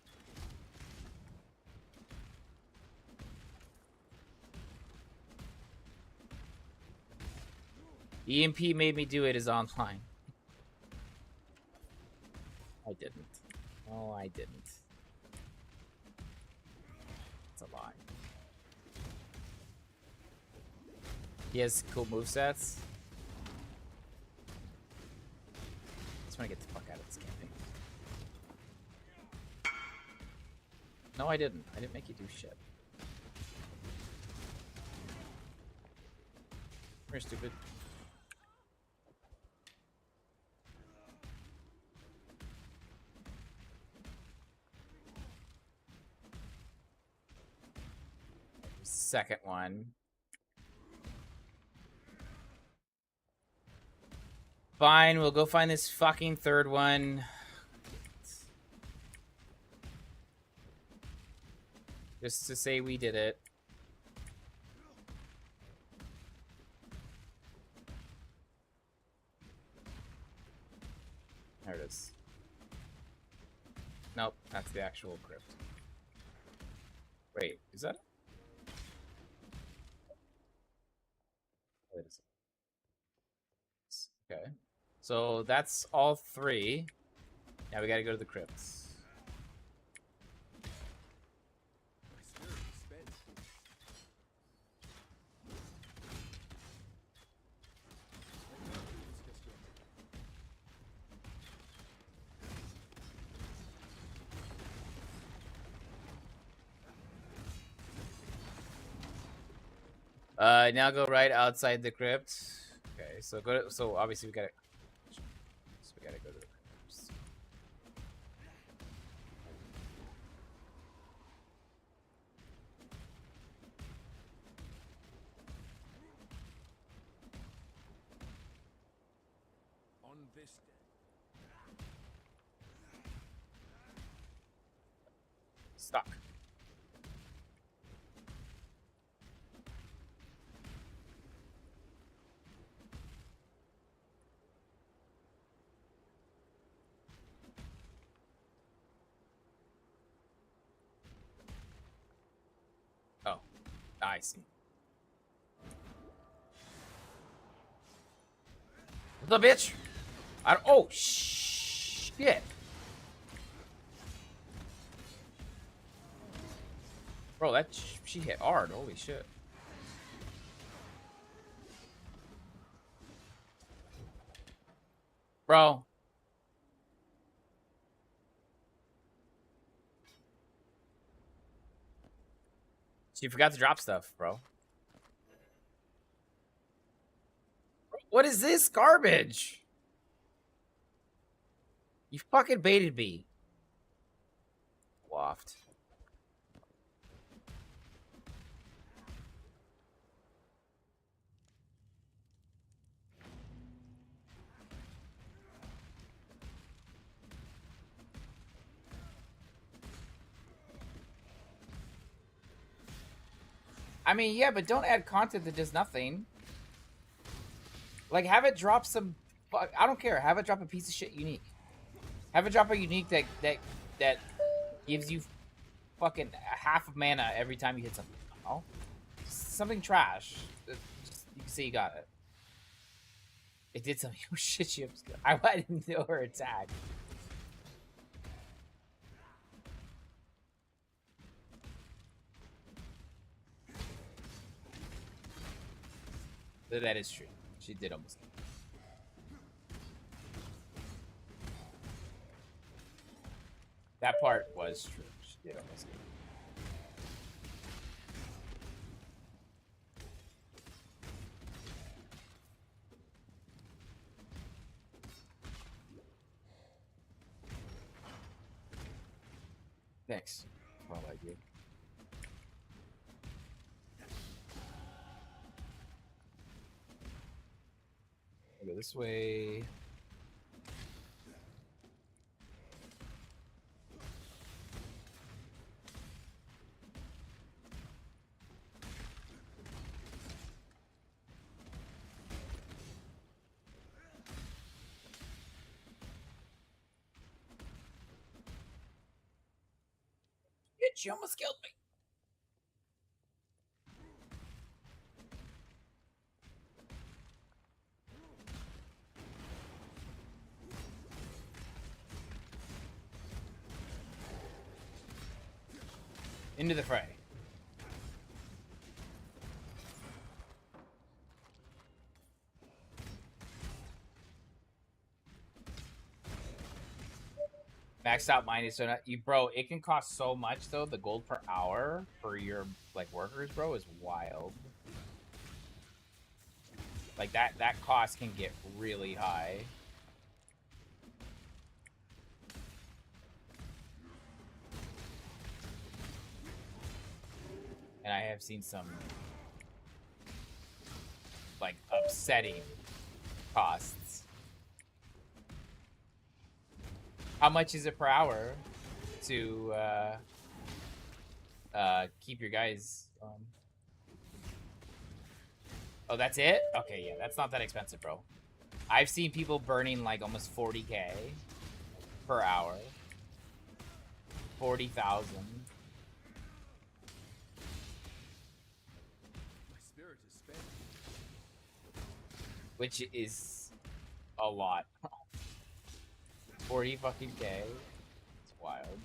EMP made me do it is online. I didn't. Oh, I didn't. It's a lie. He has cool movesets. Just want to get the fuck out of this campaign. No, I didn't. I didn't make you do shit. Come here, stupid. Second one. Fine, we'll go find this fucking third one. Just to say we did it. There it is. Nope, that's the actual crypt. Wait, is that? It is. Okay. So that's all 3. Now we gotta go to the crypts. My spirit is spent. I cannot do this just yet. Now go right outside the crypt. Okay, so go to, so obviously we gotta go to the crypts. On this day. Stuck. Oh, I see. What's up, bitch? Oh, shit. Bro, that she hit hard. Holy shit. Bro. She forgot to drop stuff, bro. What is this garbage? You fucking baited me. Waft. I mean, yeah, but don't add content that does nothing. Like, have it drop some... I don't care. Have it drop a piece of shit unique. Have it drop a unique that gives you fucking half of mana every time you hit something. Oh, something trash. Just, you can see you got it. It did something. Oh shit, she was good. I didn't know her attack. That is true. She did almost kill. That part was true. She did almost kill. Next. Well, I do. I'll go this way. She almost killed me. Into the fray. Maxed out mine is so not you, bro. It can cost so much though. The gold per hour for your like workers, bro, is wild. Like that cost can get really high. And I have seen some like upsetting costs. How much is it per hour to keep your guys on? Oh, that's it? Okay, yeah, that's not that expensive, bro. I've seen people burning like almost 40K per hour. 40,000. My spirit is spent. Which is a lot. 40 fucking K. It's wild.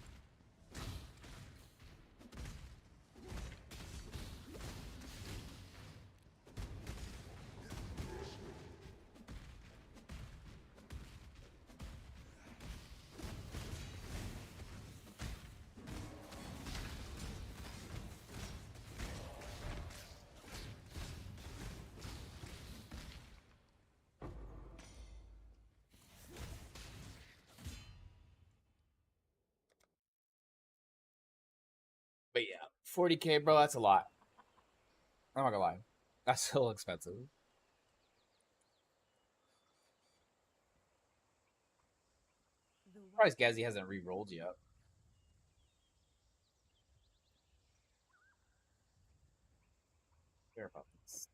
But yeah, 40K, bro, that's a lot. I'm not gonna lie. That's still expensive. Surprised Gazzy hasn't re-rolled yet. Care about this.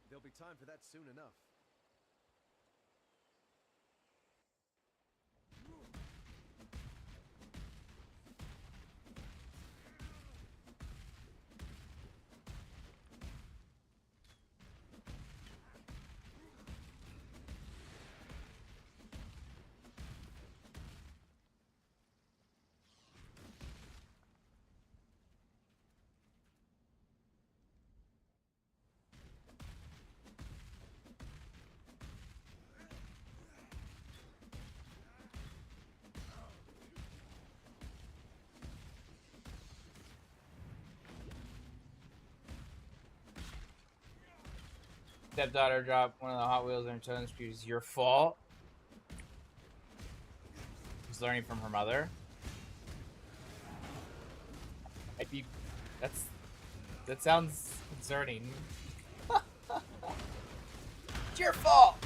There'll be time for that soon enough. Stepdaughter dropped one of the Hot Wheels in her tone screws. Your fault. She's learning from her mother. That sounds concerning. It's your fault.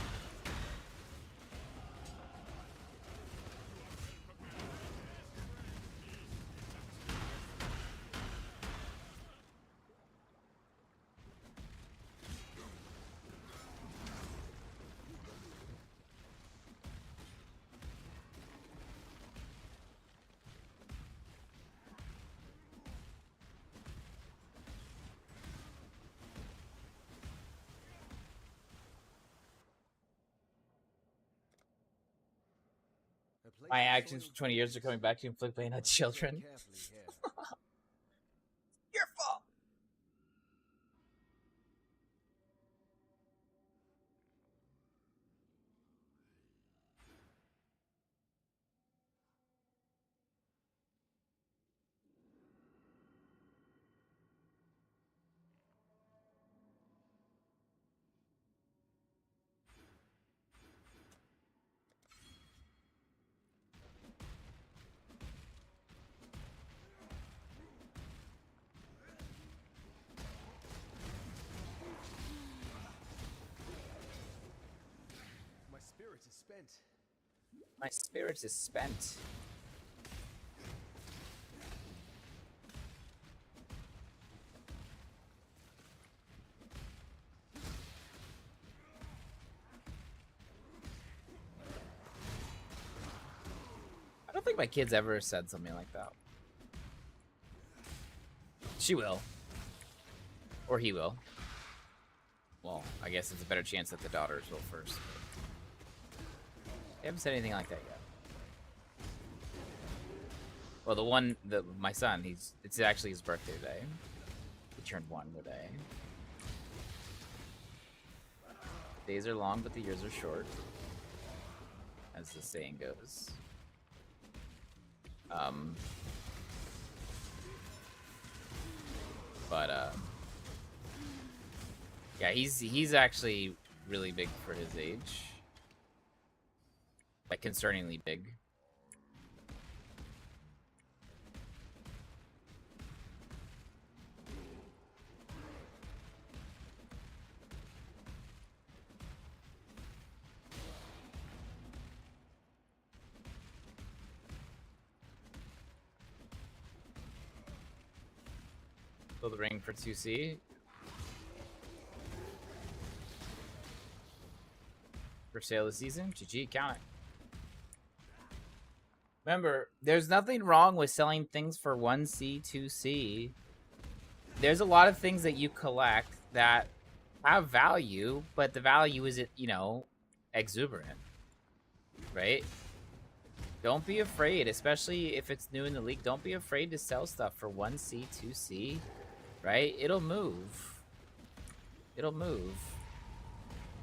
place My of actions soiled for 20 years are bodies. coming back to inflict pain on Must tread children. carefully here. Your fault. My spirit is spent. My spirit is spent. I don't think my kid's ever said something like that. She will. Or he will. Well, I guess it's a better chance that the daughters will first. They haven't said anything like that yet. Well, my son, it's actually his birthday today. He turned 1 today. Days are long, but the years are short, as the saying goes. Yeah, he's actually really big for his age. Like, concerningly big. So the ring for 2C. For sale this season. GG, count it. Remember, there's nothing wrong with selling things for 1C, 2C. There's a lot of things that you collect that have value, but the value isn't, exuberant. Right? Don't be afraid, especially if it's new in the league. Don't be afraid to sell stuff for 1C, 2C. Right? It'll move. It'll move.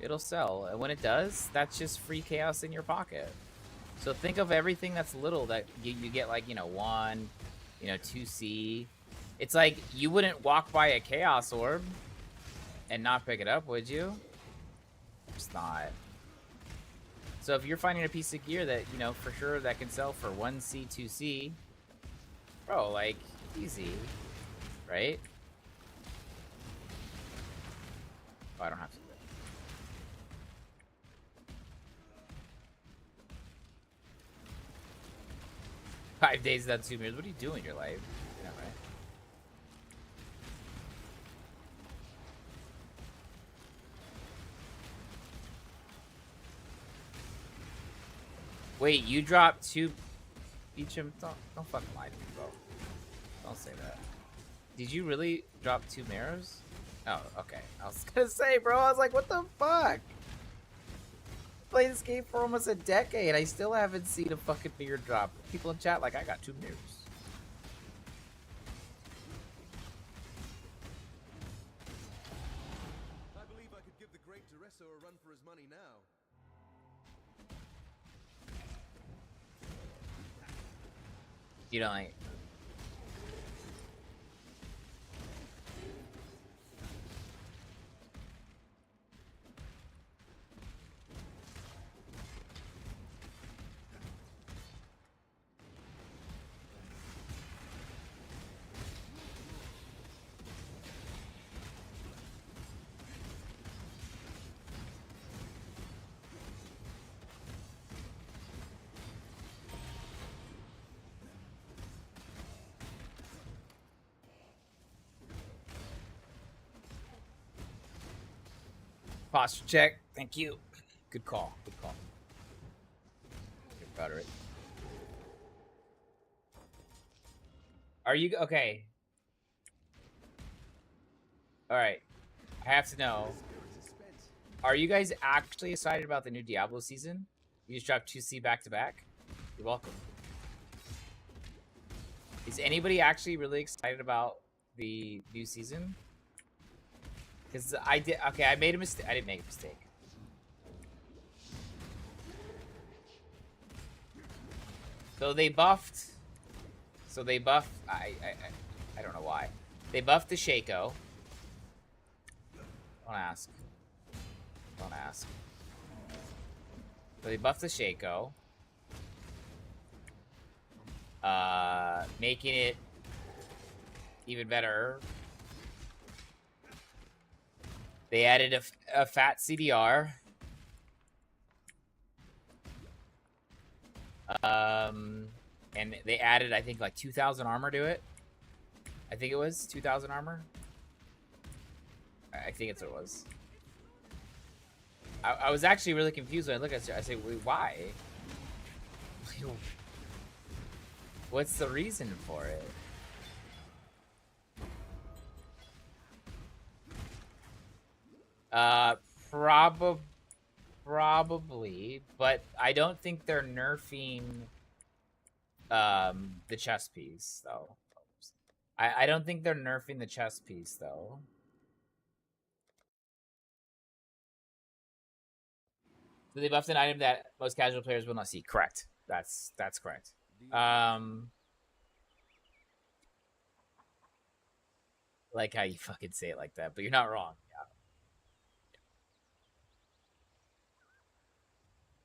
It'll sell. And when it does, that's just free chaos in your pocket. So think of everything that's little that you get, like, 1, 2C. It's like you wouldn't walk by a chaos orb and not pick it up, would you? It's not. So if you're finding a piece of gear that, for sure that can sell for 1C, 2C, bro, like, easy, right? Oh, I don't have to do that. 5 days without 2 mirrors. What are you doing in your life? Yeah, right. Wait, you dropped 2 Beecham? Don't fucking lie to me, bro. Don't say that. Did you really drop 2 mirrors? Oh, okay. I was gonna say, bro, I was like, what the fuck? Played this game for almost a decade. I still haven't seen a fucking mirror drop. People in chat like, I got 2 mirrors. I believe I could give the great Duresso a run for his money now. You don't like. Posture check. Thank you. Good call. Good call. You're proud of it. Are you okay? All right. I have to know. Are you guys actually excited about the new Diablo season? You just dropped 2C back to back. You're welcome. Is anybody actually really excited about the new season? Because I did. Okay, I made a mistake. I didn't make a mistake. So they buffed. I don't know why. They buffed the Shaco. Don't ask. Don't ask. So they buffed the Shaco. Making it even better. They added a fat CDR. And they added, I think, like 2,000 armor to it. I think it was 2,000 armor. I think it's what it was. I was actually really confused when I look at it. I say, wait, why? What's the reason for it? Probably, but I don't think they're nerfing the chess piece though. I don't think they're nerfing the chess piece though. So they buffed an item that most casual players will not see. Correct. That's correct. Like how you fucking say it like that, but you're not wrong. Yeah.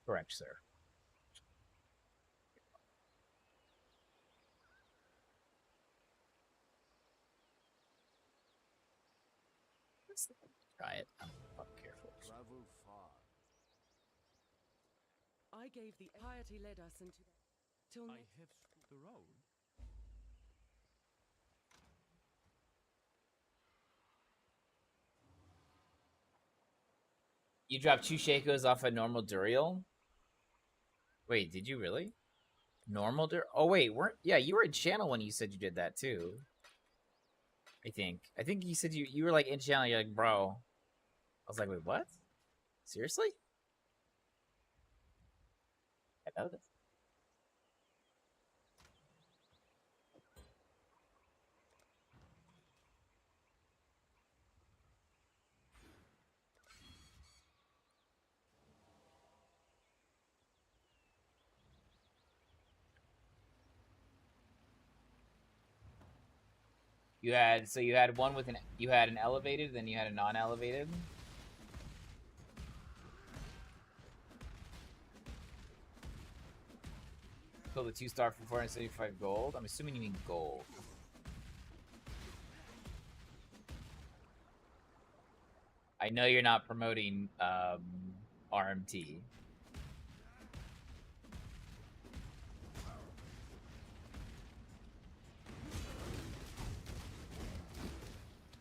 Correct, sir. Try it. I'm fucking careful. Travel far. I gave the piety led us into till I have the road. You dropped 2 Shakos off a normal Duriel? Wait, did you really? Normal Duriel? Oh, wait, yeah, you were in channel when you said you did that, too. I think you said you were, like, in channel, you're like, bro. I was like, wait, what? Seriously? I know this. You had one with you had an elevated, then you had a non-elevated. Kill the 2-star for 475 gold. I'm assuming you mean gold. I know you're not promoting RMT.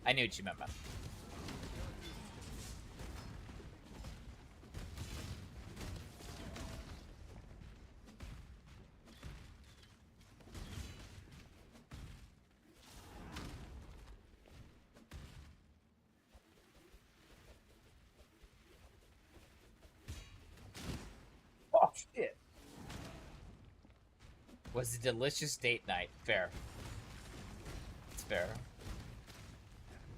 I knew what you meant, man. Oh, shit. Was a delicious date night. Fair. It's fair.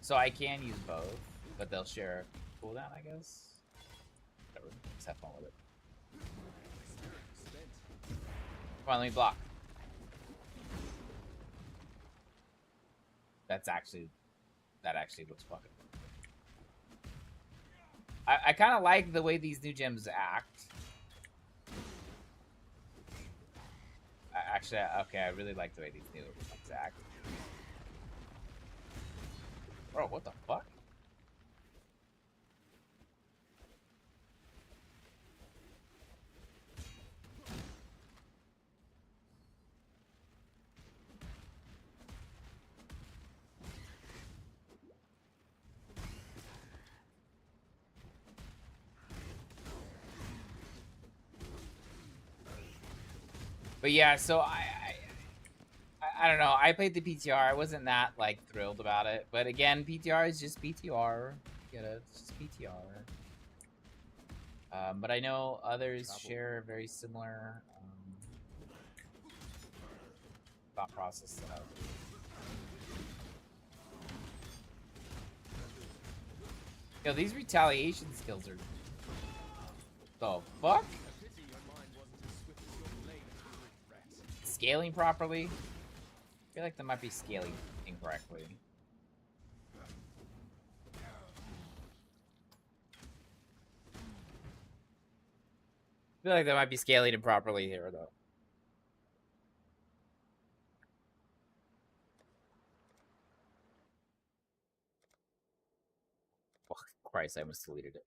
So I can use both, but they'll share cooldown, I guess. Whatever. Just have fun with it. Come on, let me block. That actually looks fucking. I kind of like the way these new gems act. Actually, okay, I really like the way these new ones act. Bro, what the fuck? But yeah, so I don't know. I played the PTR. I wasn't that like thrilled about it. But again, PTR is just PTR. Get it? It's just PTR. But I know others share very similar thought process set up. Yo, these retaliation skills are... The fuck? Scaling properly? I feel like they might be scaling incorrectly. I feel like they might be scaling improperly here, though. Oh, Christ, I almost deleted it.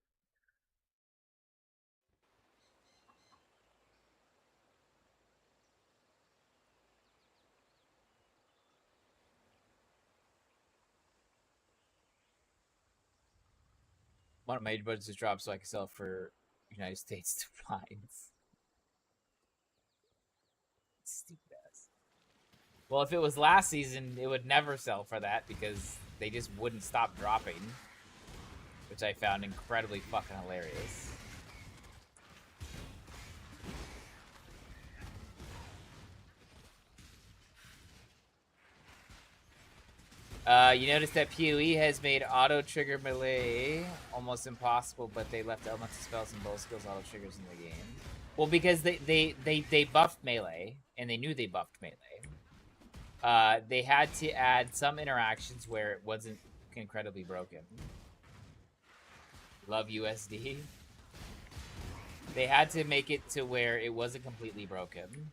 Want my budget to drop so I can sell for United States defines. Stupid ass. Well, if it was last season, it would never sell for that because they just wouldn't stop dropping, which I found incredibly fucking hilarious. You notice that PoE has made auto trigger melee almost impossible, but they left elemental spells and bow skills auto triggers in the game. Well, because they buffed melee, and they knew they buffed melee. They had to add some interactions where it wasn't incredibly broken. Love USD. They had to make it to where it wasn't completely broken.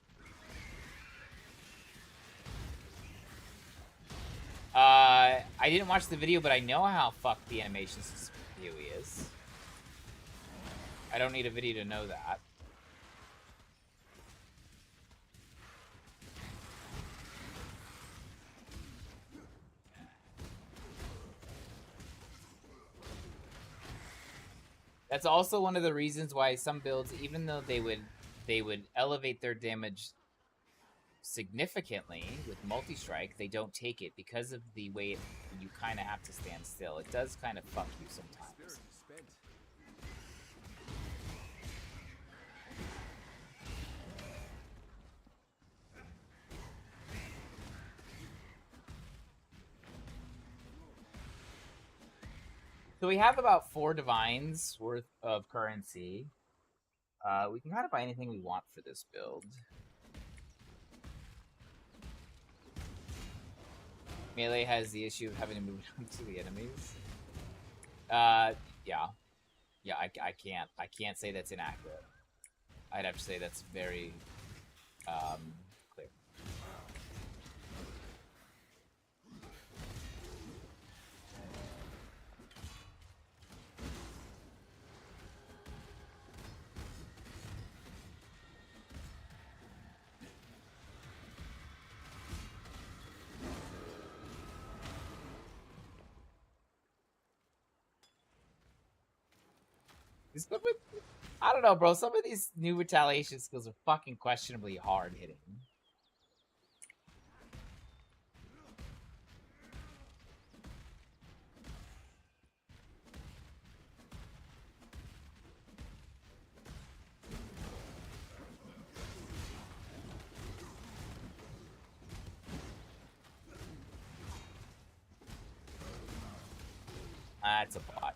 I didn't watch the video, but I know how fucked the animation system PoE is. I don't need a video to know that. That's also one of the reasons why some builds, even though they would elevate their damage significantly with multi-strike, they don't take it because of the way you kind of have to stand still. It does kind of fuck you sometimes. So we have about 4 divines worth of currency. We can kind of buy anything we want for this build. Melee has the issue of having to move on to the enemies. Yeah. Yeah, I can't say that's inaccurate. I'd have to say that's very clear. I don't know, bro. Some of these new retaliation skills are fucking questionably hard hitting. That's a bot.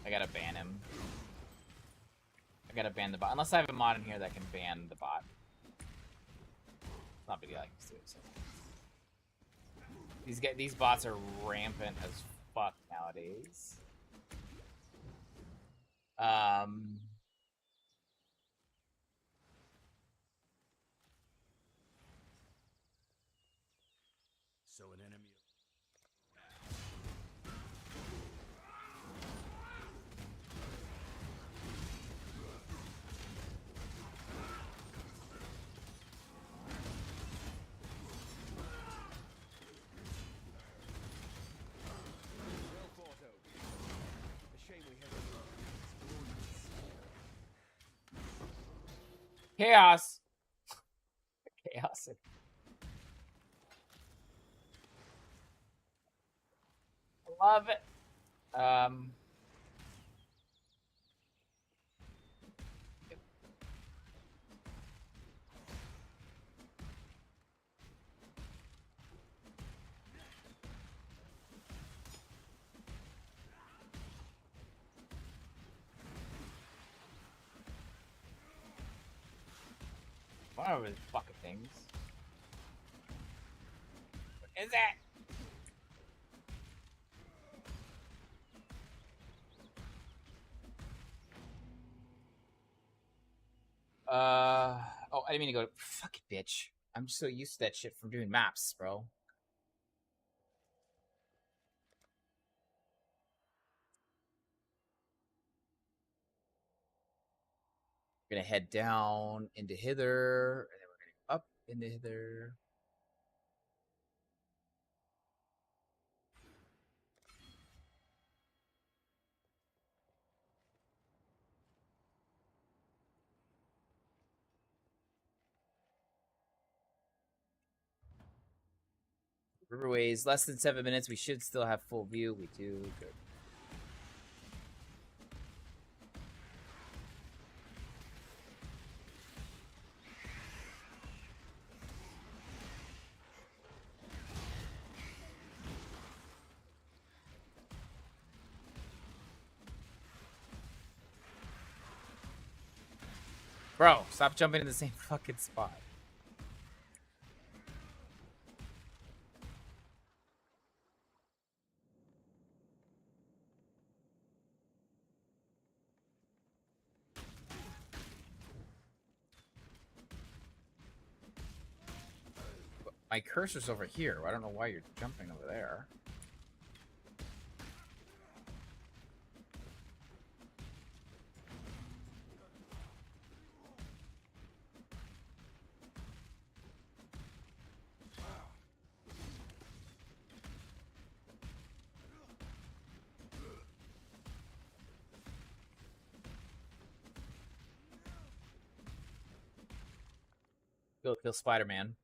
I gotta ban him. I gotta ban the bot. Unless I have a mod in here that can ban the bot. It's not a big deal, I can do it. So. These bots are rampant as fuck nowadays. So an enemy. Well thought out. A shame we had Chaos. Chaos. Love it. One of those fucking things. What is that? Oh, I didn't mean to go. Fucking bitch. I'm just so used to that shit from doing maps, bro. We're gonna head down into hither, and then we're gonna go up into hither. Riverways, less than 7 minutes. We should still have full view. We do. Good. Bro, stop jumping in the same fucking spot. My cursor's over here. I don't know why you're jumping over there. Go kill Spider-Man.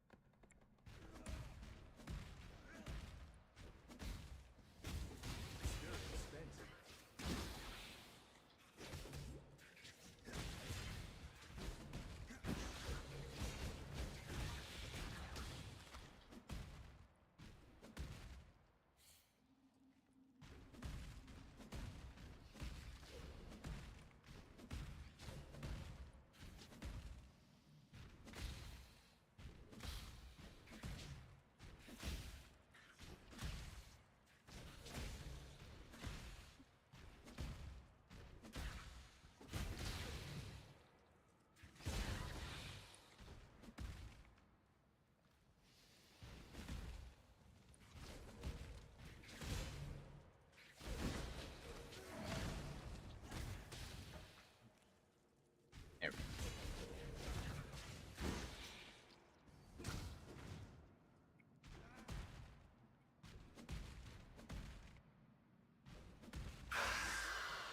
There we go.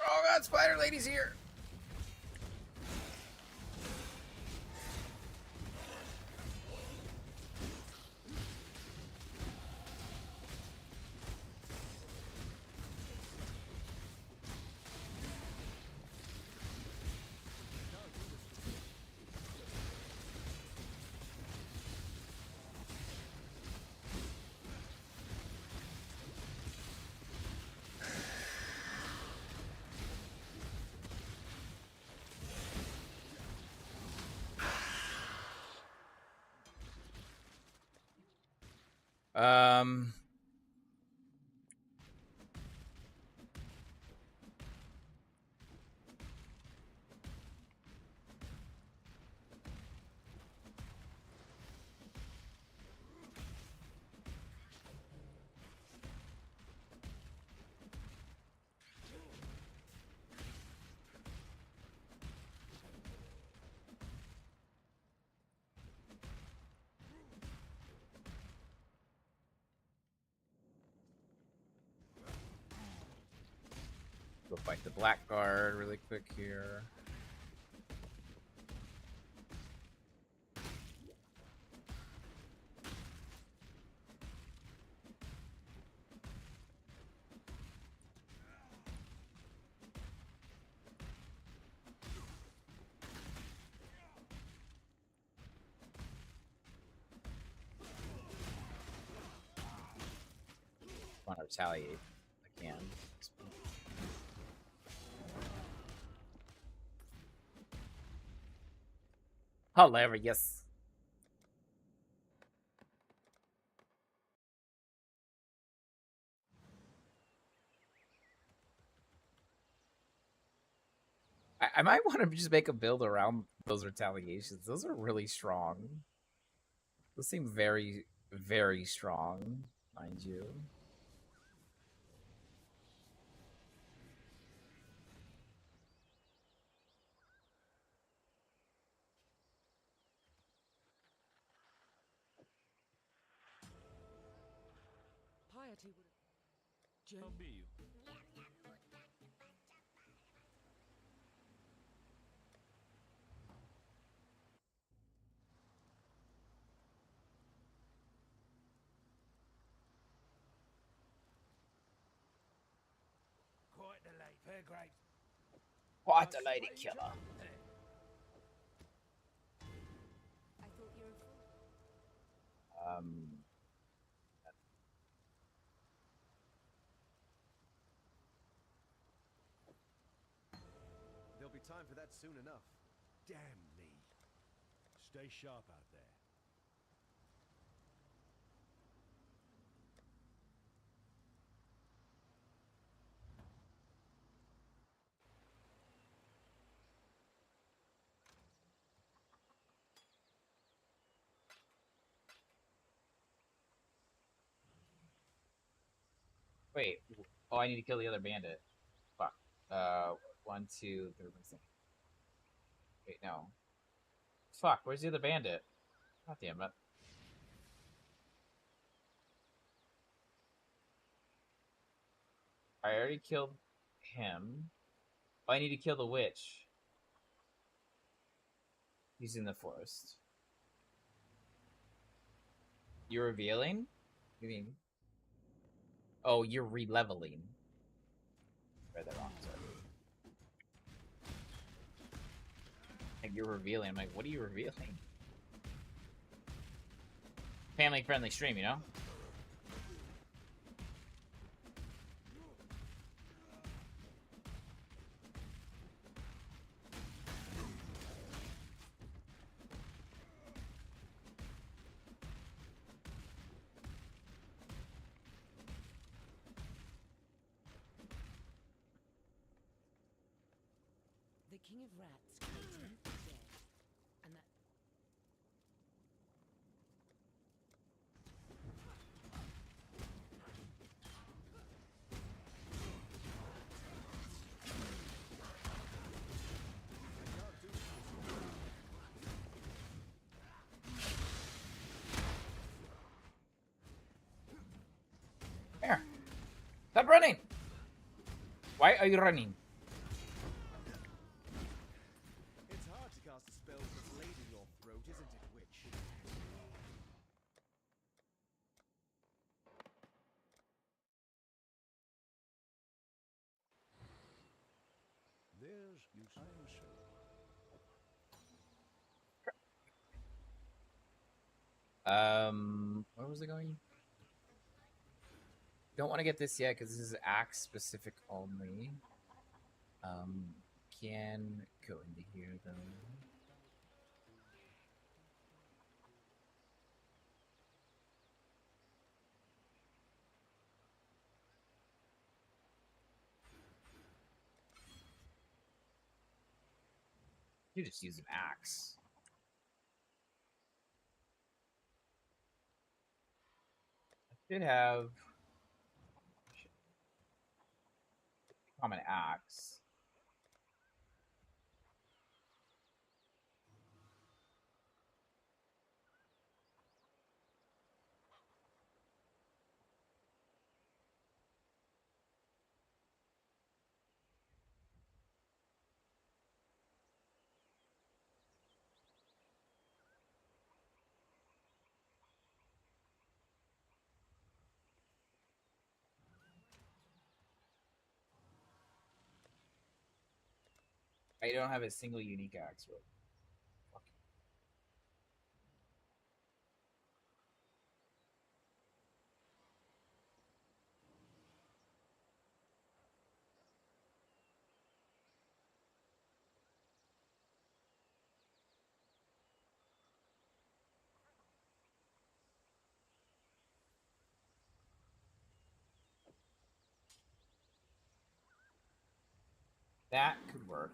Oh god, Spider Lady's here. Um, go fight the Blackguard really quick here. Want to retaliate? I can. Oh, lever, yes. I might want to just make a build around those retaliations. Those are really strong. Those seem very, very strong, mind you. Piety would have. I'll be you. Quite the late, fair grapes. What a lady killer. I thought you were a fool. There'll be time for that soon enough. Damn me. Stay sharp out there. Wait. Oh, I need to kill the other bandit. Fuck. 1, 2, 3. Wait, no. Fuck, where's the other bandit? God damn it. I already killed him. Oh, I need to kill the witch. He's in the forest. You're revealing? You mean? Oh, you're re-leveling. Read that wrong, sorry. Like, you're revealing. I'm like, what are you revealing? Family-friendly stream, you know? The king of rats, Clayton, dead. And that. Here. Stop running! Why are you running? It's hard to cast a spell with a blade in your throat, isn't it, witch? There's use. I am sure. Where was it going? Don't want to get this yet because this is axe specific only. Can go into here though. You just use an axe. I should have common axe. I don't have a single unique axe. Really. Fuck. That could work.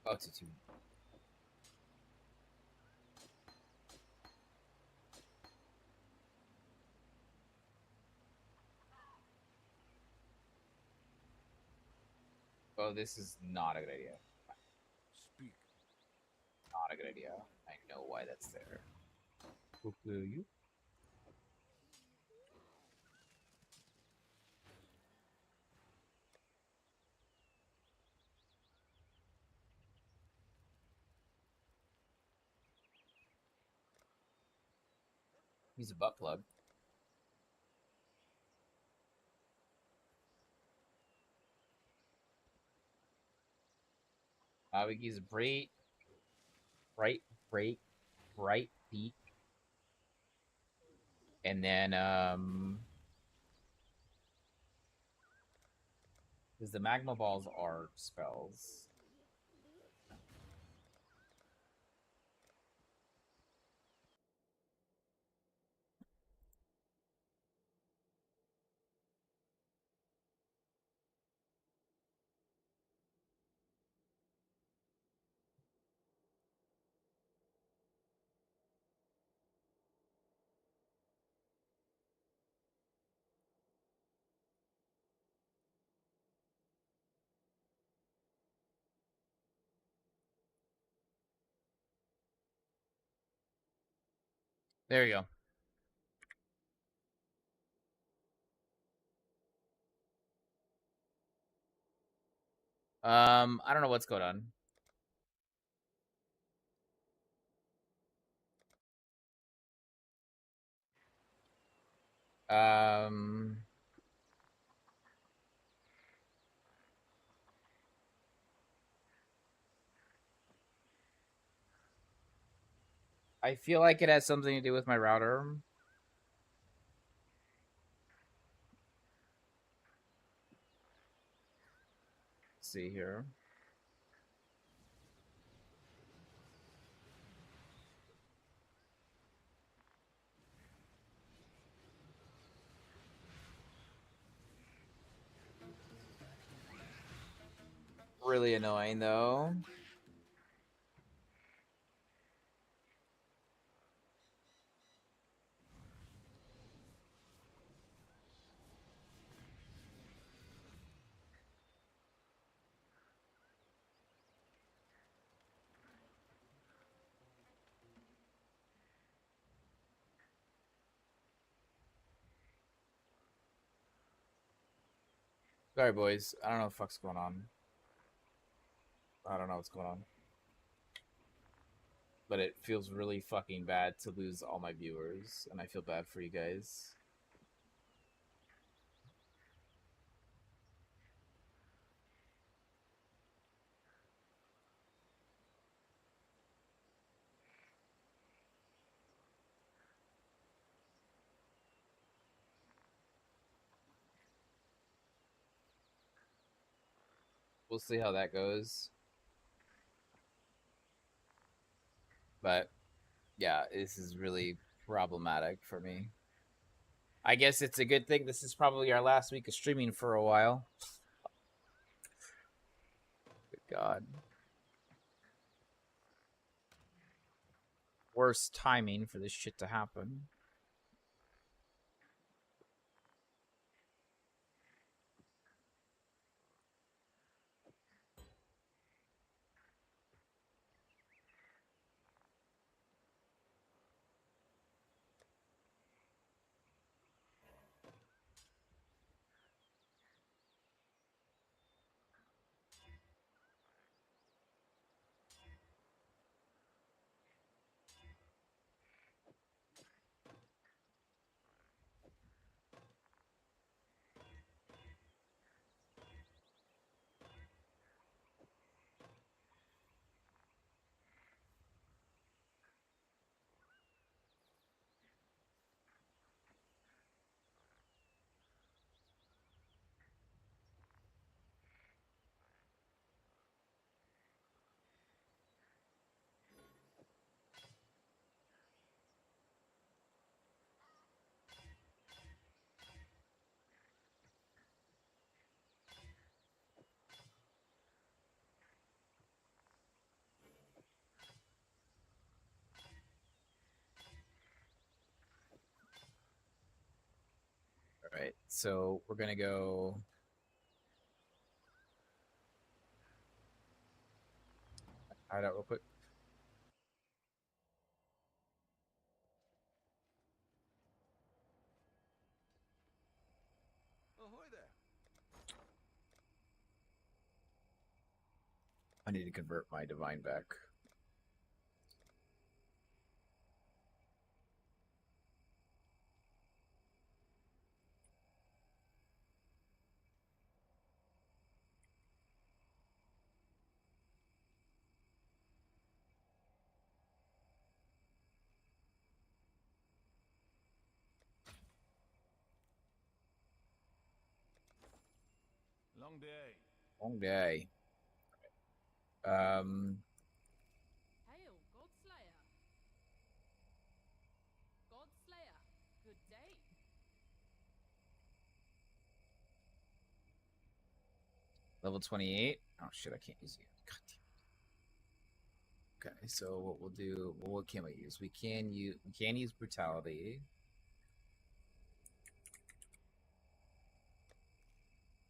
Oh, it's a 2. Oh, this is not a good idea. Speak. Not a good idea. I know why that's there. You. Use a butt plug. We can use a bright beak, and then because the magma balls are spells. There you go. I don't know what's going on. I feel like it has something to do with my router. Let's see here. Really annoying though. Sorry, boys. I don't know what the fuck's going on. I don't know what's going on. But it feels really fucking bad to lose all my viewers, and I feel bad for you guys. We'll see how that goes. But yeah, this is really problematic for me. I guess it's a good thing this is probably our last week of streaming for a while. Good God. Worst timing for this shit to happen. right, so we're gonna go. Hide out real quick. Ahoy there. I need to convert my divine back. Long day. Long day. Hail, Godslayer. Godslayer, good day. Level 28. Oh shit, I can't use it. God damn. Okay, so what we'll do? Well, what can we use? We can use brutality.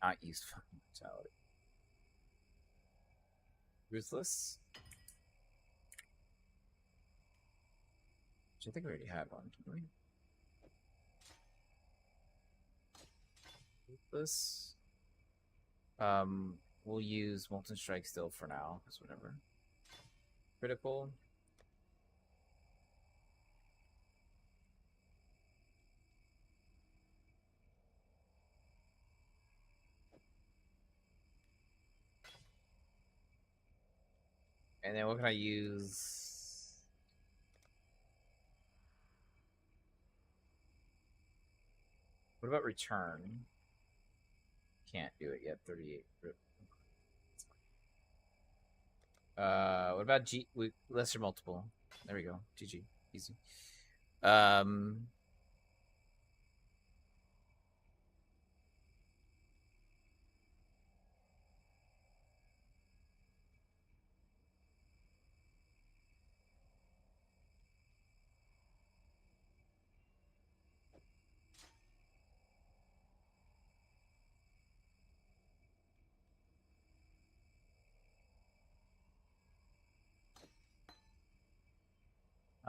Not use fucking brutality. Ruthless. Which I think we already had one, didn't we? Ruthless. We'll use Molten Strike still for now, because whatever. Critical. And then what can I use? What about return? Can't do it yet. 38. What about lesser multiple? There we go. GG. Easy.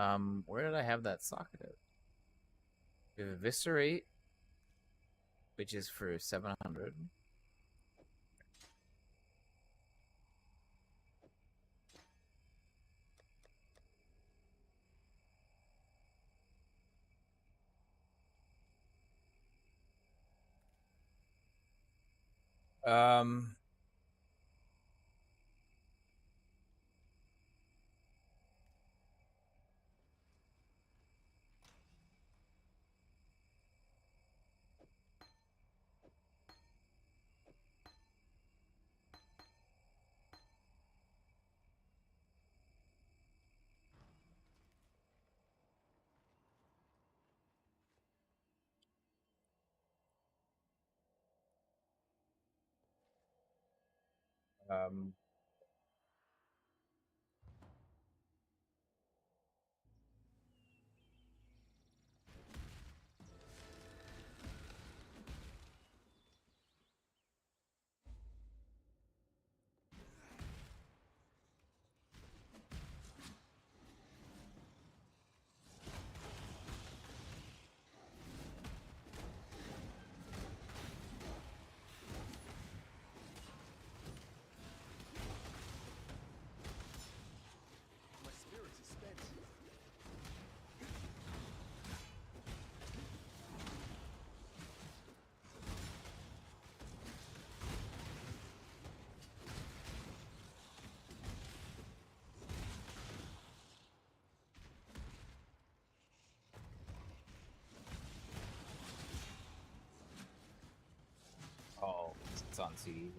Um, where did I have that socket at? We have Eviscerate, which is for 700. Um, um, My spirit is spent. oh, it's on CD.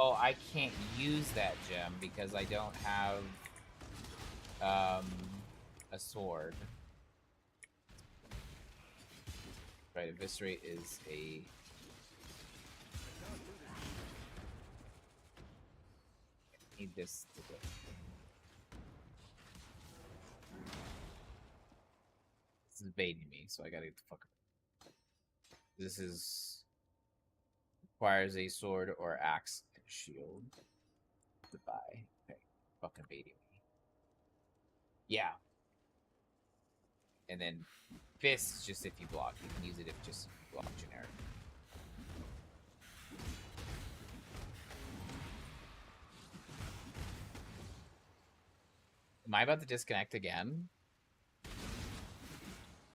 Oh, I can't use that gem because I don't have a sword. Right, Eviscerate is a... I need this to go. This is baiting me, so I gotta get the fuck up. This is... requires a sword or axe and shield. Goodbye. Okay, fucking baiting me. Yeah. And then Fist, just if you block. You can use it if just if you block generic. Am I about to disconnect again?